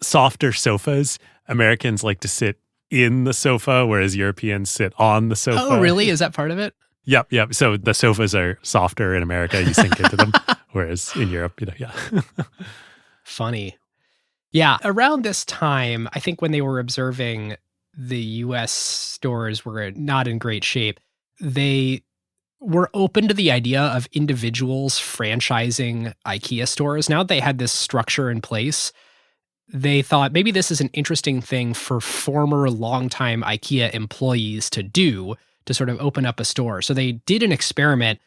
softer sofas. Americans like to sit in the sofa, whereas Europeans sit on the sofa.
Oh, really? Is that part of it?
Yep. So the sofas are softer in America. You sink into them, whereas in Europe, yeah.
Funny. Yeah, around this time, I think when they were observing the US stores were not in great shape, they were open to the idea of individuals franchising IKEA stores. Now that they had this structure in place, they thought maybe this is an interesting thing for former longtime IKEA employees to do, to sort of open up a store. So they did an experiment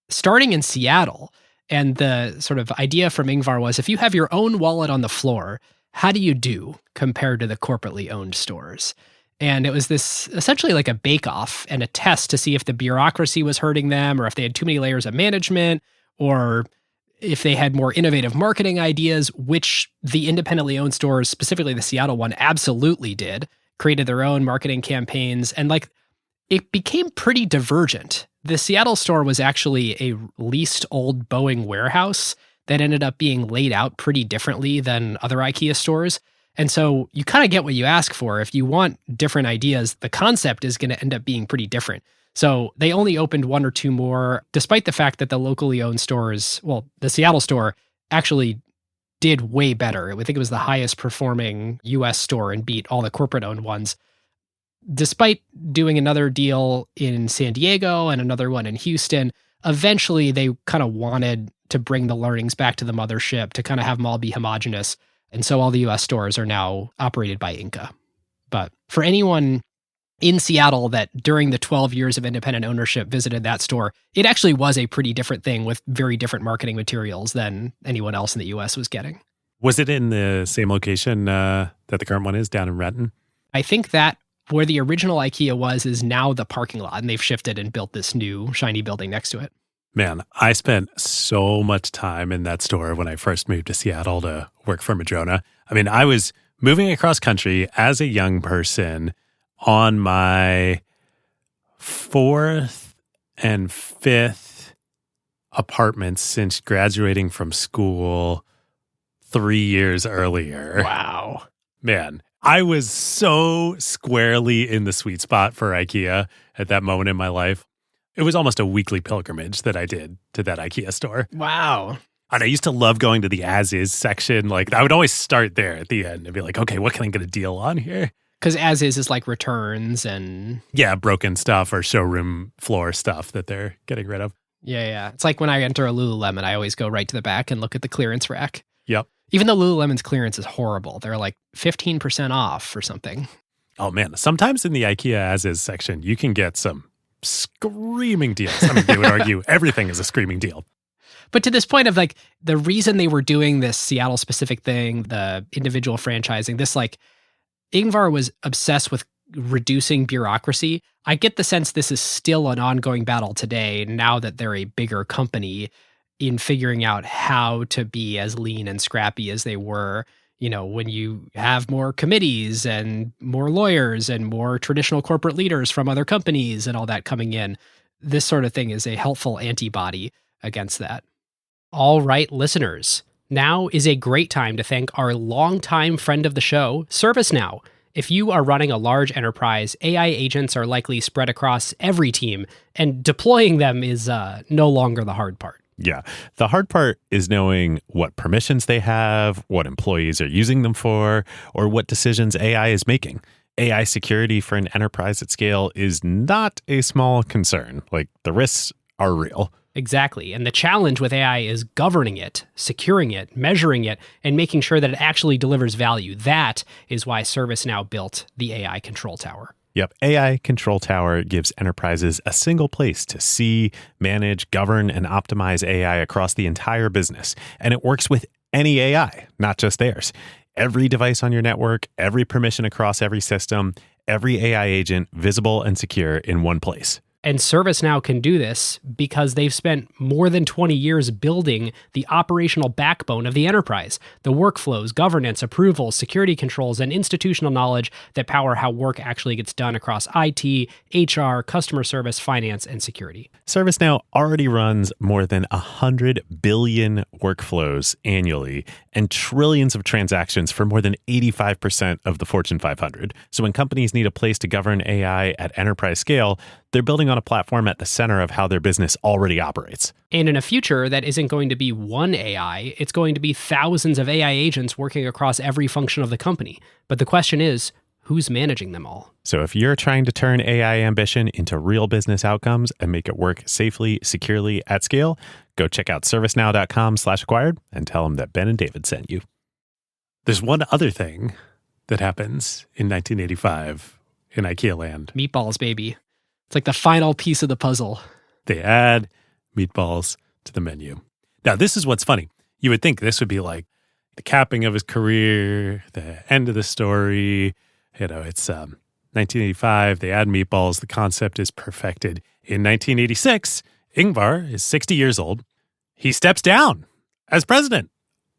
starting in Seattle. And the sort of idea from Ingvar was, if you have your own wallet on the floor, how do you do compared to the corporately owned stores? And it was this essentially like a bake-off and a test to see if the bureaucracy was hurting them, or if they had too many layers of management, or if they had more innovative marketing ideas, which the independently owned stores, specifically the Seattle one, absolutely did, created their own marketing campaigns. And like, it became pretty divergent. The Seattle store was actually a leased old Boeing warehouse that ended up being laid out pretty differently than other IKEA stores. And so you kind of get what you ask for. If you want different ideas, the concept is going to end up being pretty different. So they only opened 1 or 2 more, despite the fact that the locally owned stores, well, the Seattle store actually did way better. I think it was the highest performing US store and beat all the corporate owned ones. Despite doing another deal in San Diego and another one in Houston, eventually they kind of wanted to bring the learnings back to the mothership to kind of have them all be homogenous. And so all the US stores are now operated by Inca. But for anyone in Seattle that during the 12 years of independent ownership visited that store, it actually was a pretty different thing with very different marketing materials than anyone else in the US was getting.
Was it in the same location that the current one is, down in Renton?
I think that where the original IKEA was is now the parking lot, and they've shifted and built this new shiny building next to it.
Man, I spent so much time in that store when I first moved to Seattle to work for Madrona. I mean, I was moving across country as a young person on my 4th and 5th apartments since graduating from school 3 years earlier.
Wow.
Man, I was so squarely in the sweet spot for IKEA at that moment in my life. It was almost a weekly pilgrimage that I did to that IKEA store.
Wow.
And I used to love going to the as-is section. Like, I would always start there at the end and be like, okay, what can I get a deal on here?
Because as is like returns and...
Yeah, broken stuff or showroom floor stuff that they're getting rid of.
Yeah. It's like when I enter a Lululemon, I always go right to the back and look at the clearance rack.
Yep.
Even though Lululemon's clearance is horrible. They're like 15% off or something.
Oh, man. Sometimes in the IKEA as-is section, you can get some screaming deals. I mean, they would argue everything is a screaming deal.
But to this point of like the reason they were doing this Seattle specific thing, the individual franchising, this like Ingvar was obsessed with reducing bureaucracy. I get the sense this is still an ongoing battle today now that they're a bigger company in figuring out how to be as lean and scrappy as they were. You know, when you have more committees and more lawyers and more traditional corporate leaders from other companies and all that coming in, this sort of thing is a helpful antibody against that. All right, listeners, now is a great time to thank our longtime friend of the show, ServiceNow. If you are running a large enterprise, AI agents are likely spread across every team, and deploying them is no longer the hard part.
Yeah. The hard part is knowing what permissions they have, what employees are using them for, or what decisions AI is making. AI security for an enterprise at scale is not a small concern. Like, the risks are real.
Exactly. And the challenge with AI is governing it, securing it, measuring it, and making sure that it actually delivers value. That is why ServiceNow built the AI Control Tower.
Yep. AI Control Tower gives enterprises a single place to see, manage, govern, and optimize AI across the entire business. And it works with any AI, not just theirs. Every device on your network, every permission across every system, every AI agent visible and secure in one place.
And ServiceNow can do this because they've spent more than 20 years building the operational backbone of the enterprise, the workflows, governance, approvals, security controls, and institutional knowledge that power how work actually gets done across IT, HR, customer service, finance, and security.
ServiceNow already runs more than 100 billion workflows annually and trillions of transactions for more than 85% of the Fortune 500. So when companies need a place to govern AI at enterprise scale, they're building on a platform at the center of how their business already operates.
And in a future that isn't going to be one AI, it's going to be thousands of AI agents working across every function of the company. But the question is, who's managing them all?
So if you're trying to turn AI ambition into real business outcomes and make it work safely, securely, at scale, go check out servicenow.com/acquired and tell them that Ben and David sent you.
There's one other thing that happens in 1985 in IKEA land.
Meatballs, baby. It's like the final piece of the puzzle.
They add meatballs to the menu. Now, this is what's funny. You would think this would be like the capping of his career, the end of the story. You know, it's 1985. They add meatballs. The concept is perfected. In 1986, Ingvar is 60 years old. He steps down as president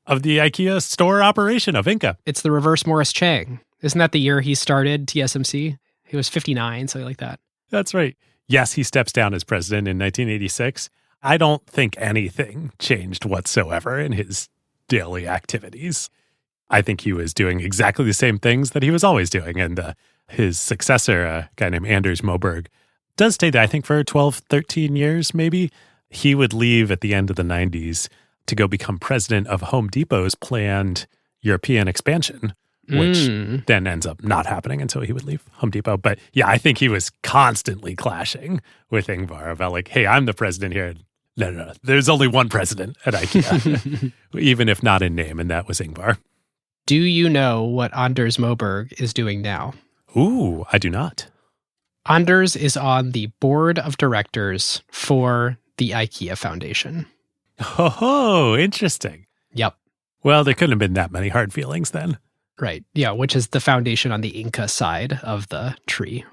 of the IKEA store operation of Inca.
It's the reverse Morris Chang. Isn't that the year he started TSMC? He was 59, something like that.
That's right. Yes, he steps down as president in 1986. I don't think anything changed whatsoever in his daily activities. I think he was doing exactly the same things that he was always doing. And his successor, a guy named Anders Moberg, does stay there, I think, for 12, 13 years, maybe. He would leave at the end of the 90s to go become president of Home Depot's planned European expansion, which then ends up not happening until he would leave Home Depot. But yeah, I think he was constantly clashing with Ingvar about like, hey, I'm the president here. No. There's only one president at IKEA, even if not in name, and that was Ingvar.
Do you know what Anders Moberg is doing now?
Ooh, I do not.
Anders is on the board of directors for the IKEA Foundation.
Oh, interesting.
Yep.
Well, there couldn't have been that many hard feelings then.
Right. Yeah, which is the foundation on the Inca side of the tree,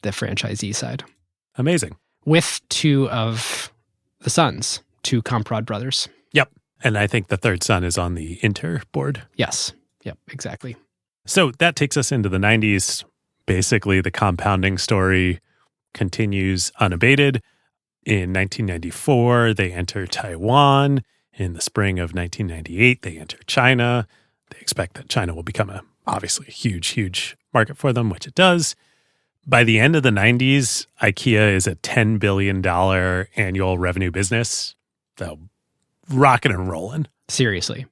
the franchisee side.
Amazing.
With two of the sons, two Comprod brothers.
Yep. And I think the third son is on the Inter board.
Yes. Yep, exactly.
So that takes us into the 90s. Basically, the compounding story continues unabated. In 1994, they enter Taiwan. In the spring of 1998, they enter China. They expect that China will become obviously a huge, huge market for them, which it does. By the end of the 90s, Ikea is a $10 billion annual revenue business. So rocking and rolling.
Seriously.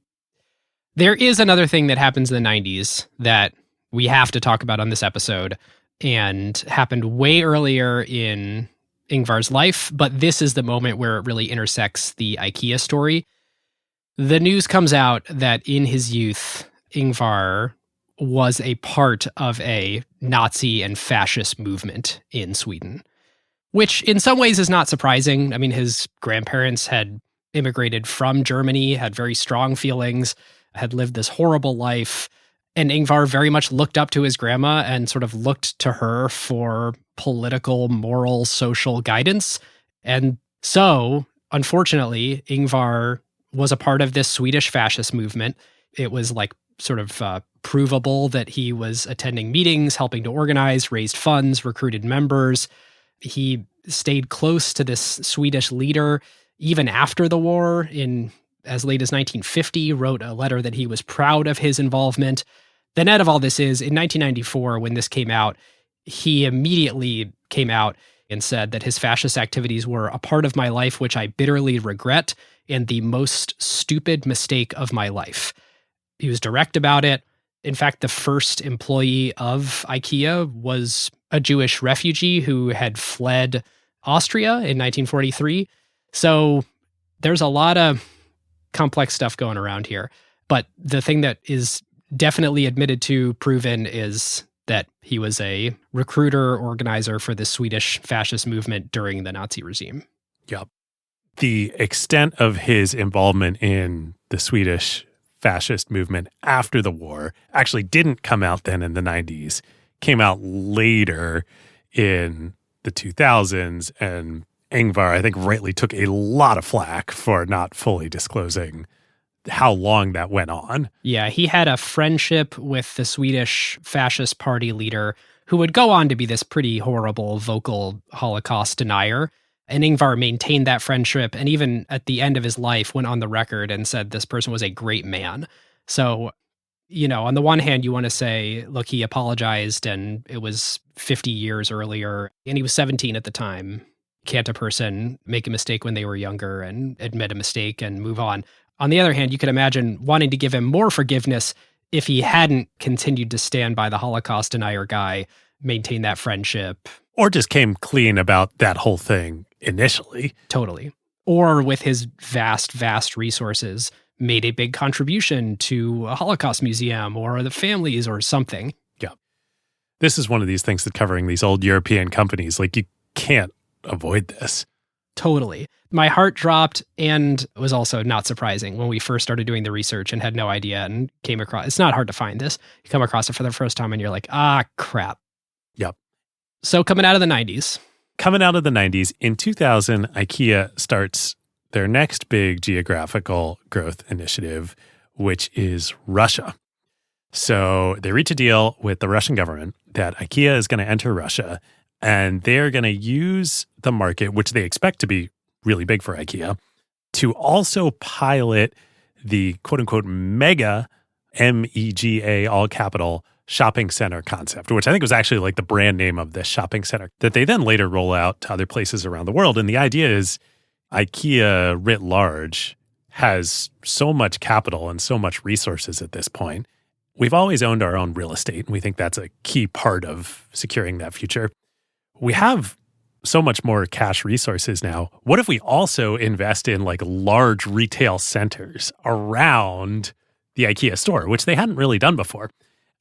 There is another thing that happens in the 90s that we have to talk about on this episode and happened way earlier in Ingvar's life, but this is the moment where it really intersects the IKEA story. The news comes out that in his youth, Ingvar was a part of a Nazi and fascist movement in Sweden, which in some ways is not surprising. I mean, his grandparents had immigrated from Germany, had very strong feelings, had lived this horrible life. And Ingvar very much looked up to his grandma and sort of looked to her for political, moral, social guidance. And so, unfortunately, Ingvar was a part of this Swedish fascist movement. It was like sort of provable that he was attending meetings, helping to organize, raised funds, recruited members. He stayed close to this Swedish leader even after the war. In as late as 1950, wrote a letter that he was proud of his involvement. The net of all this is, in 1994, when this came out, he immediately came out and said that his fascist activities were a part of my life, which I bitterly regret, and the most stupid mistake of my life. He was direct about it. In fact, the first employee of IKEA was a Jewish refugee who had fled Austria in 1943. So there's a lot of complex stuff going around here. But the thing that is definitely admitted to, proven, is that he was a recruiter, organizer for the Swedish fascist movement during the Nazi regime.
Yep. The extent of his involvement in the Swedish fascist movement after the war actually didn't come out then in the 90s, came out later in the 2000s. And Ingvar, I think, rightly took a lot of flack for not fully disclosing how long that went on.
Yeah, he had a friendship with the Swedish fascist party leader who would go on to be this pretty horrible, vocal Holocaust denier. And Ingvar maintained that friendship, and even at the end of his life went on the record and said this person was a great man. So, on the one hand, you want to say, look, he apologized and it was 50 years earlier, and he was 17 at the time. Can't a person make a mistake when they were younger and admit a mistake and move on? On the other hand, you could imagine wanting to give him more forgiveness if he hadn't continued to stand by the Holocaust denier guy, maintain that friendship.
Or just came clean about that whole thing initially.
Totally. Or with his vast, vast resources, made a big contribution to a Holocaust museum or the families or something.
Yeah. This is one of these things that covering these old European companies, like you can't avoid this.
Totally. My heart dropped, and it was also not surprising when we first started doing the research and had no idea and came across. It's not hard to find this. You come across it for the first time and you're like, crap.
Yep.
So coming out of the 90s.
Coming out of the 90s, in 2000, IKEA starts their next big geographical growth initiative, which is Russia. So they reach a deal with the Russian government that IKEA is going to enter Russia, and they're going to use the market, which they expect to be really big for IKEA, to also pilot the quote-unquote mega, MEGA, all capital, shopping center concept, which I think was actually like the brand name of this shopping center that they then later roll out to other places around the world. And the idea is IKEA writ large has so much capital and so much resources at this point. We've always owned our own real estate, and we think that's a key part of securing that future. We have so much more cash resources now. What if we also invest in like large retail centers around the IKEA store, which they hadn't really done before?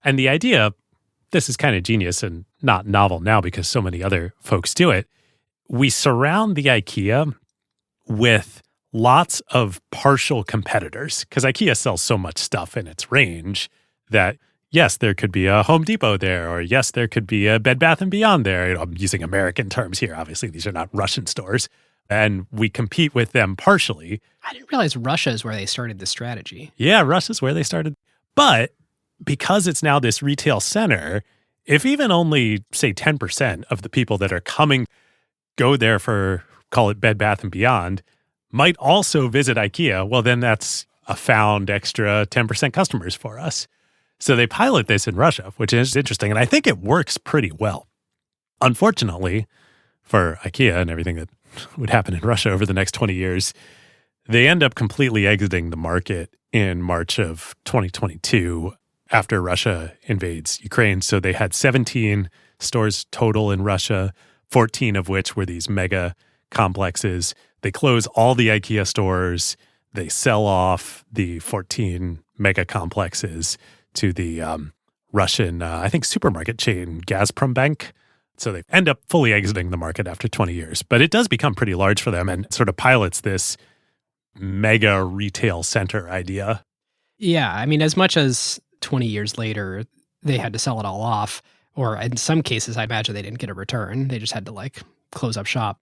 And the idea, this is kind of genius and not novel now because so many other folks do it. We surround the IKEA with lots of partial competitors because IKEA sells so much stuff in its range that, yes, there could be a Home Depot there, or yes, there could be a Bed Bath & Beyond there. I'm using American terms here. Obviously, these are not Russian stores. And we compete with them partially.
I didn't realize Russia is where they started this strategy.
Yeah, Russia's where they started. But because it's now this retail center, if even only, say, 10% of the people that are coming go there for call it Bed Bath & Beyond, might also visit IKEA, well, then that's a found extra 10% customers for us. So they pilot this in Russia, which is interesting. And I think it works pretty well. Unfortunately, for IKEA and everything that would happen in Russia over the next 20 years, they end up completely exiting the market in March of 2022 after Russia invades Ukraine. So they had 17 stores total in Russia, 14 of which were these mega complexes. They close all the IKEA stores. They sell off the 14 mega complexes to the Russian, I think, supermarket chain Gazprombank. So they end up fully exiting the market after 20 years. But it does become pretty large for them and sort of pilots this mega retail center idea.
Yeah, I mean, as much as 20 years later, they had to sell it all off, or in some cases, I imagine they didn't get a return. They just had to close up shop.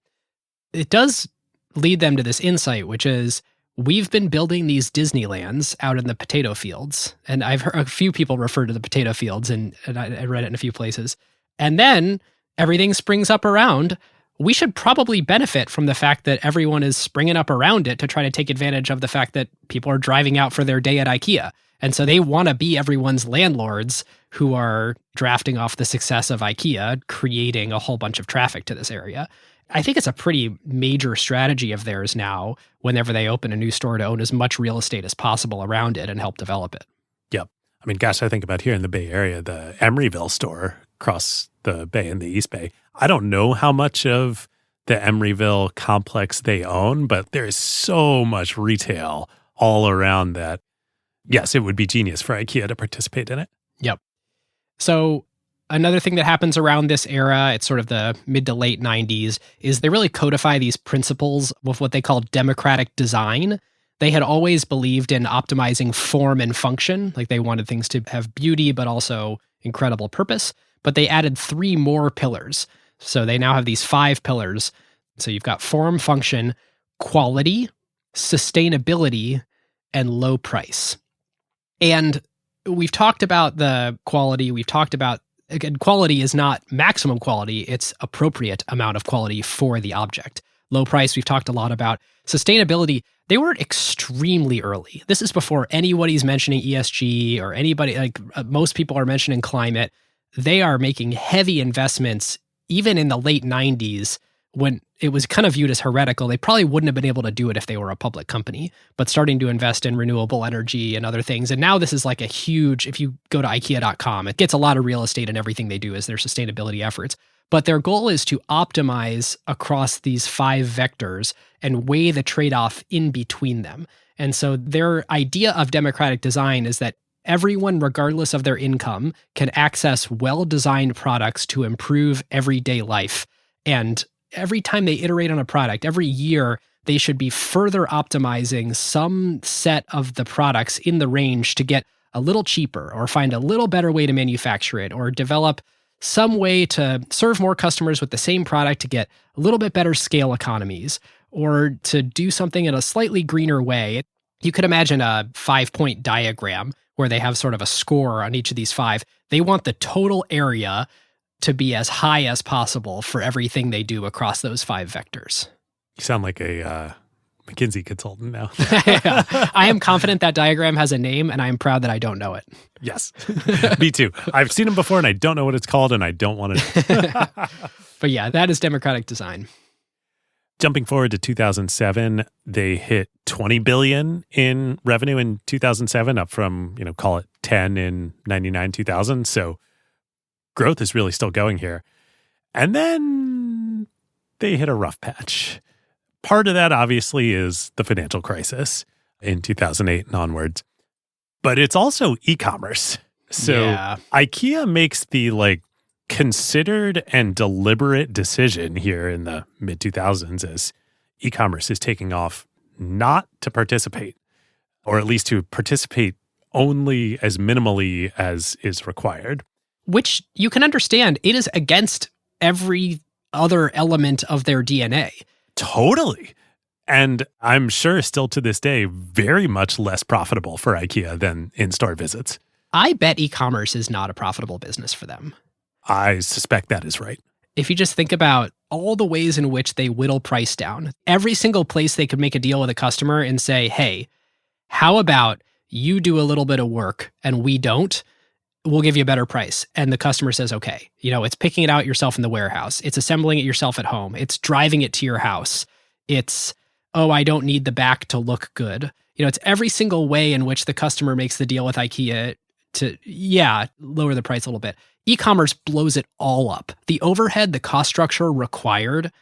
It does lead them to this insight, which is we've been building these Disneylands out in the potato fields. And I've heard a few people refer to the potato fields, and I read it in a few places. And then everything springs up around. We should probably benefit from the fact that everyone is springing up around it to try to take advantage of the fact that people are driving out for their day at IKEA. And so they want to be everyone's landlords who are drafting off the success of IKEA, creating a whole bunch of traffic to this area. I think it's a pretty major strategy of theirs now, whenever they open a new store, to own as much real estate as possible around it and help develop it.
Yep. I mean, gosh, I think about here in the Bay Area, the Emeryville store across the Bay in the East Bay. I don't know how much of the Emeryville complex they own, but there is so much retail all around that. Yes, it would be genius for IKEA to participate in it.
Yep. So another thing that happens around this era, it's sort of the mid to late 90s, is they really codify these principles of what they call democratic design. They had always believed in optimizing form and function. They wanted things to have beauty, but also incredible purpose. But they added 3 more pillars. So they now have these 5 pillars. So you've got form, function, quality, sustainability, and low price. And we've talked about the quality. We've talked about, again, quality is not maximum quality. It's appropriate amount of quality for the object. Low price, we've talked a lot about. Sustainability, they were extremely early. This is before anybody's mentioning ESG or anybody, most people are mentioning climate. They are making heavy investments, even in the late 90s, when it was kind of viewed as heretical. They probably wouldn't have been able to do it if they were a public company, but starting to invest in renewable energy and other things. And now this is a huge, if you go to Ikea.com, it gets a lot of real estate, and everything they do is their sustainability efforts. But their goal is to optimize across these 5 vectors and weigh the trade-off in between them. And so their idea of democratic design is that everyone, regardless of their income, can access well-designed products to improve everyday life. And every time they iterate on a product, every year, they should be further optimizing some set of the products in the range to get a little cheaper, or find a little better way to manufacture it, or develop some way to serve more customers with the same product to get a little bit better scale economies, or to do something in a slightly greener way. You could imagine a 5-point diagram where they have sort of a score on each of these 5. They want the total area to be as high as possible for everything they do across those 5 vectors.
You sound like a McKinsey consultant now.
Yeah. I am confident that diagram has a name, and I am proud that I don't know it.
Yes, me too. I've seen them before, and I don't know what it's called, and I don't want to know.
But yeah, that is democratic design.
Jumping forward to 2007, they hit $20 billion in revenue in 2007, up from, call it 10 in 99, 2000. So growth is really still going here. And then they hit a rough patch. Part of that, obviously, is the financial crisis in 2008 and onwards. But it's also e-commerce. So
yeah.
IKEA makes the considered and deliberate decision here in the mid-2000s as e-commerce is taking off not to participate, or at least to participate only as minimally as is required.
Which you can understand. It is against every other element of their DNA.
Totally. And I'm sure still to this day, very much less profitable for IKEA than in-store visits.
I bet e-commerce is not a profitable business for them.
I suspect that is right.
If you just think about all the ways in which they whittle price down. Every single place they could make a deal with a customer and say, hey, how about you do a little bit of work and we don't? We'll give you a better price. And the customer says, okay. It's picking it out yourself in the warehouse. It's assembling it yourself at home. It's driving it to your house. It's, oh, I don't need the back to look good. It's every single way in which the customer makes the deal with IKEA to, lower the price a little bit. E-commerce blows it all up. The overhead, the cost structure required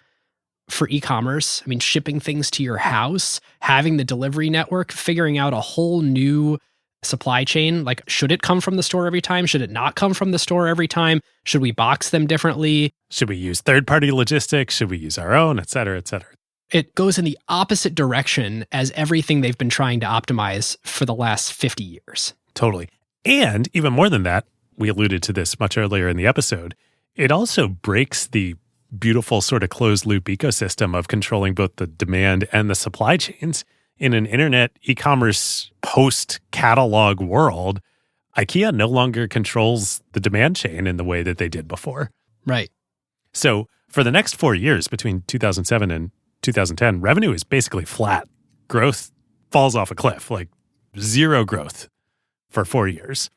for e-commerce, shipping things to your house, having the delivery network, figuring out a whole new supply chain. Like, should it come from the store every time? Should it not come from the store every time? Should we box them differently?
Should we use third-party logistics? Should we use our own, et cetera, et cetera?
It goes in the opposite direction as everything they've been trying to optimize for the last 50 years.
Totally. And even more than that, we alluded to this much earlier in the episode, it also breaks the beautiful sort of closed-loop ecosystem of controlling both the demand and the supply chains. In an internet e-commerce post-catalog world, IKEA no longer controls the demand chain in the way that they did before.
Right.
So for the next 4 years, between 2007 and 2010, revenue is basically flat. Growth falls off a cliff, like zero growth for 4 years.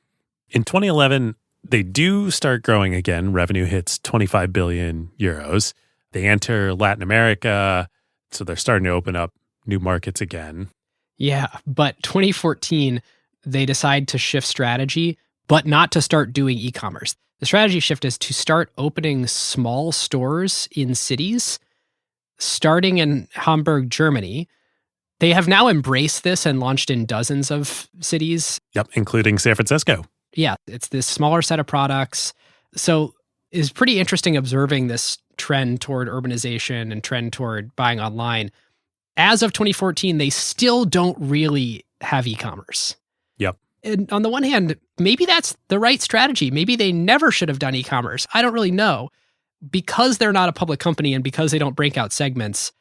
In 2011, they do start growing again. Revenue hits 25 billion euros. They enter Latin America, so they're starting to open up new markets again.
Yeah, but 2014, they decide to shift strategy, but not to start doing e-commerce. The strategy shift is to start opening small stores in cities, starting in Hamburg, Germany. They have now embraced this and launched in dozens of cities.
Yep, including San Francisco.
Yeah, it's this smaller set of products. So it's pretty interesting observing this trend toward urbanization and trend toward buying online. As of 2014, they still don't really have e-commerce.
Yep.
And on the one hand, maybe that's the right strategy. Maybe they never should have done e-commerce. I don't really know. Because they're not a public company and because they don't break out segments,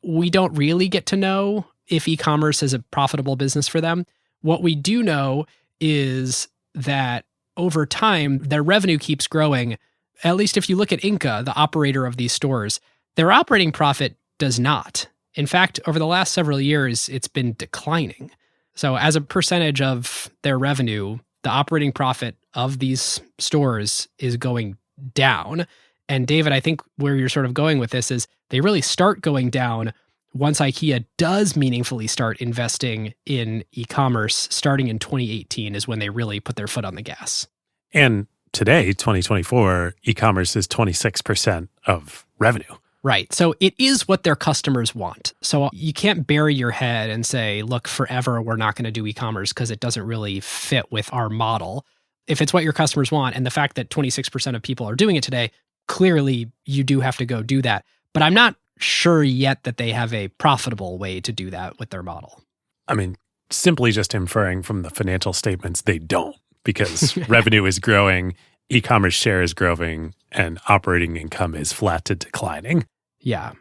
we don't really get to know if e-commerce is a profitable business for them. What we do know is that over time, their revenue keeps growing. At least if you look at Inca, the operator of these stores, their operating profit does not. In fact, over the last several years, it's been declining. So as a percentage of their revenue, the operating profit of these stores is going down. And David, I think where you're sort of going with this is they really start going down once IKEA does meaningfully start investing in e-commerce. Starting in 2018 is when they really put their foot on the gas.
And today, 2024, e-commerce is 26% of revenue.
Right. So it is what their customers want. So you can't bury your head and say, look, forever, we're not going to do e-commerce because it doesn't really fit with our model. If it's what your customers want, and the fact that 26% of people are doing it today, clearly you do have to go do that. But I'm not sure yet that they have a profitable way to do that with their model.
Simply just inferring from the financial statements, they don't, because revenue is growing, e-commerce share is growing, and operating income is flat to declining.
Yeah.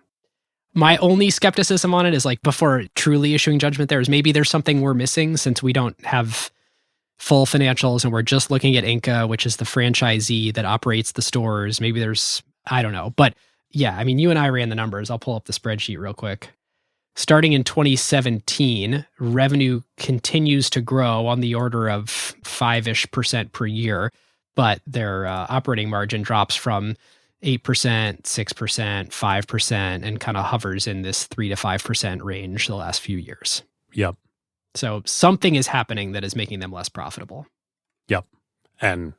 My only skepticism on it is before truly issuing judgment there is maybe there's something we're missing since we don't have full financials and we're just looking at Inca, which is the franchisee that operates the stores. Maybe there's, I don't know. But yeah, you and I ran the numbers. I'll pull up the spreadsheet real quick. Starting in 2017, revenue continues to grow on the order of 5-ish% per year, but their operating margin drops from 8%, 6%, 5%, and kind of hovers in this 3 to 5% range the last few years.
Yep.
So something is happening that is making them less profitable.
Yep. And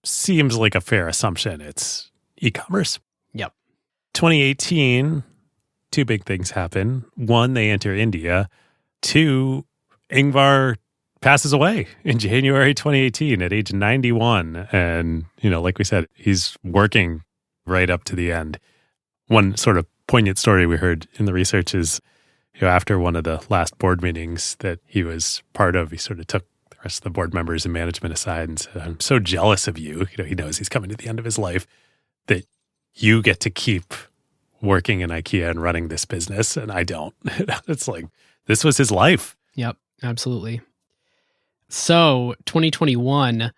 seems like a fair assumption. It's e-commerce.
Yep.
2018, two big things happen. One, they enter India. Two, Ingvar passes away in January 2018 at age 91. And, like we said, he's working right up to the end. One sort of poignant story we heard in the research is, after one of the last board meetings that he was part of, he sort of took the rest of the board members and management aside and said, I'm so jealous of you. He knows he's coming to the end of his life, that you get to keep working in IKEA and running this business, and I don't. It's like, this was his life.
Yep, absolutely. So 2021,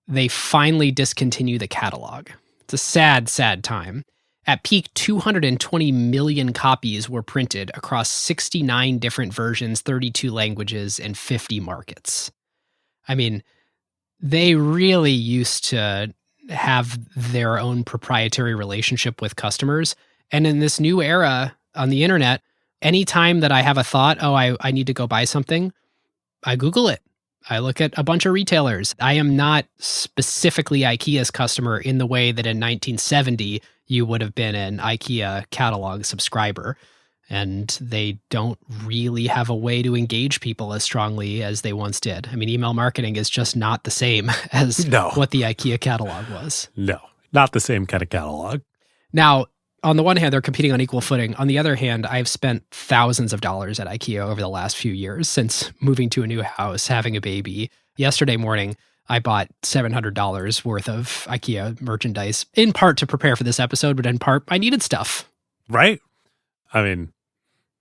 they finally discontinue the catalog. It's a sad, sad time. At peak, 220 million copies were printed across 69 different versions, 32 languages, and 50 markets. I mean, they really used to have their own proprietary relationship with customers. And in this new era on the internet, anytime that I have a thought, I need to go buy something, I Google it. I look at a bunch of retailers. I am not specifically IKEA's customer in the way that in 1970 you would have been an IKEA catalog subscriber. And they don't really have a way to engage people as strongly as they once did. I mean, email marketing is just not the same as what the IKEA catalog was.
No, not the same kind of catalog.
Now, on the one hand, they're competing on equal footing. On the other hand, I've spent thousands of dollars at IKEA over the last few years since moving to a new house, having a baby. Yesterday morning, I bought $700 worth of IKEA merchandise, in part to prepare for this episode, but in part, I needed stuff.
Right? I mean,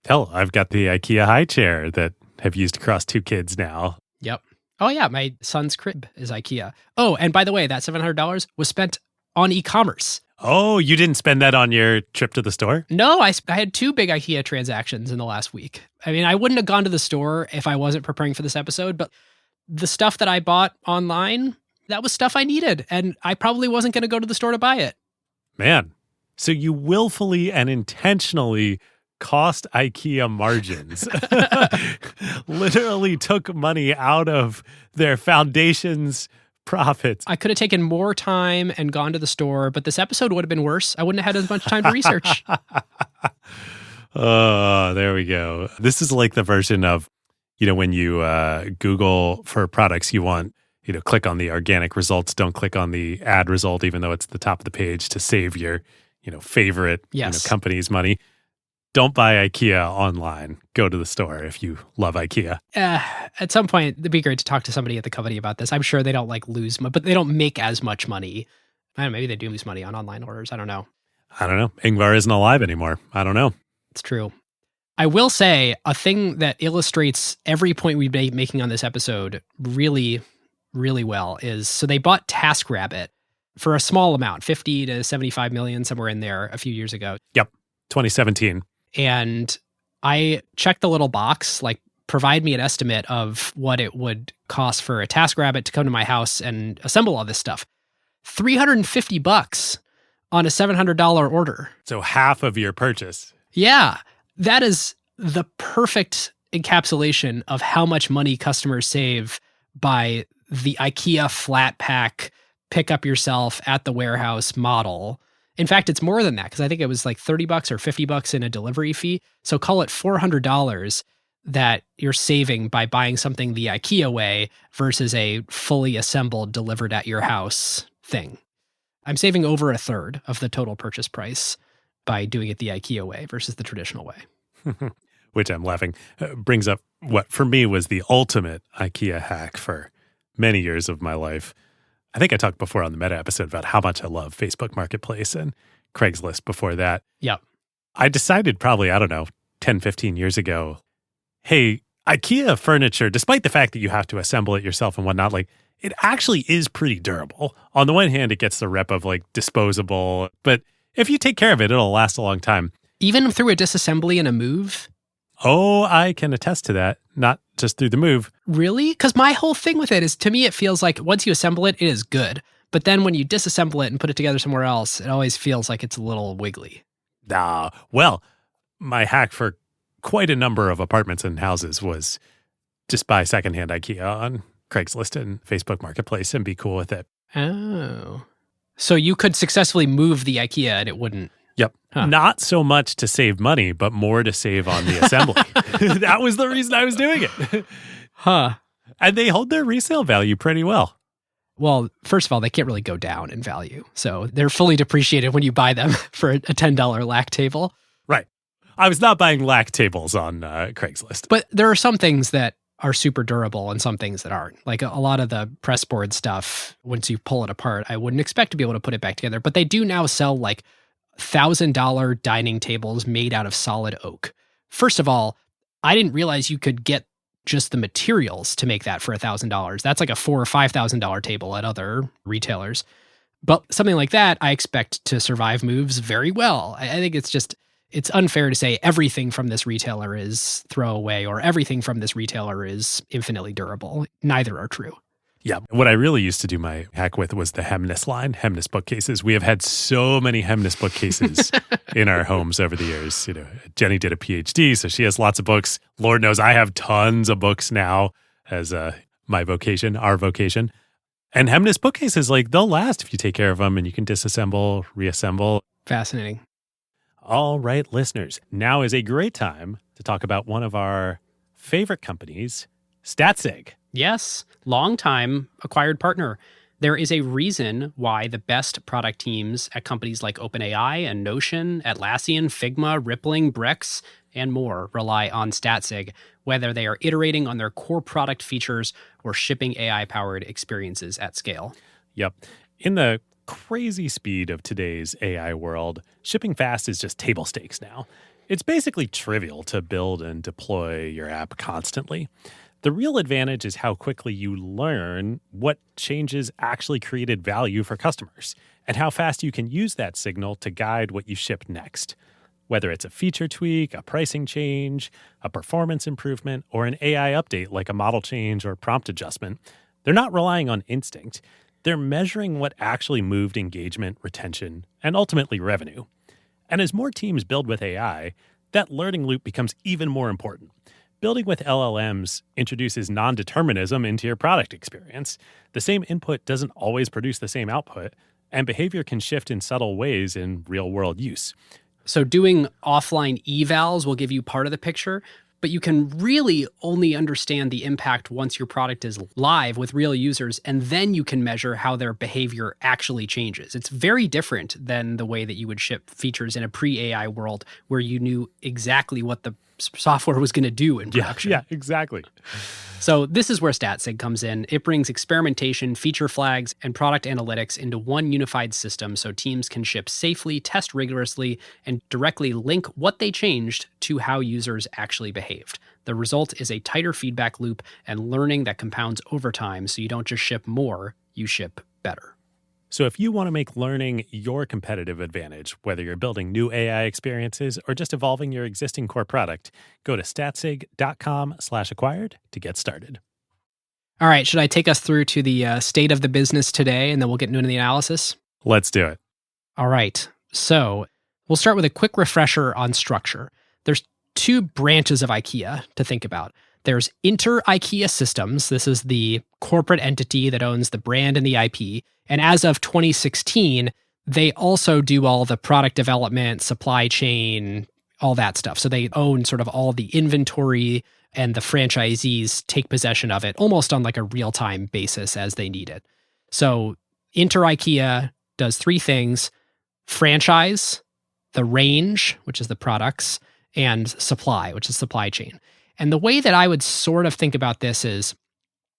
hell, I've got the IKEA high chair that I've used across 2 kids now.
Yep. Oh, yeah, my son's crib is IKEA. Oh, and by the way, that $700 was spent on e-commerce.
Oh, you didn't spend that on your trip to the store?
No, I had 2 big IKEA transactions in the last week. I mean, I wouldn't have gone to the store if I wasn't preparing for this episode, but the stuff that I bought online, that was stuff I needed, and I probably wasn't going to go to the store to buy it.
Man, so you willfully and intentionally cost IKEA margins. Literally took money out of their foundation's profits.
I could have taken more time and gone to the store, but this episode would have been worse. I wouldn't have had as much time to research.
Oh, there we go. This is like the version of, when you Google for products you want, click on the organic results, don't click on the ad result, even though it's the top of the page to save your, favorite company's money. Don't buy IKEA online. Go to the store if you love IKEA.
At some point, it'd be great to talk to somebody at the company about this. I'm sure they don't lose money, but they don't make as much money. I don't know, maybe they do lose money on online orders. I don't know.
Ingvar isn't alive anymore. I don't know.
It's true. I will say a thing that illustrates every point we've been making on this episode really, really well is, so they bought TaskRabbit for a small amount, 50 to 75 million, somewhere in there a few years ago.
Yep. 2017.
And I checked the little box, provide me an estimate of what it would cost for a TaskRabbit to come to my house and assemble all this stuff. $350 on a $700 order.
So half of your purchase.
Yeah, that is the perfect encapsulation of how much money customers save by the IKEA flat pack, pick up yourself at the warehouse model. In fact, it's more than that because I think it was like $30 or $50 in a delivery fee. So call it $400 that you're saving by buying something the IKEA way versus a fully assembled, delivered at your house thing. I'm saving over a third of the total purchase price by doing it the IKEA way versus the traditional way.
Which I'm laughing, brings up what for me was the ultimate IKEA hack for many years of my life. I think I talked before on the Meta episode about how much I love Facebook Marketplace and Craigslist before that.
Yep.
I decided probably, 10, 15 years ago, hey, IKEA furniture, despite the fact that you have to assemble it yourself and whatnot, it actually is pretty durable. On the one hand, it gets the rep of disposable, but if you take care of it, it'll last a long time.
Even through a disassembly and a move?
Oh, I can attest to that. Not just through the move.
Really? Because my whole thing with it is, to me, it feels like once you assemble it, it is good. But then when you disassemble it and put it together somewhere else, it always feels like it's a little wiggly.
Well, my hack for quite a number of apartments and houses was just buy secondhand IKEA on Craigslist and Facebook Marketplace and be cool with it.
Oh. So you could successfully move the IKEA and it wouldn't.
Yep.
Huh.
Not so much to save money, but more to save on the assembly. That was the reason I was doing it.
Huh.
And they hold their resale value pretty well.
Well, first of all, they can't really go down in value. So they're fully depreciated when you buy them for a $10 lac table.
Right. I was not buying lac tables on Craigslist.
But there are some things that are super durable and some things that aren't. Like a lot of the press board stuff, once you pull it apart, I wouldn't expect to be able to put it back together. But they do now sell $1,000 dining tables made out of solid oak. First of all, I didn't realize you could get just the materials to make that for $1,000. That's like a $4,000 or $5,000 table at other retailers. But something like that, I expect to survive moves very well. I think it's unfair to say everything from this retailer is throwaway or everything from this retailer is infinitely durable. Neither are true.
Yeah. What I really used to do my hack with was the Hemnes line, Hemnes bookcases. We have had so many Hemnes bookcases in our homes over the years. Jenny did a PhD, so she has lots of books. Lord knows I have tons of books now as my vocation, our vocation. And Hemnes bookcases, they'll last if you take care of them and you can disassemble, reassemble.
Fascinating.
All right, listeners, now is a great time to talk about one of our favorite companies, Statsig.
Yes, long-time acquired partner. There is a reason why the best product teams at companies like OpenAI and Notion, Atlassian, Figma, Rippling, Brex, and more rely on Statsig, whether they are iterating on their core product features or shipping AI-powered experiences at scale.
Yep. In the crazy speed of today's AI world, shipping fast is just table stakes now. It's basically trivial to build and deploy your app constantly. The real advantage is how quickly you learn what changes actually created value for customers and how fast you can use that signal to guide what you ship next. Whether it's a feature tweak, a pricing change, a performance improvement, or an AI update like a model change or prompt adjustment, they're not relying on instinct. They're measuring what actually moved engagement, retention, and ultimately revenue. And as more teams build with AI, that learning loop becomes even more important. Building with LLMs introduces non-determinism into your product experience. The same input doesn't always produce the same output, and behavior can shift in subtle ways in real-world use.
So doing offline evals will give you part of the picture, but you can really only understand the impact once your product is live with real users, and then you can measure how their behavior actually changes. It's very different than the way that you would ship features in a pre-AI world where you knew exactly what the software was going to do in production.
Yeah, exactly.
So this is where Statsig comes in. It brings experimentation, feature flags, and product analytics into one unified system so teams can ship safely, test rigorously, and directly link what they changed to how users actually behaved. The result is a tighter feedback loop and learning that compounds over time, so you don't just ship more, you ship better.
So if you want to make learning your competitive advantage, whether you're building new AI experiences or just evolving your existing core product, go to statsig.com/acquired to get started.
All right, should I take us through to the state of the business today, and then we'll get into the analysis?
Let's do it.
All right, so we'll start with a quick refresher on structure. There's two branches of IKEA to think about. There's Inter-IKEA Systems. This is the corporate entity that owns the brand and the IP. And as of 2016, they also do all the product development, supply chain, all that stuff. So they own sort of all the inventory, and the franchisees take possession of it almost on like a real-time basis as they need it. So Inter-IKEA does three things: franchise, the range, which is the products, and supply, which is supply chain. And the way that I would sort of think about this is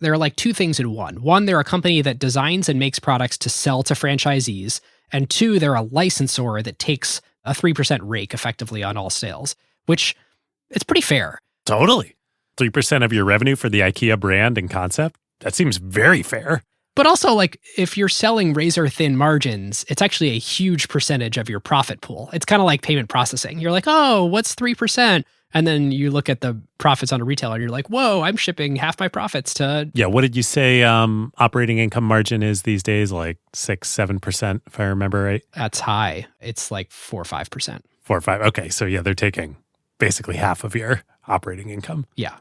there are like two things in one. One, they're a company that designs and makes products to sell to franchisees. And two, they're a licensor that takes a 3% rake effectively on all sales, which it's pretty fair.
Totally. 3% of your revenue for the IKEA brand and concept? That seems very fair.
But also, like, if you're selling razor thin margins, it's actually a huge percentage of your profit pool. It's kind of like payment processing. You're like, oh, what's 3%? And then you look at the profits on a retailer and you're like, whoa, I'm shipping half my profits to...
Yeah, what did you say operating income margin is these days? Like 6-7%, if I remember right?
That's high. It's like 4 or 5%.
4 or 5. Okay, so yeah, they're taking basically half of your operating income.
Yeah.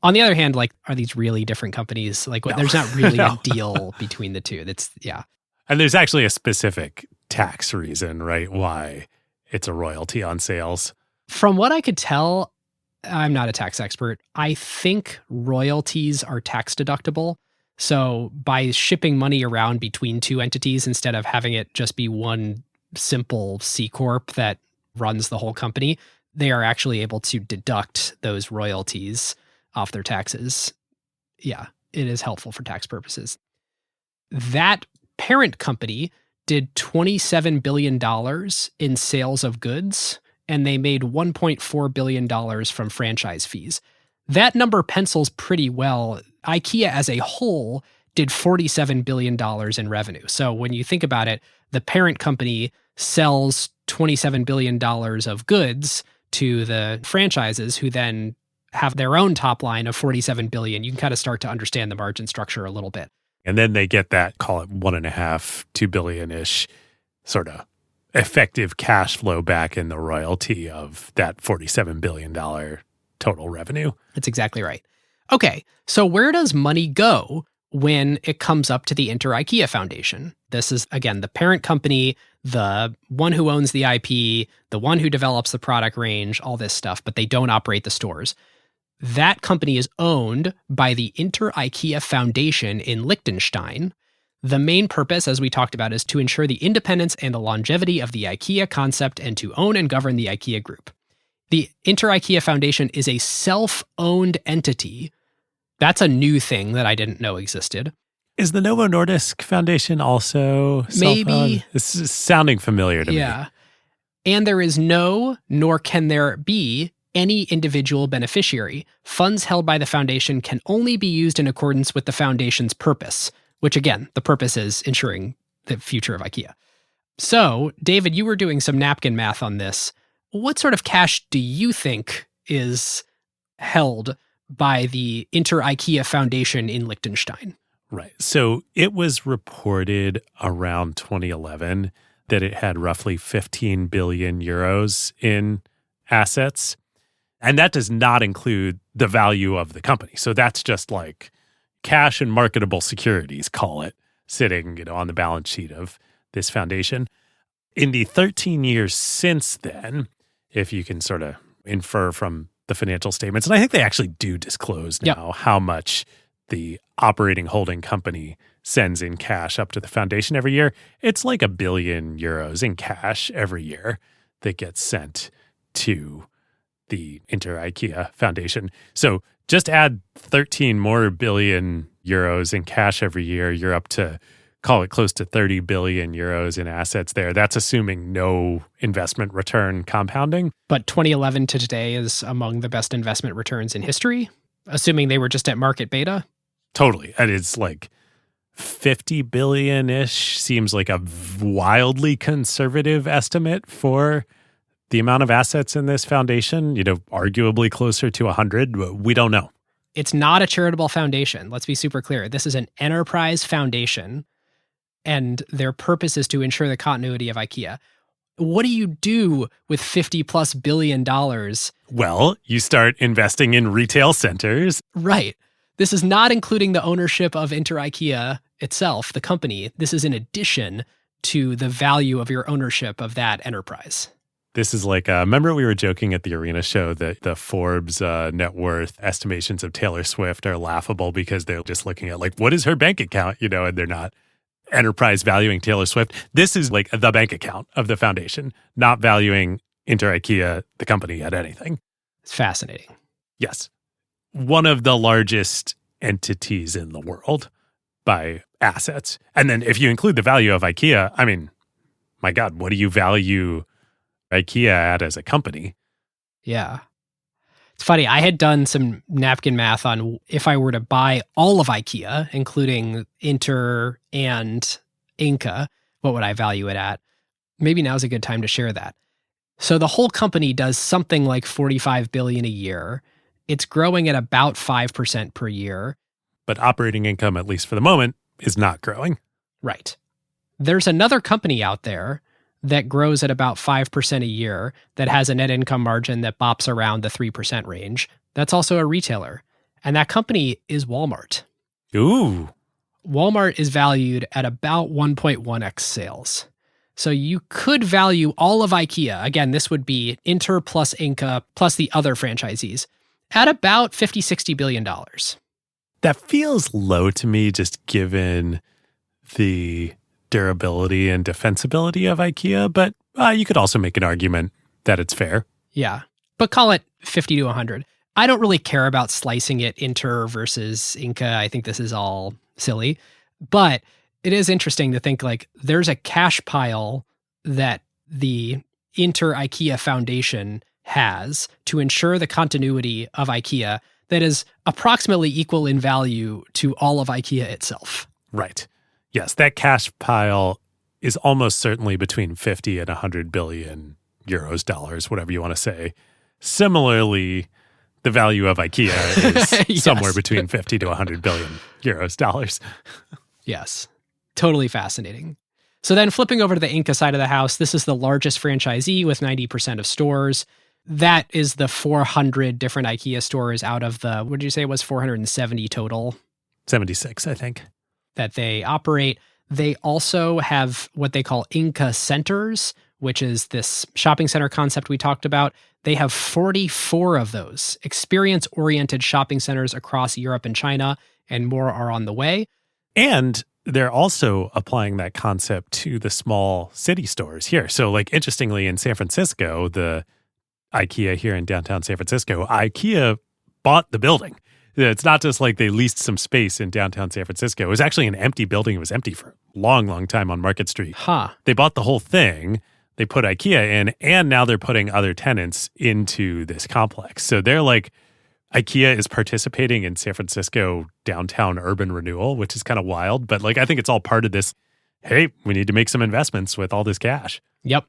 On the other hand, like, are these really different companies? Like,
No.
there's not really
No.
a deal between the two. That's, yeah.
And there's actually a specific tax reason, right? Why it's a royalty on sales.
From what I could tell, I'm not a tax expert. I think royalties are tax deductible. So by shipping money around between two entities instead of having it just be one simple C Corp that runs the whole company, they are actually able to deduct those royalties off their taxes. Yeah, it is helpful for tax purposes. That parent company did $27 billion in sales of goods, and they made $1.4 billion from franchise fees. That number pencils pretty well. IKEA as a whole did $47 billion in revenue. So when you think about it, the parent company sells $27 billion of goods to the franchises who then have their own top line of $47 billion. You can kind of start to understand the margin structure a little bit.
And then they get that, call it 1.5, 2 billion-ish sort of effective cash flow back in the royalty of that $47 billion total revenue.
That's exactly right. Okay, so where does money go when it comes up to the Inter-IKEA Foundation? This is, again, the parent company, the one who owns the IP, the one who develops the product range, all this stuff, but they don't operate the stores. That company is owned by the Inter-IKEA Foundation in Liechtenstein. The main purpose, as we talked about, is to ensure the independence and the longevity of the IKEA concept and to own and govern the IKEA group. The Inter-IKEA Foundation is a self-owned entity. That's a new thing that I didn't know existed.
Is the Novo Nordisk Foundation also
Maybe.
self-owned? This is sounding familiar to me.
Yeah. And there is no, nor can there be, any individual beneficiary. Funds held by the foundation can only be used in accordance with the foundation's purpose, which again, the purpose is ensuring the future of IKEA. So, David, you were doing some napkin math on this. What sort of cash do you think is held by the Inter-IKEA Foundation in Liechtenstein?
Right. So it was reported around 2011 that it had roughly 15 billion euros in assets. And that does not include the value of the company. So that's just like cash and marketable securities, call it, sitting, on the balance sheet of this foundation. In the 13 years since then, if you can sort of infer from the financial statements, and I think they actually do disclose now how much the operating holding company sends in cash up to the foundation every year, it's like 1 billion euros in cash every year that gets sent to the Inter-IKEA Foundation. So just add 13 more billion euros in cash every year, you're up to, call it close to 30 billion euros in assets there. That's assuming no investment return compounding.
But 2011 to today is among the best investment returns in history, assuming they were just at market beta.
Totally. And it's like 50 billion-ish seems like a wildly conservative estimate for the amount of assets in this foundation, arguably closer to 100, but we don't know.
It's not a charitable foundation. Let's be super clear. This is an enterprise foundation, and their purpose is to ensure the continuity of IKEA. What do you do with $50+ billion?
Well, you start investing in retail centers.
Right. This is not including the ownership of Inter-IKEA itself, the company. This is in addition to the value of your ownership of that enterprise.
This is like, remember we were joking at the Arena show that the Forbes net worth estimations of Taylor Swift are laughable because they're just looking at like, what is her bank account, and they're not enterprise valuing Taylor Swift. This is like the bank account of the foundation, not valuing Inter-IKEA, the company, at anything.
It's fascinating.
Yes. One of the largest entities in the world by assets. And then if you include the value of IKEA, I mean, my God, what do you value IKEA at as a company?
Yeah. It's funny. I had done some napkin math on if I were to buy all of IKEA, including Inter and Inca, what would I value it at? Maybe now's a good time to share that. So the whole company does something like $45 billion a year. It's growing at about 5% per year.
But operating income, at least for the moment, is not growing.
Right. There's another company out there that grows at about 5% a year that has a net income margin that bops around the 3% range. That's also a retailer. And that company is Walmart.
Ooh.
Walmart is valued at about 1.1x sales. So you could value all of IKEA, again, this would be Inter plus Inca plus the other franchisees, at about $50-60 billion.
That feels low to me, just given the durability and defensibility of IKEA, but you could also make an argument that it's fair.
Yeah, but call it 50 to 100. I don't really care about slicing it Inter versus Inca. I think this is all silly, but it is interesting to think like there's a cash pile that the Inter-IKEA Foundation has to ensure the continuity of IKEA that is approximately equal in value to all of IKEA itself.
Right. Yes, that cash pile is almost certainly between 50 and 100 billion euros, dollars, whatever you want to say. Similarly, the value of IKEA is
Yes.
somewhere between 50 to 100 billion euros, dollars.
Yes. Totally fascinating. So then flipping over to the Inca side of the house, this is the largest franchisee with 90% of stores. That is the 400 different IKEA stores out of the, what did you say it was, 470 total
76, I think.
that they operate. They also have what they call Inca centers, which is this shopping center concept we talked about. They have 44 of those experience-oriented shopping centers across Europe and China, and more are on the way.
And they're also applying that concept to the small city stores here. So, like, interestingly, in San Francisco, the IKEA here in downtown San Francisco, IKEA bought the building. It's not just like they leased some space in downtown San Francisco. It was actually an empty building. It was empty for a long, long time on Market Street. They bought the whole thing. They put IKEA in, and now they're putting other tenants into this complex. So they're like, IKEA is participating in San Francisco downtown urban renewal, which is kind of wild. But like, I think it's all part of this, hey, we need to make some investments with all this cash.
Yep.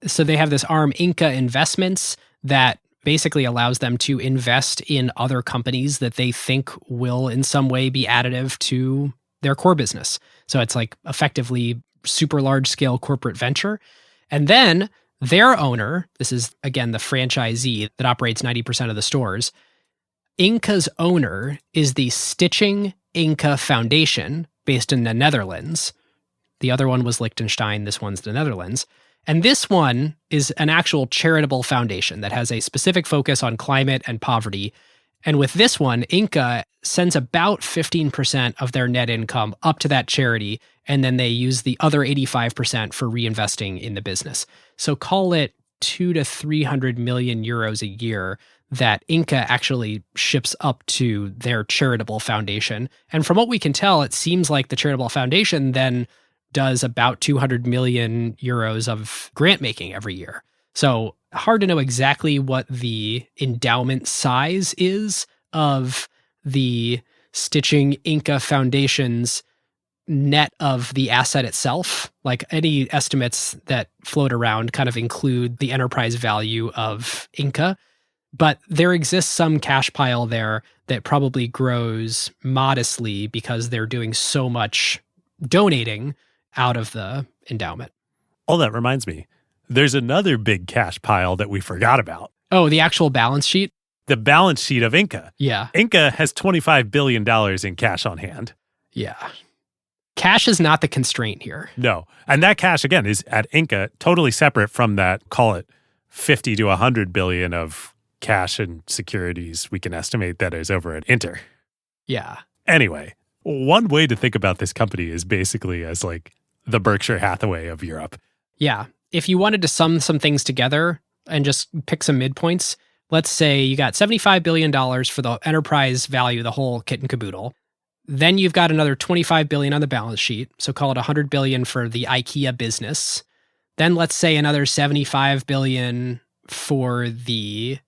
So they have this arm, Inca Investments, that basically allows them to invest in other companies that they think will in some way be additive to their core business. So it's like effectively super large scale corporate venture. And then their owner, this is again the franchisee that operates 90% of the stores, Inca's owner is the Stitching Inca Foundation based in the Netherlands. The other one was Liechtenstein. This one's the Netherlands. And this one is an actual charitable foundation that has a specific focus on climate and poverty. And with this one, Inca sends about 15% of their net income up to that charity, and then they use the other 85% for reinvesting in the business. So call it 200 to 300 million euros a year that Inca actually ships up to their charitable foundation. And from what we can tell, it seems like the charitable foundation then does about 200 million euros of grant making every year. So hard to know exactly what the endowment size is of the Stitching Inca Foundation's net of the asset itself. Like any estimates that float around kind of include the enterprise value of Inca. But there exists some cash pile there that probably grows modestly because they're doing so much donating out of the endowment.
Oh, that reminds me. There's another big cash pile that we forgot about.
Oh, the actual balance sheet?
The balance sheet of Inca.
Yeah.
Inca has $25 billion in cash on hand.
Yeah. Cash is not the constraint here.
No. And that cash, again, is at Inca, totally separate from that, call it 50 to 100 billion of cash and securities we can estimate that is over at Inter.
Yeah.
Anyway, one way to think about this company is basically as like the Berkshire Hathaway of Europe.
Yeah. If you wanted to sum some things together and just pick some midpoints, let's say you got $75 billion for the enterprise value, the whole kit and caboodle. Then you've got another $25 billion on the balance sheet. So call it $100 billion for the IKEA business. Then let's say another $75 billion for the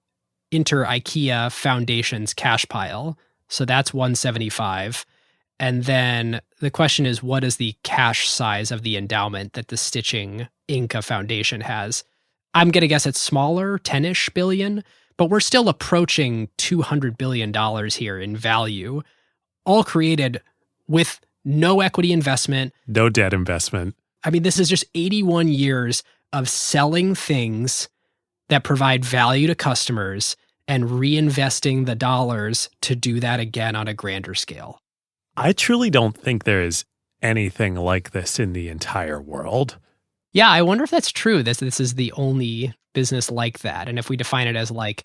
Inter IKEA Foundation's cash pile. So that's 175. And then the question is, what is the cash size of the endowment that the Stitching Inca Foundation has? I'm going to guess it's smaller, 10-ish billion, but we're still approaching $200 billion here in value, all created with no equity investment.
No debt investment.
I mean, this is just 81 years of selling things that provide value to customers and reinvesting the dollars to do that again on a grander scale.
I truly don't think there is anything like this in the entire world.
Yeah, I wonder if that's true. This is the only business like that. And if we define it as like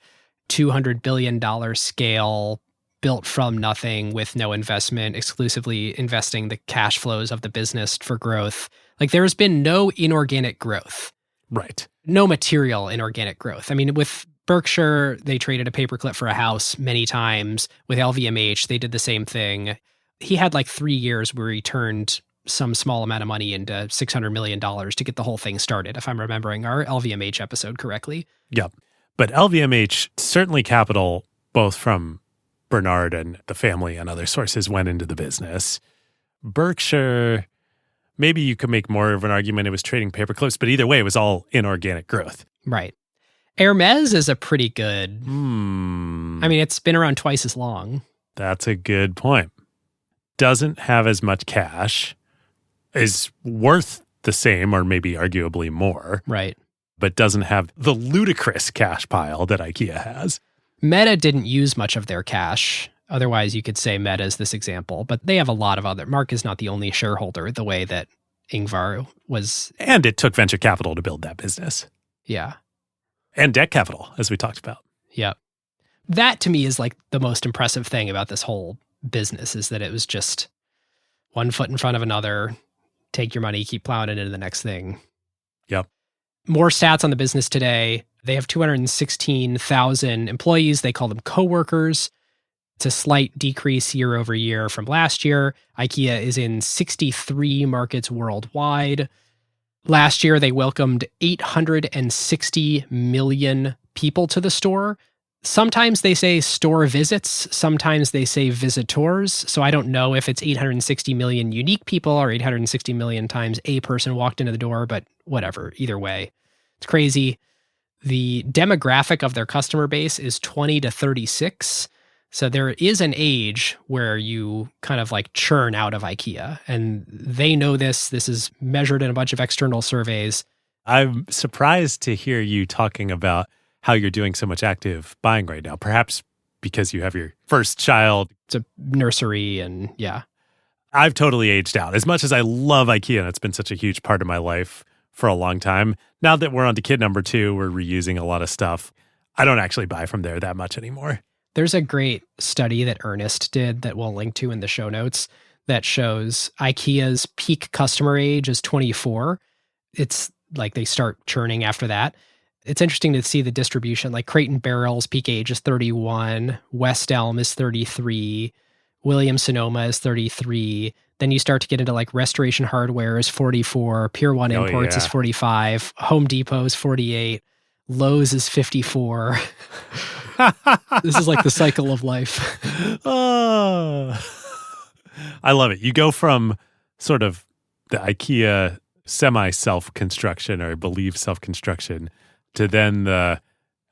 $200 billion scale, built from nothing with no investment, exclusively investing the cash flows of the business for growth, like there has been no inorganic growth.
Right.
No material inorganic growth. I mean, with Berkshire, they traded a paperclip for a house many times. With LVMH, they did the same thing. He had like 3 years where he turned some small amount of money into $600 million to get the whole thing started, if I'm remembering our LVMH episode correctly.
Yep. But LVMH, certainly capital, both from Bernard and the family and other sources went into the business. Berkshire, maybe you could make more of an argument it was trading paper clips, but either way, it was all inorganic growth.
Right. Hermes is a pretty good. I
Hmm.
mean, it's been around twice as long.
That's a good point. Doesn't have as much cash, is worth the same or maybe arguably more,
Right.
but doesn't have the ludicrous cash pile that IKEA has.
Meta didn't use much of their cash. Otherwise, you could say Meta is this example, but they have a lot of other. Mark is not the only shareholder the way that Ingvar was.
And it took venture capital to build that business.
Yeah.
And debt capital, as we talked about.
Yep. That to me is like the most impressive thing about this whole business is that it was just one foot in front of another. Take your money, keep plowing it into the next thing.
Yep.
More stats on the business today. They have 216,000 employees. They call them coworkers. It's a slight decrease year over year from last year. IKEA is in 63 markets worldwide. Last year, they welcomed 860 million people to the store. Sometimes they say store visits. Sometimes they say visitors. So I don't know if it's 860 million unique people or 860 million times a person walked into the door, but whatever. Either way, it's crazy. The demographic of their customer base is 20 to 36. So there is an age where you kind of like churn out of IKEA, and they know this. This is measured in a bunch of external surveys.
I'm surprised to hear you talking about how you're doing so much active buying right now, perhaps because you have your first child.
It's a nursery, and yeah.
I've totally aged out. As much as I love IKEA, and it's been such a huge part of my life for a long time, now that we're on to kid number 2, we're reusing a lot of stuff. I don't actually buy from there that much anymore.
There's a great study that Ernest did that we'll link to in the show notes that shows IKEA's peak customer age is 24. It's like they start churning after that. It's interesting to see the distribution. Like Crate and Barrel's peak age is 31, West Elm is 33, Williams Sonoma is 33. Then you start to get into like Restoration Hardware is 44, Pier 1 Imports is 45, Home Depot is 48, Lowe's is 54. This is like the cycle of life.
Oh, I love it. You go from sort of the IKEA semi-self-construction or believe self-construction to then the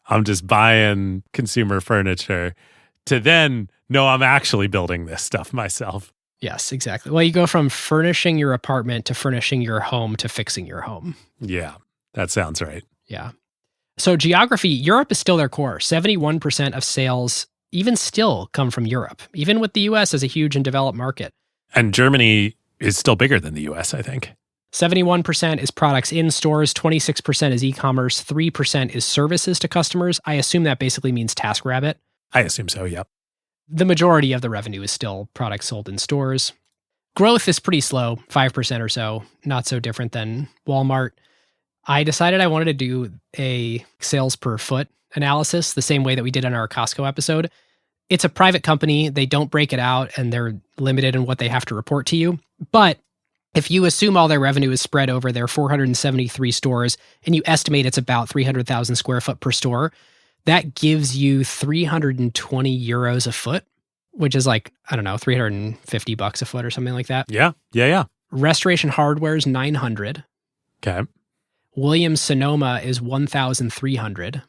I'm just buying consumer furniture to then, no, I'm actually building this stuff myself.
Yes, exactly. Well, you go from furnishing your apartment to furnishing your home to fixing your home.
Yeah, that sounds right.
Yeah. So geography, Europe is still their core. 71% of sales even still come from Europe, even with the US as a huge and developed market.
And Germany is still bigger than the US, I think.
71% is products in stores, 26% is e-commerce, 3% is services to customers. I assume that basically means TaskRabbit.
I assume so, yep.
The majority of the revenue is still products sold in stores. Growth is pretty slow, 5% or so, not so different than Walmart. I decided I wanted to do a sales per foot analysis the same way that we did in our Costco episode. It's a private company. They don't break it out and they're limited in what they have to report to you. But if you assume all their revenue is spread over their 473 stores and you estimate it's about 300,000 square foot per store, that gives you 320 euros a foot, which is like, I don't know, $350 a foot or something like that.
Yeah.
Restoration Hardware is 900.
Okay.
Williams Sonoma is 1,300.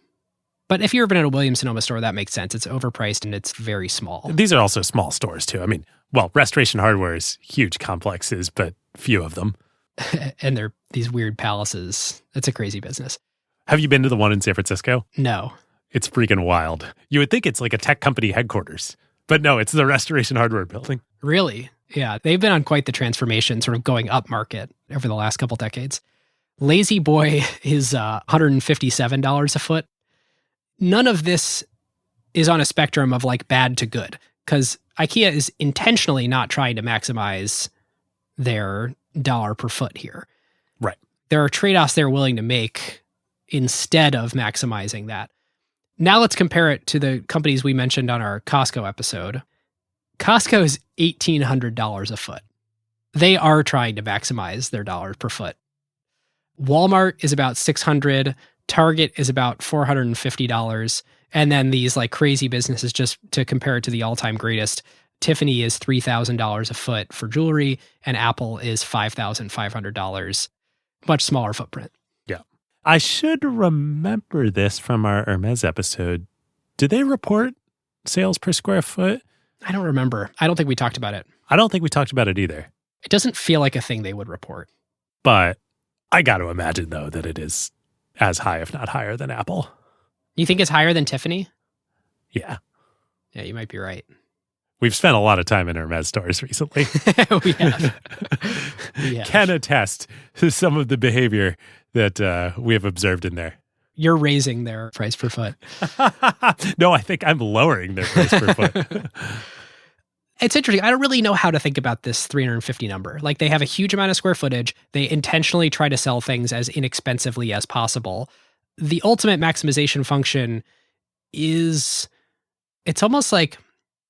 But if you've ever been at a Williams Sonoma store, that makes sense. It's overpriced and it's very small.
These are also small stores too. I mean, well, Restoration Hardware is huge complexes, but few of them.
And they're these weird palaces. It's a crazy business.
Have you been to the one in San Francisco?
No.
It's freaking wild. You would think it's like a tech company headquarters, but no, it's the Restoration Hardware building.
Really? Yeah. They've been on quite the transformation, sort of going up market over the last couple decades. Lazy Boy is $157 a foot. None of this is on a spectrum of like bad to good, because IKEA is intentionally not trying to maximize their dollar per foot here.
Right.
There are trade-offs they're willing to make instead of maximizing that. Now let's compare it to the companies we mentioned on our Costco episode. Costco is $1,800 a foot. They are trying to maximize their dollars per foot. Walmart is about $600. Target is about $450. And then these like crazy businesses, just to compare it to the all-time greatest, Tiffany is $3,000 a foot for jewelry, and Apple is $5,500. Much smaller footprint.
Yeah. I should remember this from our Hermes episode. Did they report sales per square foot?
I don't remember. I don't think we talked about it.
I don't think we talked about it either.
It doesn't feel like a thing they would report.
But I got to imagine, though, that it is as high, if not higher, than Apple.
You think it's higher than Tiffany?
Yeah.
Yeah, you might be right.
We've spent a lot of time in Hermes stores recently.
We have.
Can attest to some of the behavior that we have observed in there.
You're raising their price per foot.
No, I think I'm lowering their price per foot.
It's interesting. I don't really know how to think about this 350 number. Like, they have a huge amount of square footage. They intentionally try to sell things as inexpensively as possible. The ultimate maximization function is, it's almost like,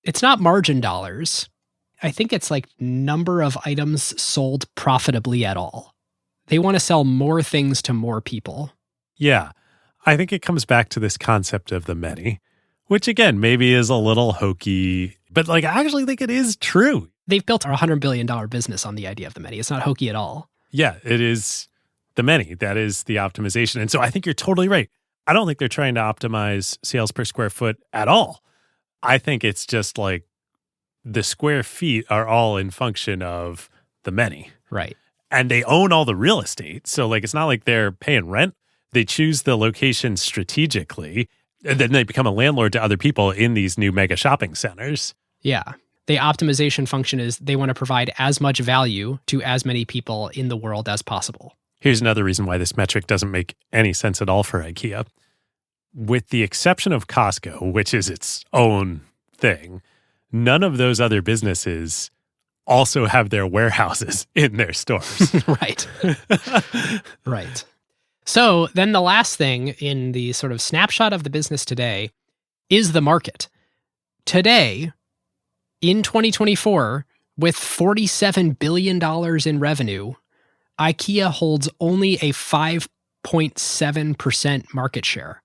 it's not margin dollars. I think it's like number of items sold profitably at all. They want to sell more things to more people.
Yeah. I think it comes back to this concept of the many, which again, maybe is a little hokey, but like I actually think it is true.
They've built a $100 billion business on the idea of the many. It's not hokey at all.
Yeah, it is the many. That is the optimization. And so I think you're totally right. I don't think they're trying to optimize sales per square foot at all. I think it's just like the square feet are all in function of the many.
Right.
And they own all the real estate. So like it's not like they're paying rent. They choose the location strategically, and then they become a landlord to other people in these new mega shopping centers.
Yeah. The optimization function is they want to provide as much value to as many people in the world as possible.
Here's another reason why this metric doesn't make any sense at all for IKEA. With the exception of Costco, which is its own thing, none of those other businesses also have their warehouses in their stores.
Right. Right. So then the last thing in the sort of snapshot of the business today is the market. Today, in 2024, with $47 billion in revenue, IKEA holds only a 5.7% market share.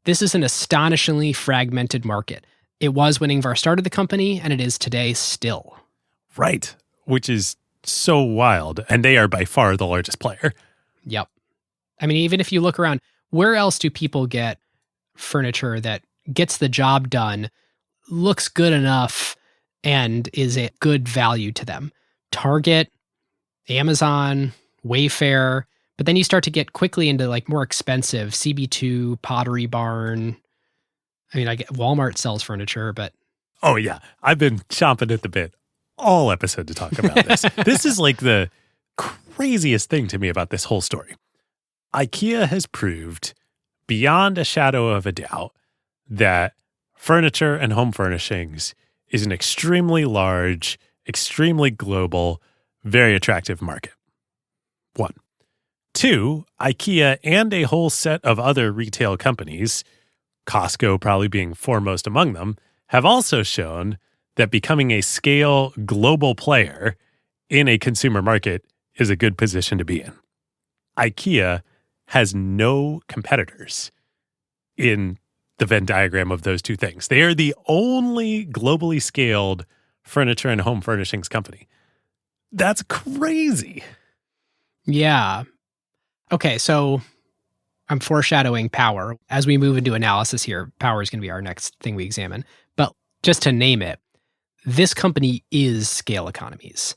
This is an astonishingly fragmented market. It was when Ingvar started the company, and it is today still.
Right. Which is so wild. And they are by far the largest player.
Yep. I mean, even if you look around, where else do people get furniture that gets the job done, looks good enough, and is a good value to them? Target, Amazon, Wayfair. But then you start to get quickly into like more expensive CB2, Pottery Barn. I mean, I get Walmart sells furniture, but...
Oh, yeah. I've been chomping at the bit all episode to talk about this. This is like the craziest thing to me about this whole story. IKEA has proved beyond a shadow of a doubt that furniture and home furnishings is an extremely large, extremely global, very attractive market. 1. 2, IKEA and a whole set of other retail companies, Costco probably being foremost among them, have also shown that becoming a scale global player in a consumer market is a good position to be in. IKEA has no competitors in the Venn diagram of those two things. They are the only globally scaled furniture and home furnishings company. That's crazy.
Yeah. Okay, so I'm foreshadowing power. As we move into analysis here, power is going to be our next thing we examine. But just to name it, this company is scale economies.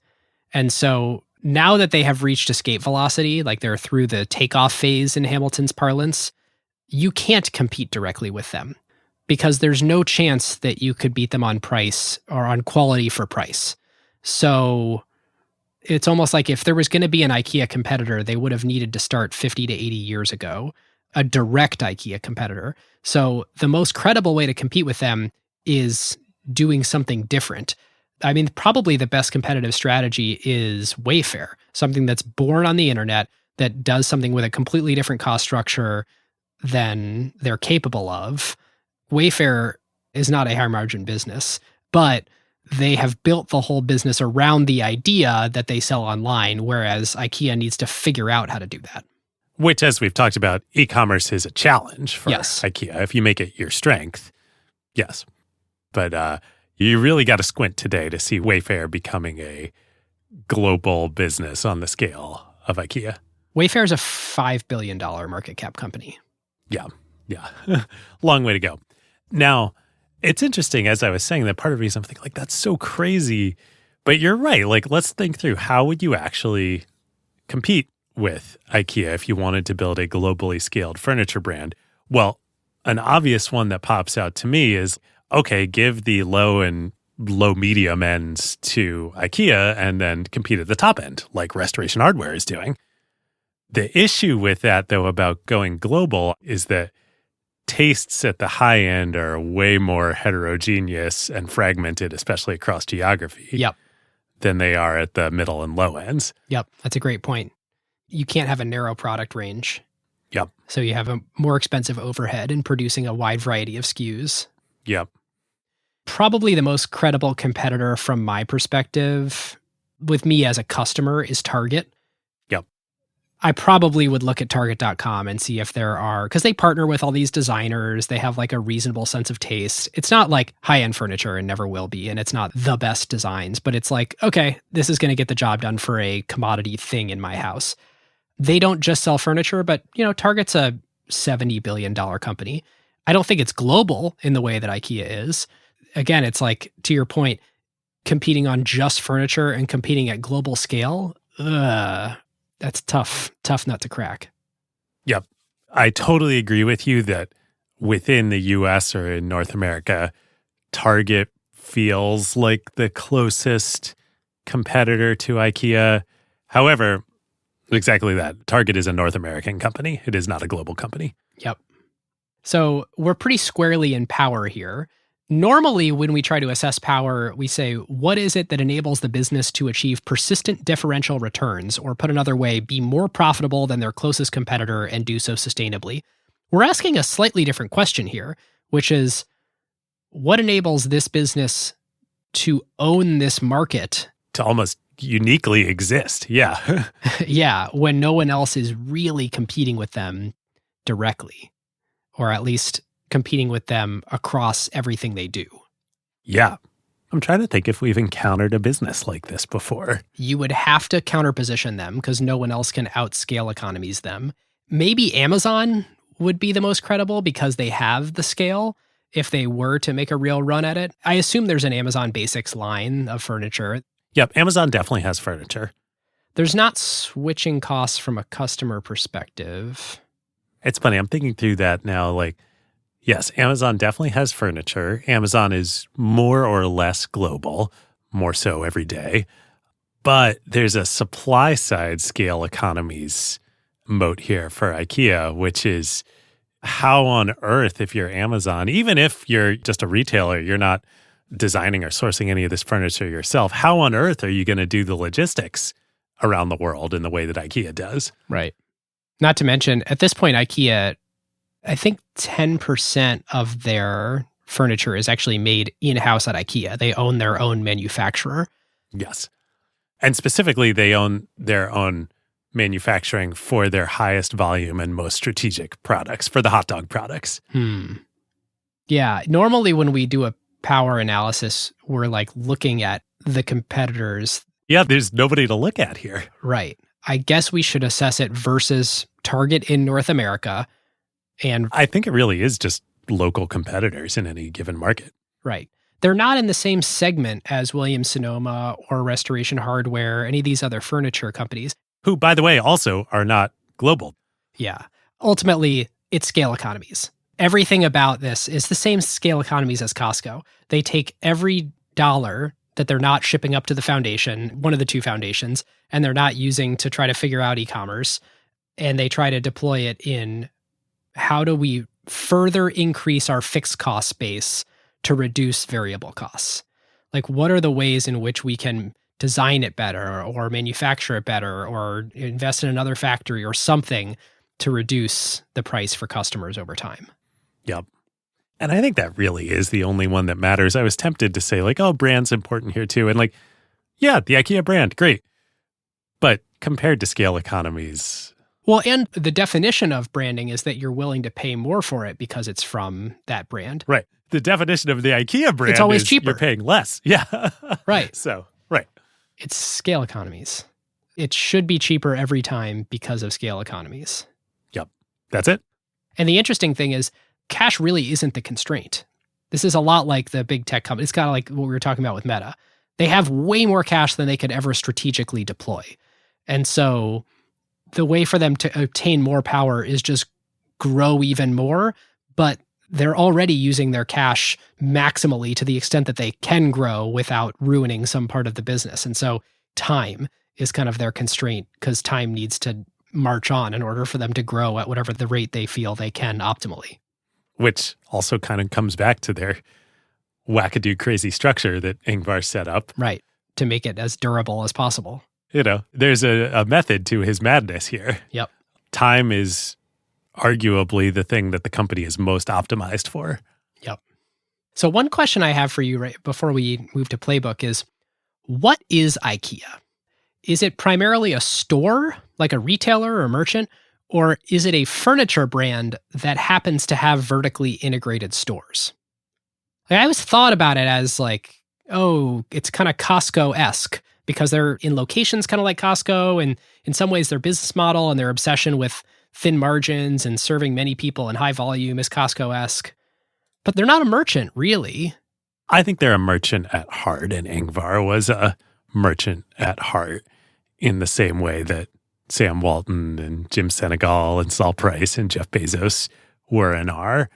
And so now that they have reached escape velocity, like they're through the takeoff phase in Hamilton's parlance, you can't compete directly with them because there's no chance that you could beat them on price or on quality for price. So it's almost like if there was going to be an IKEA competitor, they would have needed to start 50 to 80 years ago, a direct IKEA competitor. So the most credible way to compete with them is doing something different. I mean, probably the best competitive strategy is Wayfair, something that's born on the internet that does something with a completely different cost structure than they're capable of. Wayfair is not a high margin business, but they have built the whole business around the idea that they sell online, whereas IKEA needs to figure out how to do that.
Which, as we've talked about, e-commerce is a challenge for
Yes.
IKEA. If you make it your strength, yes. But you really got to squint today to see Wayfair becoming a global business on the scale of IKEA.
Wayfair is a $5 billion market cap company.
Yeah. Long way to go. Now, it's interesting, as I was saying, that part of the reason I'm thinking, like, that's so crazy. But you're right. Like, let's think through, how would you actually compete with IKEA if you wanted to build a globally scaled furniture brand? Well, an obvious one that pops out to me is, okay, give the low and low medium ends to IKEA and then compete at the top end, like Restoration Hardware is doing. The issue with that, though, about going global is that tastes at the high end are way more heterogeneous and fragmented, especially across geography,
Yep.
than they are at the middle and low ends.
Yep. That's a great point. You can't have a narrow product range.
Yep.
So you have a more expensive overhead in producing a wide variety of SKUs.
Yep.
Probably the most credible competitor from my perspective, with me as a customer, is Target.
Yep.
I probably would look at Target.com and see if there are, because they partner with all these designers. They have like a reasonable sense of taste. It's not like high-end furniture and never will be, and it's not the best designs, but it's like, okay, this is going to get the job done for a commodity thing in my house. They don't just sell furniture, but, Target's a $70 billion company. I don't think it's global in the way that IKEA is. Again, it's like, to your point, competing on just furniture and competing at global scale, that's tough nut to crack.
Yep. I totally agree with you that within the US or in North America, Target feels like the closest competitor to IKEA. However, exactly that. Target is a North American company. It is not a global company.
Yep. So we're pretty squarely in power here. Normally, when we try to assess power, we say, what is it that enables the business to achieve persistent differential returns, or put another way, be more profitable than their closest competitor and do so sustainably? We're asking a slightly different question here, which is, what enables this business to own this market?
To almost uniquely exist. Yeah.
Yeah, when no one else is really competing with them directly, or at least competing with them across everything they do.
Yeah. I'm trying to think if we've encountered a business like this before.
You would have to counterposition them because no one else can outscale economies them. Maybe Amazon would be the most credible because they have the scale if they were to make a real run at it. I assume there's an Amazon Basics line of furniture.
Yep. Amazon definitely has furniture.
There's not switching costs from a customer perspective.
It's funny. I'm thinking through that now. Like, yes, Amazon definitely has furniture. Amazon is more or less global, more so every day. But there's a supply side scale economies moat here for IKEA, which is how on earth, if you're Amazon, even if you're just a retailer, you're not designing or sourcing any of this furniture yourself, how on earth are you going to do the logistics around the world in the way that IKEA does?
Right. Not to mention, at this point, IKEA, I think 10% of their furniture is actually made in-house at IKEA. They own their own manufacturer.
Yes. And specifically, they own their own manufacturing for their highest volume and most strategic products, for the hot dog products.
Yeah. Normally, when we do a power analysis, we're like looking at the competitors.
Yeah, there's nobody to look at here.
Right. I guess we should assess it versus Target in North America. And
I think it really is just local competitors in any given market.
right. They're not in the same segment as Williams-Sonoma or Restoration Hardware, any of these other furniture companies.
Who, by the way, also are not global.
Yeah. Ultimately, it's scale economies. Everything about this is the same scale economies as Costco. They take every dollar that they're not shipping up to the foundation, one of the two foundations, and they're not using to try to figure out e-commerce, and they try to deploy it in how do we further increase our fixed cost base to reduce variable costs? Like, what are the ways in which we can design it better or manufacture it better or invest in another factory or something to reduce the price for customers over time?
Yep. And I think that really is the only one that matters. I was tempted to say, like, oh, brand's important here too. And like, yeah, the IKEA brand, great. But compared to scale economies.
Well, and the definition of branding is that you're willing to pay more for it because it's from that brand.
Right. The definition of the IKEA brand
It's always
is
cheaper.
you're paying less. Yeah.
Right.
So, right.
It's scale economies. It should be cheaper every time because of scale economies.
Yep. That's it.
And the interesting thing is, cash really isn't the constraint. This is a lot like the big tech companies. It's kind of like what we were talking about with Meta. They have way more cash than they could ever strategically deploy. And so the way for them to obtain more power is just grow even more, but they're already using their cash maximally to the extent that they can grow without ruining some part of the business. And so time is kind of their constraint because time needs to march on in order for them to grow at whatever the rate they feel they can optimally.
Which also kind of comes back to their wackadoo crazy structure that Ingvar set up.
Right. To make it as durable as possible.
You know, there's a method to his madness here.
Yep.
Time is arguably the thing that the company is most optimized for.
Yep. So one question I have for you right before we move to Playbook is, what is IKEA? Is it primarily a store, like a retailer or merchant, or is it a furniture brand that happens to have vertically integrated stores? Like, I always thought about it as like, oh, it's kind of Costco-esque because they're in locations kind of like Costco, and in some ways their business model and their obsession with thin margins and serving many people in high volume is Costco-esque. But they're not a merchant, really.
I think they're a merchant at heart, and Ingvar was a merchant at heart in the same way that Sam Walton and Jim Senegal and Saul Price and Jeff Bezos were and are.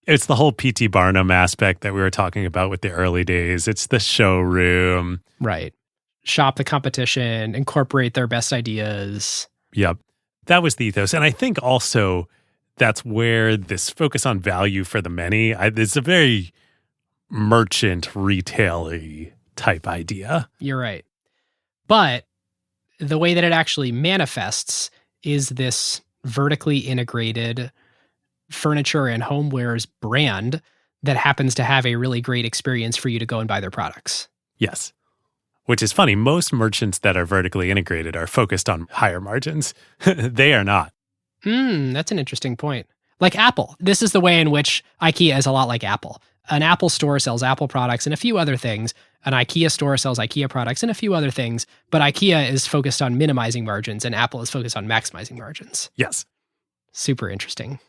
It's the whole P.T. Barnum aspect that we were talking about with the early days. It's the showroom.
Right. Shop the competition, incorporate their best ideas.
Yep. That was the ethos. And I think also that's where this focus on value for the many, it's a very merchant retail-y type idea.
You're right. But the way that it actually manifests is this vertically integrated furniture and homewares brand that happens to have a really great experience for you to go and buy their products.
Yes. Which is funny. Most merchants that are vertically integrated are focused on higher margins. They are not.
That's an interesting point. Like Apple. This is the way in which IKEA is a lot like Apple. An Apple store sells Apple products and a few other things. An IKEA store sells IKEA products and a few other things. But IKEA is focused on minimizing margins and Apple is focused on maximizing margins.
Yes.
Super interesting.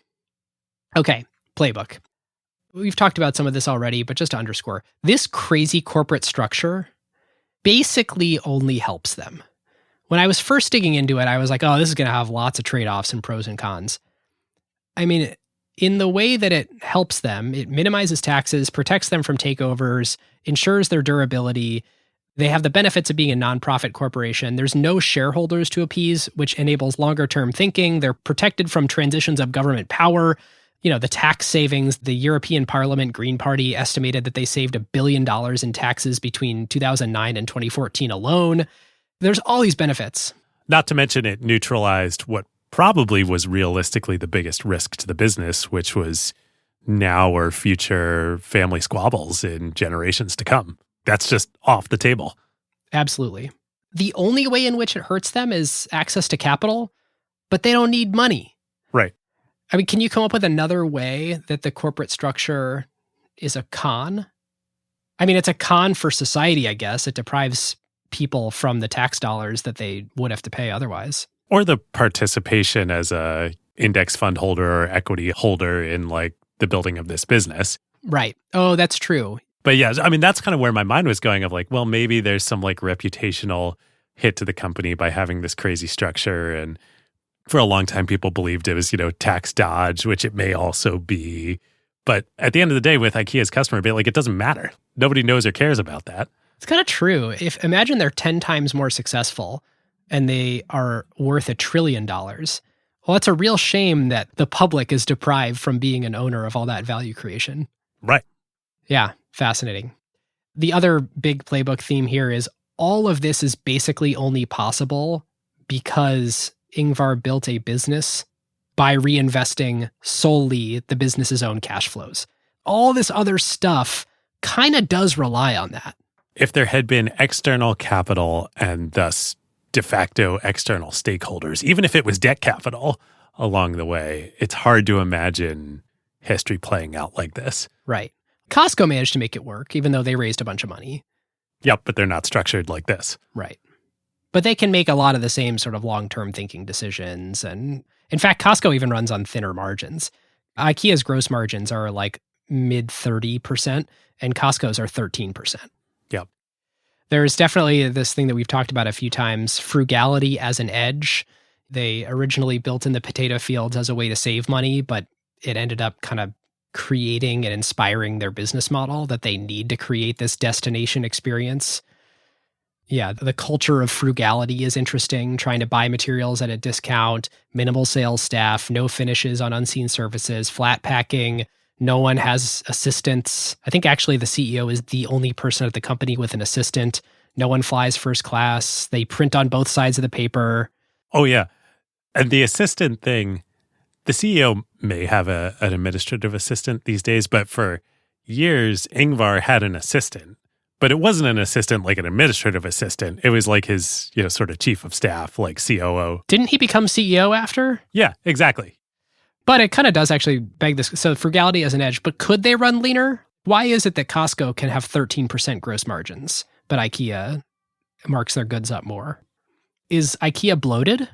Okay, Playbook. We've talked about some of this already, but just to underscore, this crazy corporate structure basically only helps them. When I was first digging into it, I was like, oh, this is going to have lots of trade-offs and pros and cons. I mean, in the way that it helps them, it minimizes taxes, protects them from takeovers, ensures their durability. They have the benefits of being a nonprofit corporation. There's no shareholders to appease, which enables longer-term thinking. They're protected from transitions of government power. You know, the tax savings, the European Parliament Green Party estimated that they saved $1 billion in taxes between 2009 and 2014 alone. There's all these benefits.
Not to mention it neutralized what probably was realistically the biggest risk to the business, which was now or future family squabbles in generations to come. That's just off the table.
Absolutely. The only way in which it hurts them is access to capital, but they don't need money.
Right.
I mean, can you come up with another way that the corporate structure is a con? I mean, it's a con for society, I guess. It deprives people from the tax dollars that they would have to pay otherwise.
Or the participation as a index fund holder or equity holder in like the building of this business.
Right. Oh, that's true.
But yeah, I mean, that's kind of where my mind was going of like, well, maybe there's some like reputational hit to the company by having this crazy structure. And for a long time, people believed it was, you know, tax dodge, which it may also be. But at the end of the day, with IKEA's customer base, like it doesn't matter. Nobody knows or cares about that.
It's kind of true. Imagine they're 10 times more successful and they are worth $1 trillion. Well, it's a real shame that the public is deprived from being an owner of all that value creation.
Right.
Yeah, fascinating. The other big Playbook theme here is all of this is basically only possible because Ingvar built a business by reinvesting solely the business's own cash flows. All this other stuff kind of does rely on that.
If there had been external capital and thus de facto external stakeholders, even if it was debt capital along the way. It's hard to imagine history playing out like this.
Right. Costco managed to make it work, even though they raised a bunch of money.
Yep, but they're not structured like this.
Right. But they can make a lot of the same sort of long-term thinking decisions. And in fact, Costco even runs on thinner margins. IKEA's gross margins are like mid 30%, and Costco's are 13%.
Yep.
There's definitely this thing that we've talked about a few times, frugality as an edge. They originally built in the potato fields as a way to save money, but it ended up kind of creating and inspiring their business model that they need to create this destination experience. Yeah, the culture of frugality is interesting, trying to buy materials at a discount, minimal sales staff, no finishes on unseen surfaces, flat packing, no one has assistants. I think actually the CEO is the only person at the company with an assistant. No one flies first class. They print on both sides of the paper.
Oh, yeah. And the assistant thing, the CEO may have an administrative assistant these days, but for years, Ingvar had an assistant. But it wasn't an assistant like an administrative assistant. It was like his, sort of chief of staff, like COO.
Didn't he become CEO after?
Yeah, exactly.
But it kind of does actually beg this. So frugality as an edge, but could they run leaner? Why is it that Costco can have 13% gross margins, but IKEA marks their goods up more? Is IKEA bloated?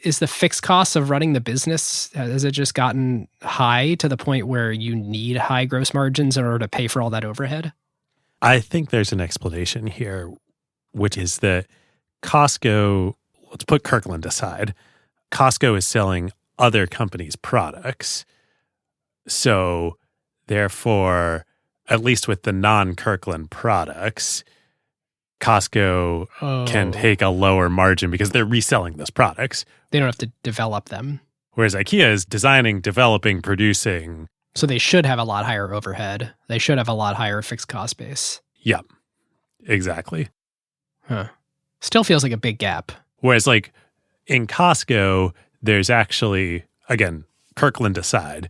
Is the fixed costs of running the business, has it just gotten high to the point where you need high gross margins in order to pay for all that overhead?
I think there's an explanation here, which is that Costco, let's put Kirkland aside, Costco is selling other companies' products. So therefore, at least with the non-Kirkland products, Costco can take a lower margin because they're reselling those products.
They don't have to develop them.
Whereas IKEA is designing, developing, producing.
So they should have a lot higher overhead. They should have a lot higher fixed cost base.
Yep, exactly.
Huh. Still feels like a big gap.
Whereas like in Costco, there's actually, again, Kirkland aside,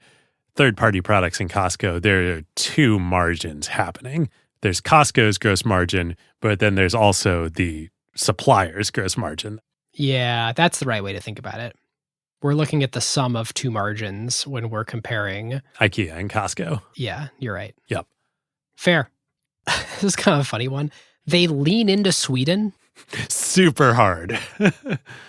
third-party products in Costco, there are two margins happening. There's Costco's gross margin, but then there's also the supplier's gross margin.
Yeah, that's the right way to think about it. We're looking at the sum of two margins when we're comparing
IKEA and Costco.
Yeah, you're right.
Yep.
Fair. This is kind of a funny one. They lean into Sweden.
Super hard.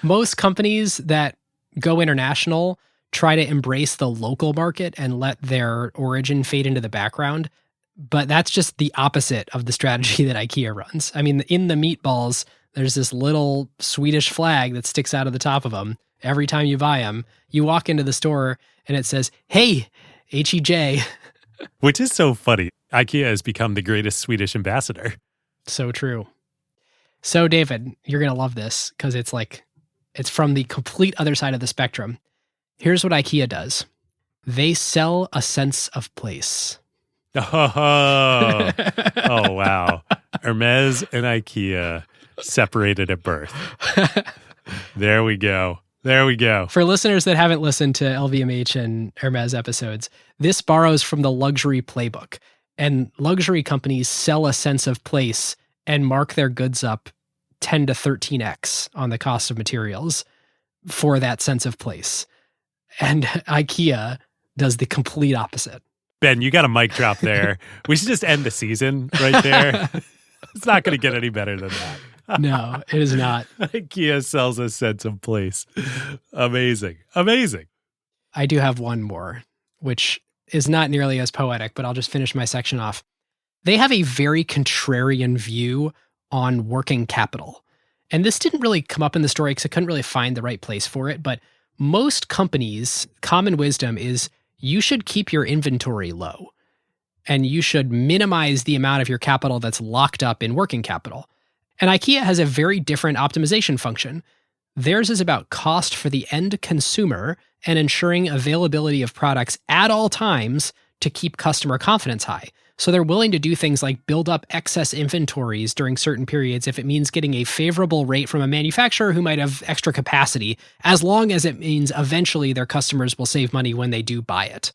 Most companies that go international try to embrace the local market and let their origin fade into the background. But that's just the opposite of the strategy that IKEA runs. I mean, in the meatballs, there's this little Swedish flag that sticks out of the top of them. Every time you buy them, you walk into the store and it says, "Hey, HEJ."
Which is so funny. IKEA has become the greatest Swedish ambassador.
So true. So, David, you're going to love this because it's from the complete other side of the spectrum. Here's what IKEA does. They sell a sense of place.
Oh, wow. Hermes and IKEA separated at birth. There we go. There we go.
For listeners that haven't listened to LVMH and Hermes episodes, this borrows from the luxury playbook. And luxury companies sell a sense of place and mark their goods up 10 to 13x on the cost of materials for that sense of place. And IKEA does the complete opposite.
Ben, you got a mic drop there. We should just end the season right there. It's not going to get any better than that.
No, it is not.
IKEA sells a sense of place. Amazing. Amazing.
I do have one more, which is not nearly as poetic, but I'll just finish my section off. They have a very contrarian view on working capital. And this didn't really come up in the story because I couldn't really find the right place for it. But most companies, common wisdom is you should keep your inventory low and you should minimize the amount of your capital that's locked up in working capital. And IKEA has a very different optimization function. Theirs is about cost for the end consumer and ensuring availability of products at all times to keep customer confidence high. So they're willing to do things like build up excess inventories during certain periods if it means getting a favorable rate from a manufacturer who might have extra capacity, as long as it means eventually their customers will save money when they do buy it.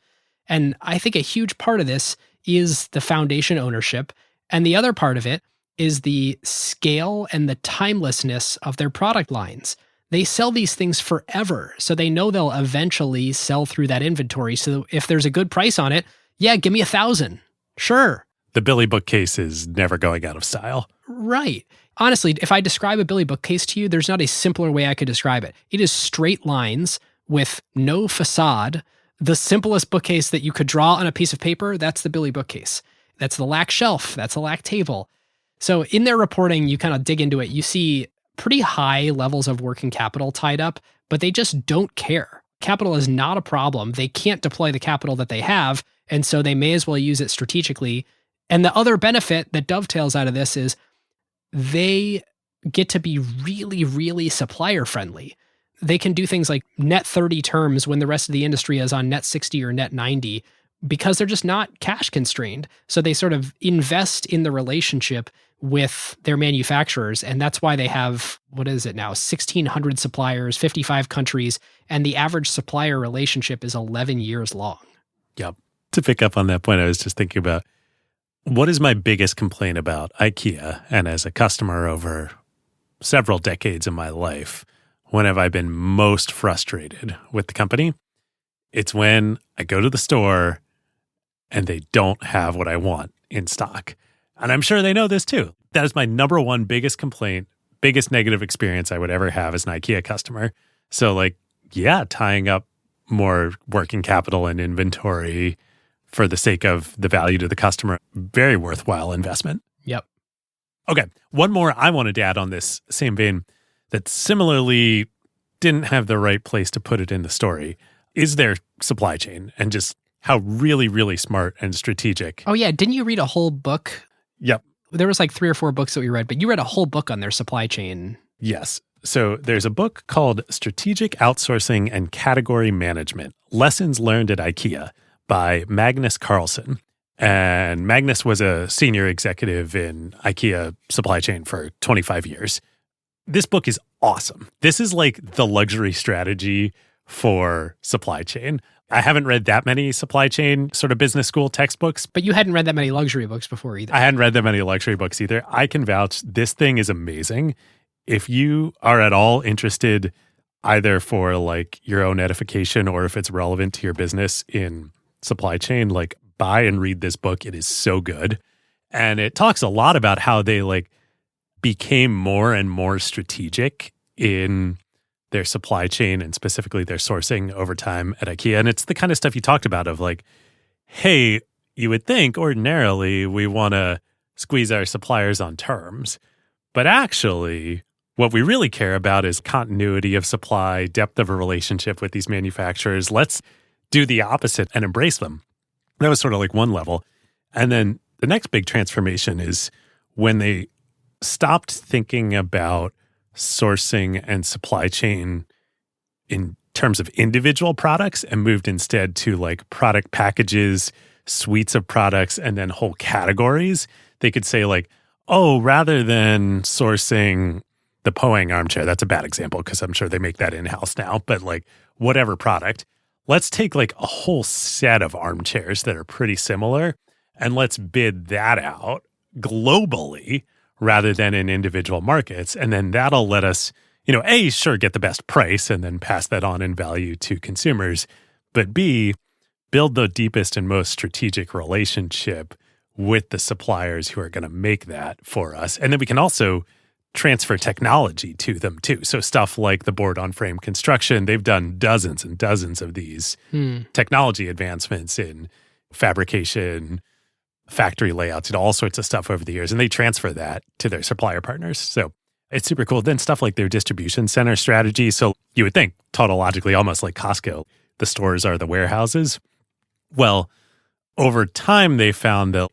And I think a huge part of this is the foundation ownership. And the other part of it is the scale and the timelessness of their product lines. They sell these things forever, so they know they'll eventually sell through that inventory. So if there's a good price on it, yeah, give me 1,000. Sure.
The Billy bookcase is never going out of style.
Right. Honestly, if I describe a Billy bookcase to you, there's not a simpler way I could describe it. It is straight lines with no facade. The simplest bookcase that you could draw on a piece of paper, that's the Billy bookcase. That's the lac shelf. That's the lac table. So in their reporting, you kind of dig into it. You see pretty high levels of working capital tied up, but they just don't care. Capital is not a problem. They can't deploy the capital that they have, and so they may as well use it strategically. And the other benefit that dovetails out of this is they get to be really, really supplier friendly. They can do things like net 30 terms when the rest of the industry is on net 60 or net 90 because they're just not cash constrained. So they sort of invest in the relationship with their manufacturers. And that's why they have, what is it now, 1,600 suppliers, 55 countries, and the average supplier relationship is 11 years long.
Yep. To pick up on that point, I was just thinking about what is my biggest complaint about IKEA, and as a customer over several decades of my life, when have I been most frustrated with the company? It's when I go to the store and they don't have what I want in stock. And I'm sure they know this too. That is my number one biggest complaint, biggest negative experience I would ever have as an IKEA customer. So like, yeah, tying up more working capital and inventory for the sake of the value to the customer, very worthwhile investment.
Yep.
Okay, one more I wanted to add on this same vein that similarly didn't have the right place to put it in the story is their supply chain and just how really, really smart and strategic.
Oh yeah, didn't you read a whole book?
Yep.
There was like 3 or 4 books that we read, but you read a whole book on their supply chain.
Yes. So there's a book called Strategic Outsourcing and Category Management, Lessons Learned at IKEA by Magnus Carlsen. And Magnus was a senior executive in IKEA supply chain for 25 years. This book is awesome. This is like the luxury strategy for supply chain. I haven't read that many supply chain sort of business school textbooks.
But you hadn't read that many luxury books before either.
I hadn't read that many luxury books either. I can vouch this thing is amazing. If you are at all interested, either for like your own edification or if it's relevant to your business in supply chain, like buy and read this book. It is so good. And it talks a lot about how they like became more and more strategic in their supply chain and specifically their sourcing over time at IKEA. And it's the kind of stuff you talked about of like, hey, you would think ordinarily we want to squeeze our suppliers on terms. But actually, what we really care about is continuity of supply, depth of a relationship with these manufacturers. Let's do the opposite and embrace them. That was sort of like one level. And then the next big transformation is when they stopped thinking about sourcing and supply chain in terms of individual products and moved instead to like product packages, suites of products, and then whole categories. They could say like, oh, rather than sourcing the Poang armchair, that's a bad example because I'm sure they make that in-house now, but like whatever product, let's take like a whole set of armchairs that are pretty similar and let's bid that out globally rather than in individual markets. And then that'll let us, you know, A, sure, get the best price and then pass that on in value to consumers, but B, build the deepest and most strategic relationship with the suppliers who are going to make that for us. And then we can also transfer technology to them too. So stuff like the board on frame construction, they've done dozens and dozens of these technology advancements in fabrication, factory layouts, and all sorts of stuff over the years. And they transfer that to their supplier partners. So it's super cool. Then stuff like their distribution center strategy. So you would think tautologically, almost like Costco, the stores are the warehouses. Well, over time, they found that,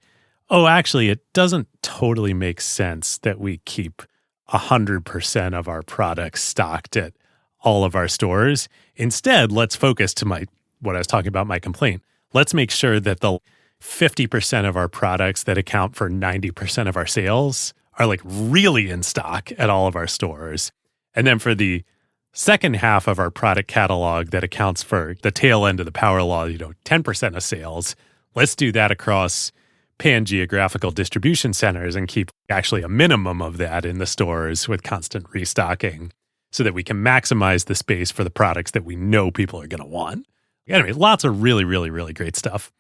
oh, actually, it doesn't totally make sense that we keep 100% of our products stocked at all of our stores. Instead, let's focus to what I was talking about, my complaint. Let's make sure that the 50% of our products that account for 90% of our sales are like really in stock at all of our stores. And then for the second half of our product catalog that accounts for the tail end of the power law, 10% of sales, let's do that across pan-geographical distribution centers and keep actually a minimum of that in the stores with constant restocking so that we can maximize the space for the products that we know people are going to want. Anyway, lots of really, really, really great stuff.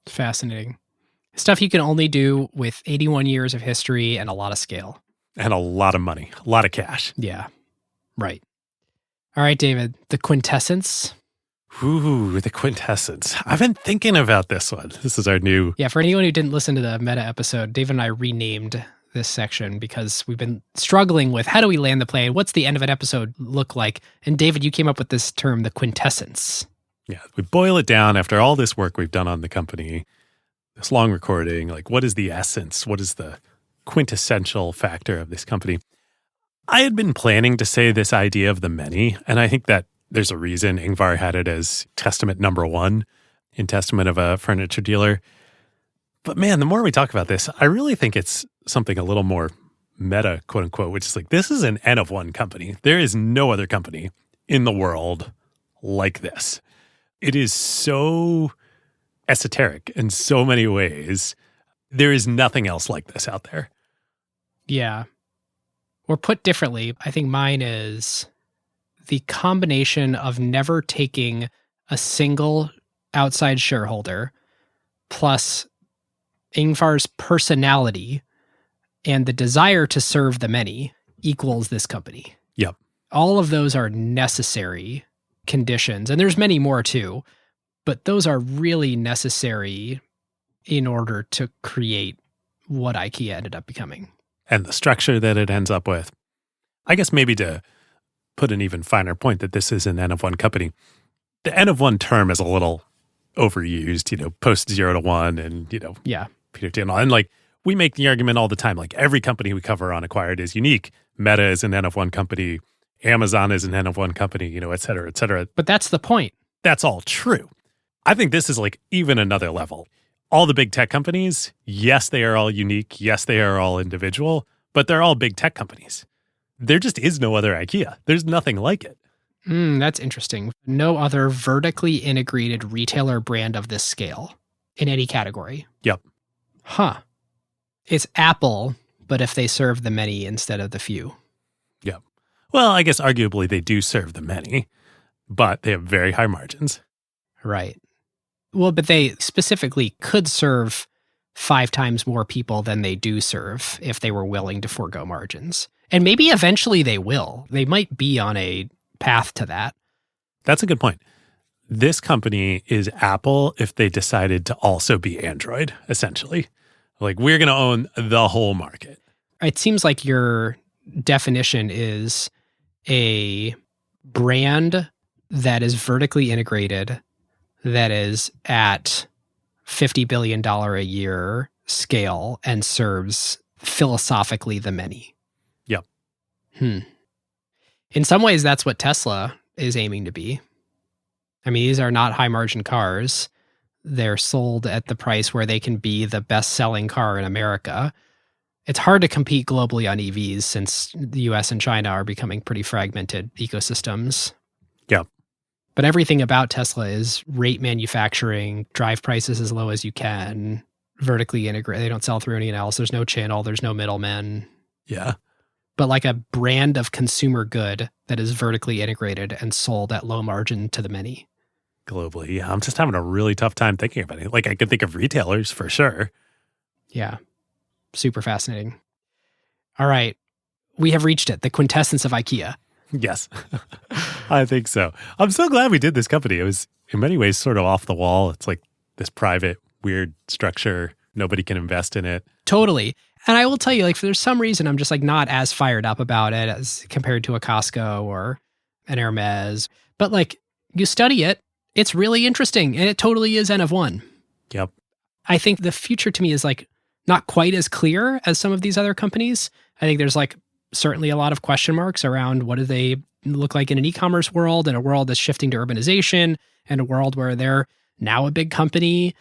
Fascinating. Stuff you can only do with 81 years of history and a lot of scale.
And a lot of money, a lot of cash.
Yeah, right. All right, David, the quintessence.
Ooh, the quintessence. I've been thinking about this one. This is our new...
Yeah, for anyone who didn't listen to the meta episode, David and I renamed this section because we've been struggling with how do we land the plane? What's the end of an episode look like? And David, you came up with this term, the quintessence.
Yeah, we boil it down after all this work we've done on the company, this long recording, like what is the essence? What is the quintessential factor of this company? I had been planning to say this idea of the many, and I think that there's a reason Ingvar had it as testament number 1 in Testament of a Furniture Dealer. But man, the more we talk about this, I really think it's something a little more meta, quote unquote, which is like, this is an N of 1 company. There is no other company in the world like this. It is so esoteric in so many ways. There is nothing else like this out there.
Yeah. Or put differently, I think mine is the combination of never taking a single outside shareholder plus Ingvar's personality and the desire to serve the many equals this company.
Yep.
All of those are necessary conditions, and there's many more too, but those are really necessary in order to create what IKEA ended up becoming.
And the structure that it ends up with. I guess maybe to put an even finer point that this is an N of 1 company, the N of 1 term is a little overused, post 0 to 1 and,
Yeah.
Peter Thiel. And like, we make the argument all the time, like every company we cover on Acquired is unique. Meta is an N of 1 company. Amazon is an N of 1 company, et cetera, et cetera.
But that's the point.
That's all true. I think this is like even another level. All the big tech companies, yes, they are all unique. Yes, they are all individual, but they're all big tech companies. There just is no other IKEA. There's nothing like it.
That's interesting. No other vertically integrated retailer brand of this scale in any category.
Yep.
Huh. It's Apple, but if they serve the many instead of the few.
Yep. Well, I guess arguably they do serve the many, but they have very high margins.
Right. Well, but they specifically could serve 5 times more people than they do serve if they were willing to forego margins. And maybe eventually they will. They might be on a path to that.
That's a good point. This company is Apple if they decided to also be Android, essentially. Like, we're going to own the whole market.
It seems like your definition is a brand that is vertically integrated, that is at $50 billion a year scale and serves philosophically the many.
Yep.
In some ways, that's what Tesla is aiming to be. I mean, these are not high margin cars. They're sold at the price where they can be the best selling car in America. It's hard to compete globally on EVs since the US and China are becoming pretty fragmented ecosystems.
Yep.
But everything about Tesla is rate manufacturing, drive prices as low as you can, vertically integrate. They don't sell through anyone else. There's no channel. There's no middlemen.
Yeah.
But like a brand of consumer good that is vertically integrated and sold at low margin to the many.
Globally, yeah. I'm just having a really tough time thinking about it. Like, I could think of retailers for sure.
Yeah. Super fascinating. All right. We have reached it. The quintessence of IKEA.
Yes, I think so. I'm so glad we did this company. It was in many ways sort of off the wall. It's like this private, weird structure. Nobody can invest in it.
Totally. And I will tell you, like, for there's some reason I'm just like not as fired up about it as compared to a Costco or an Hermes. But like, you study it, it's really interesting. And it totally is N of 1.
Yep.
I think the future to me is like not quite as clear as some of these other companies. I think there's like certainly a lot of question marks around what do they look like in an e-commerce world, in a world that's shifting to urbanization, and a world where they're now a big company.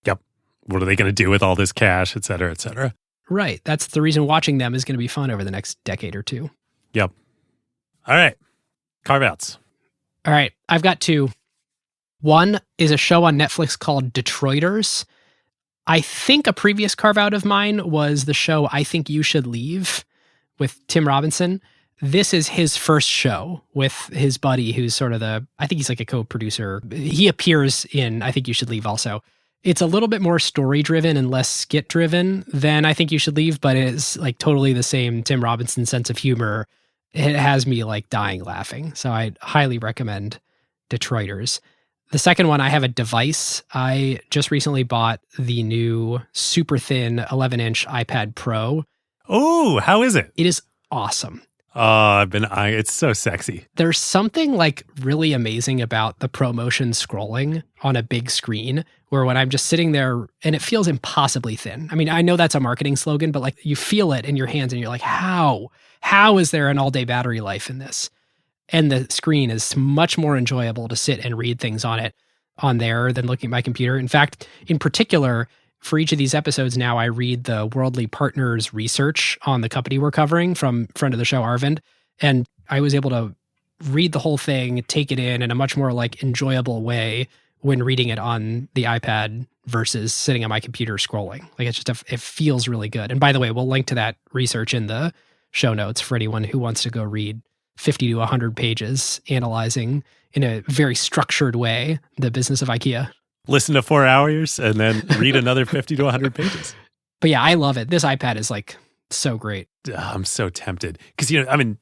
Yep. What are they going to do with all this cash, et cetera, et cetera?
Right. That's the reason watching them is going to be fun over the next decade or two.
Yep. All right. Carve Outs.
All right. I've got 2. One is a show on Netflix called Detroiters. I think a previous carve out of mine was the show I Think You Should Leave with Tim Robinson. This is his first show with his buddy, who's sort of I think he's like a co-producer. He appears in I Think You Should Leave also. It's a little bit more story-driven and less skit-driven than I Think You Should Leave, but it's like totally the same Tim Robinson sense of humor. It has me like dying laughing. So I highly recommend Detroiters. The second one, I have a device. I just recently bought the new super thin 11-inch iPad Pro.
Oh, how is it?
It is awesome.
Oh, I've been eyeing. It's so sexy.
There's something like really amazing about the ProMotion scrolling on a big screen where when I'm just sitting there and it feels impossibly thin. I mean, I know that's a marketing slogan, but like you feel it in your hands and you're like, how is there an all-day battery life in this? And the screen is much more enjoyable to sit and read things on there than looking at my computer. In fact, in particular, for each of these episodes now, I read the Worldly Partners research on the company we're covering from friend of the show, Arvind. And I was able to read the whole thing, take it in a much more like enjoyable way when reading it on the iPad versus sitting on my computer scrolling. Like it's just, it feels really good. And by the way, we'll link to that research in the show notes for anyone who wants to go read 50 to 100 pages analyzing in a very structured way the business of IKEA.
Listen to 4 hours and then read another 50 to 100 pages.
But yeah, I love it. This iPad is like so great.
I'm so tempted. Because,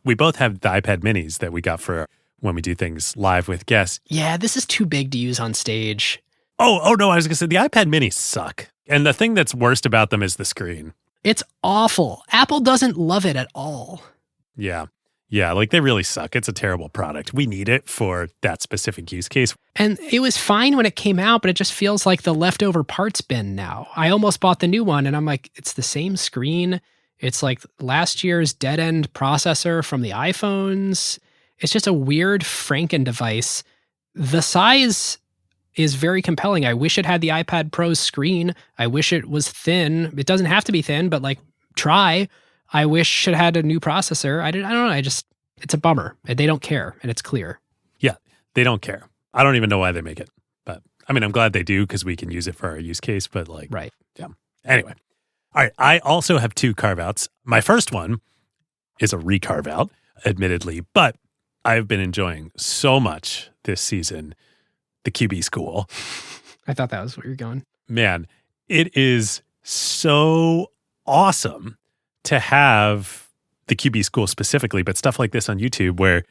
we both have the iPad minis that we got for when we do things live with guests.
Yeah, this is too big to use on stage.
Oh no, I was going to say the iPad minis suck. And the thing that's worst about them is the screen.
It's awful. Apple doesn't love it at all.
Yeah. Yeah, like they really suck. It's a terrible product. We need it for that specific use case.
And it was fine when it came out, but it just feels like the leftover parts bin now. I almost bought the new one and I'm like, it's the same screen. It's like last year's dead end processor from the iPhones. It's just a weird Franken device. The size is very compelling. I wish it had the iPad Pro's screen. I wish it was thin. It doesn't have to be thin, but like try. I wish it had a new processor. I don't know. It's a bummer. They don't care, and it's clear.
Yeah, they don't care. I don't even know why they make it. But I mean, I'm glad they do because we can use it for our use case. But like,
right.
Yeah. Anyway. All right. I also have 2 carve outs. My first one is a recarve out, admittedly, but I've been enjoying so much this season the QB School.
I thought that was where you're going.
Man, it is so awesome to have the QB School specifically, but stuff like this on YouTube where,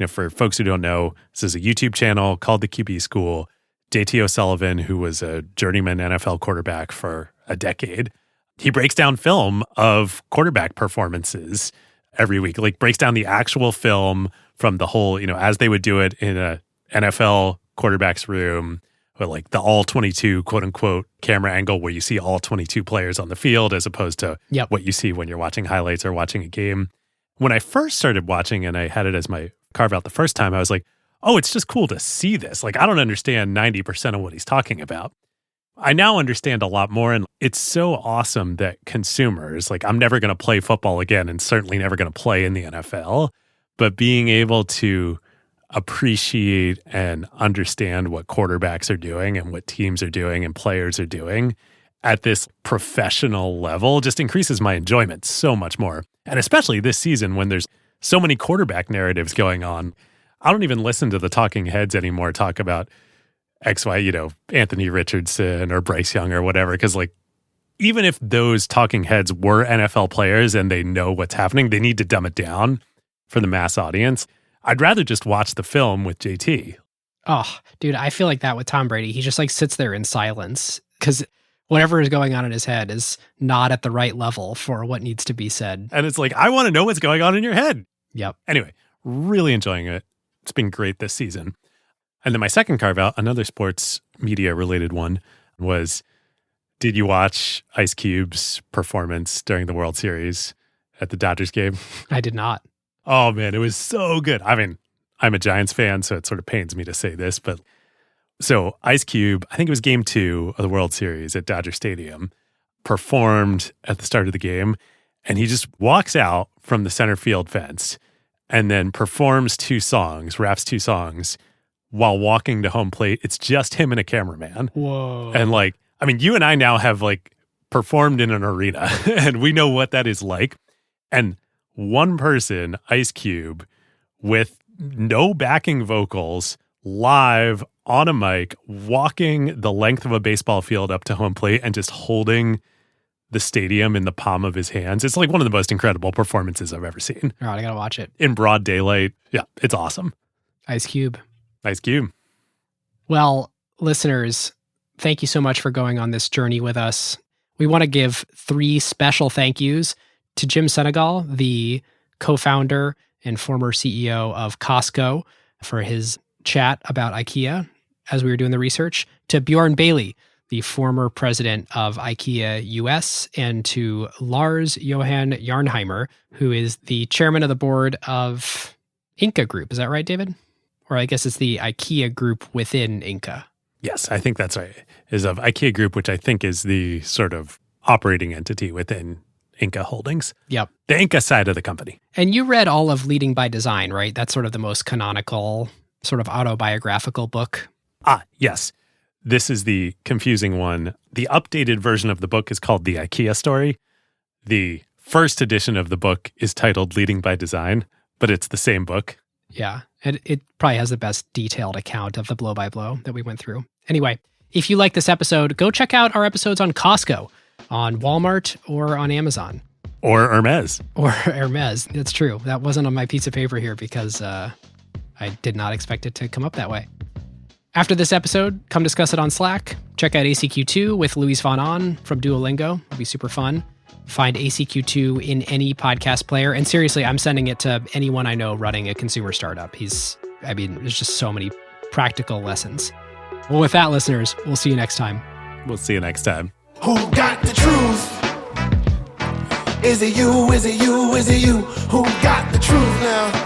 for folks who don't know, this is a YouTube channel called the QB School. JT O'Sullivan, who was a journeyman NFL quarterback for a decade, he breaks down film of quarterback performances every week, like breaks down the actual film from the whole, as they would do it in a NFL quarterback's room, or like the all 22 quote unquote camera angle where you see all 22 players on the field as opposed to what you see when you're watching highlights or watching a game. When I first started watching and I had it as my carve out the first time, I was like, oh, it's just cool to see this. Like, I don't understand 90% of what he's talking about. I now understand a lot more. And it's so awesome that consumers, like I'm never going to play football again and certainly never going to play in the NFL, but being able to appreciate and understand what quarterbacks are doing and what teams are doing and players are doing at this professional level just increases my enjoyment so much more. And especially this season when there's so many quarterback narratives going on. I don't even listen to the talking heads anymore talk about XY, Anthony Richardson or Bryce Young or whatever, because like even if those talking heads were NFL players and they know what's happening, they need to dumb it down for the mass audience. I'd rather just watch the film with JT.
Oh, dude, I feel like that with Tom Brady. He just like sits there in silence because whatever is going on in his head is not at the right level for what needs to be said.
And it's like, I want to know what's going on in your head.
Yep.
Anyway, really enjoying it. It's been great this season. And then my second carve out, another sports media related one, was, did you watch Ice Cube's performance during the World Series at the Dodgers game?
I did not.
Oh man, it was so good. I mean, I'm a Giants fan, so it sort of pains me to say this, but so Ice Cube, I think it was game 2 of the World Series at Dodger Stadium, performed at the start of the game, and he just walks out from the center field fence and then performs 2 songs, raps 2 songs while walking to home plate. It's just him and a cameraman.
Whoa.
And like, I mean, you and I now have like performed in an arena and we know what that is like. And one person, Ice Cube, with no backing vocals, live on a mic, walking the length of a baseball field up to home plate and just holding the stadium in the palm of his hands. It's like one of the most incredible performances I've ever seen.
All right, I gotta watch it.
In broad daylight. Yeah, it's awesome.
Ice Cube.
Ice Cube.
Well, listeners, thank you so much for going on this journey with us. We want to give 3 special thank yous to Jim Senegal, the co-founder and former CEO of Costco, for his chat about IKEA as we were doing the research, to Bjorn Bailey, the former president of IKEA US, and to Lars Johan Jarnheimer, who is the chairman of the board of Inca Group. Is that right, David? Or I guess it's the IKEA Group within Inca.
Yes, I think that's right. Is of IKEA Group, which I think is the sort of operating entity within Inca Holdings.
Yep.
The Inca side of the company.
And you read all of Leading by Design, right? That's sort of the most canonical, sort of autobiographical book.
Yes. This is the confusing one. The updated version of the book is called The IKEA Story. The first edition of the book is titled Leading by Design, but it's the same book.
Yeah. And it probably has the best detailed account of the blow by blow that we went through. Anyway, if you like this episode, go check out our episodes on Costco, on Walmart, or on Amazon.
Or Hermes.
Or Hermes. That's true. That wasn't on my piece of paper here because I did not expect it to come up that way. After this episode, come discuss it on Slack. Check out ACQ2 with Luis Von On from Duolingo. It'll be super fun. Find ACQ2 in any podcast player. And seriously, I'm sending it to anyone I know running a consumer startup. There's just so many practical lessons. Well, with that, listeners, we'll see you next time.
We'll see you next time.
Who got the truth? Is it you? Is it you? Is it you? Who got the truth now?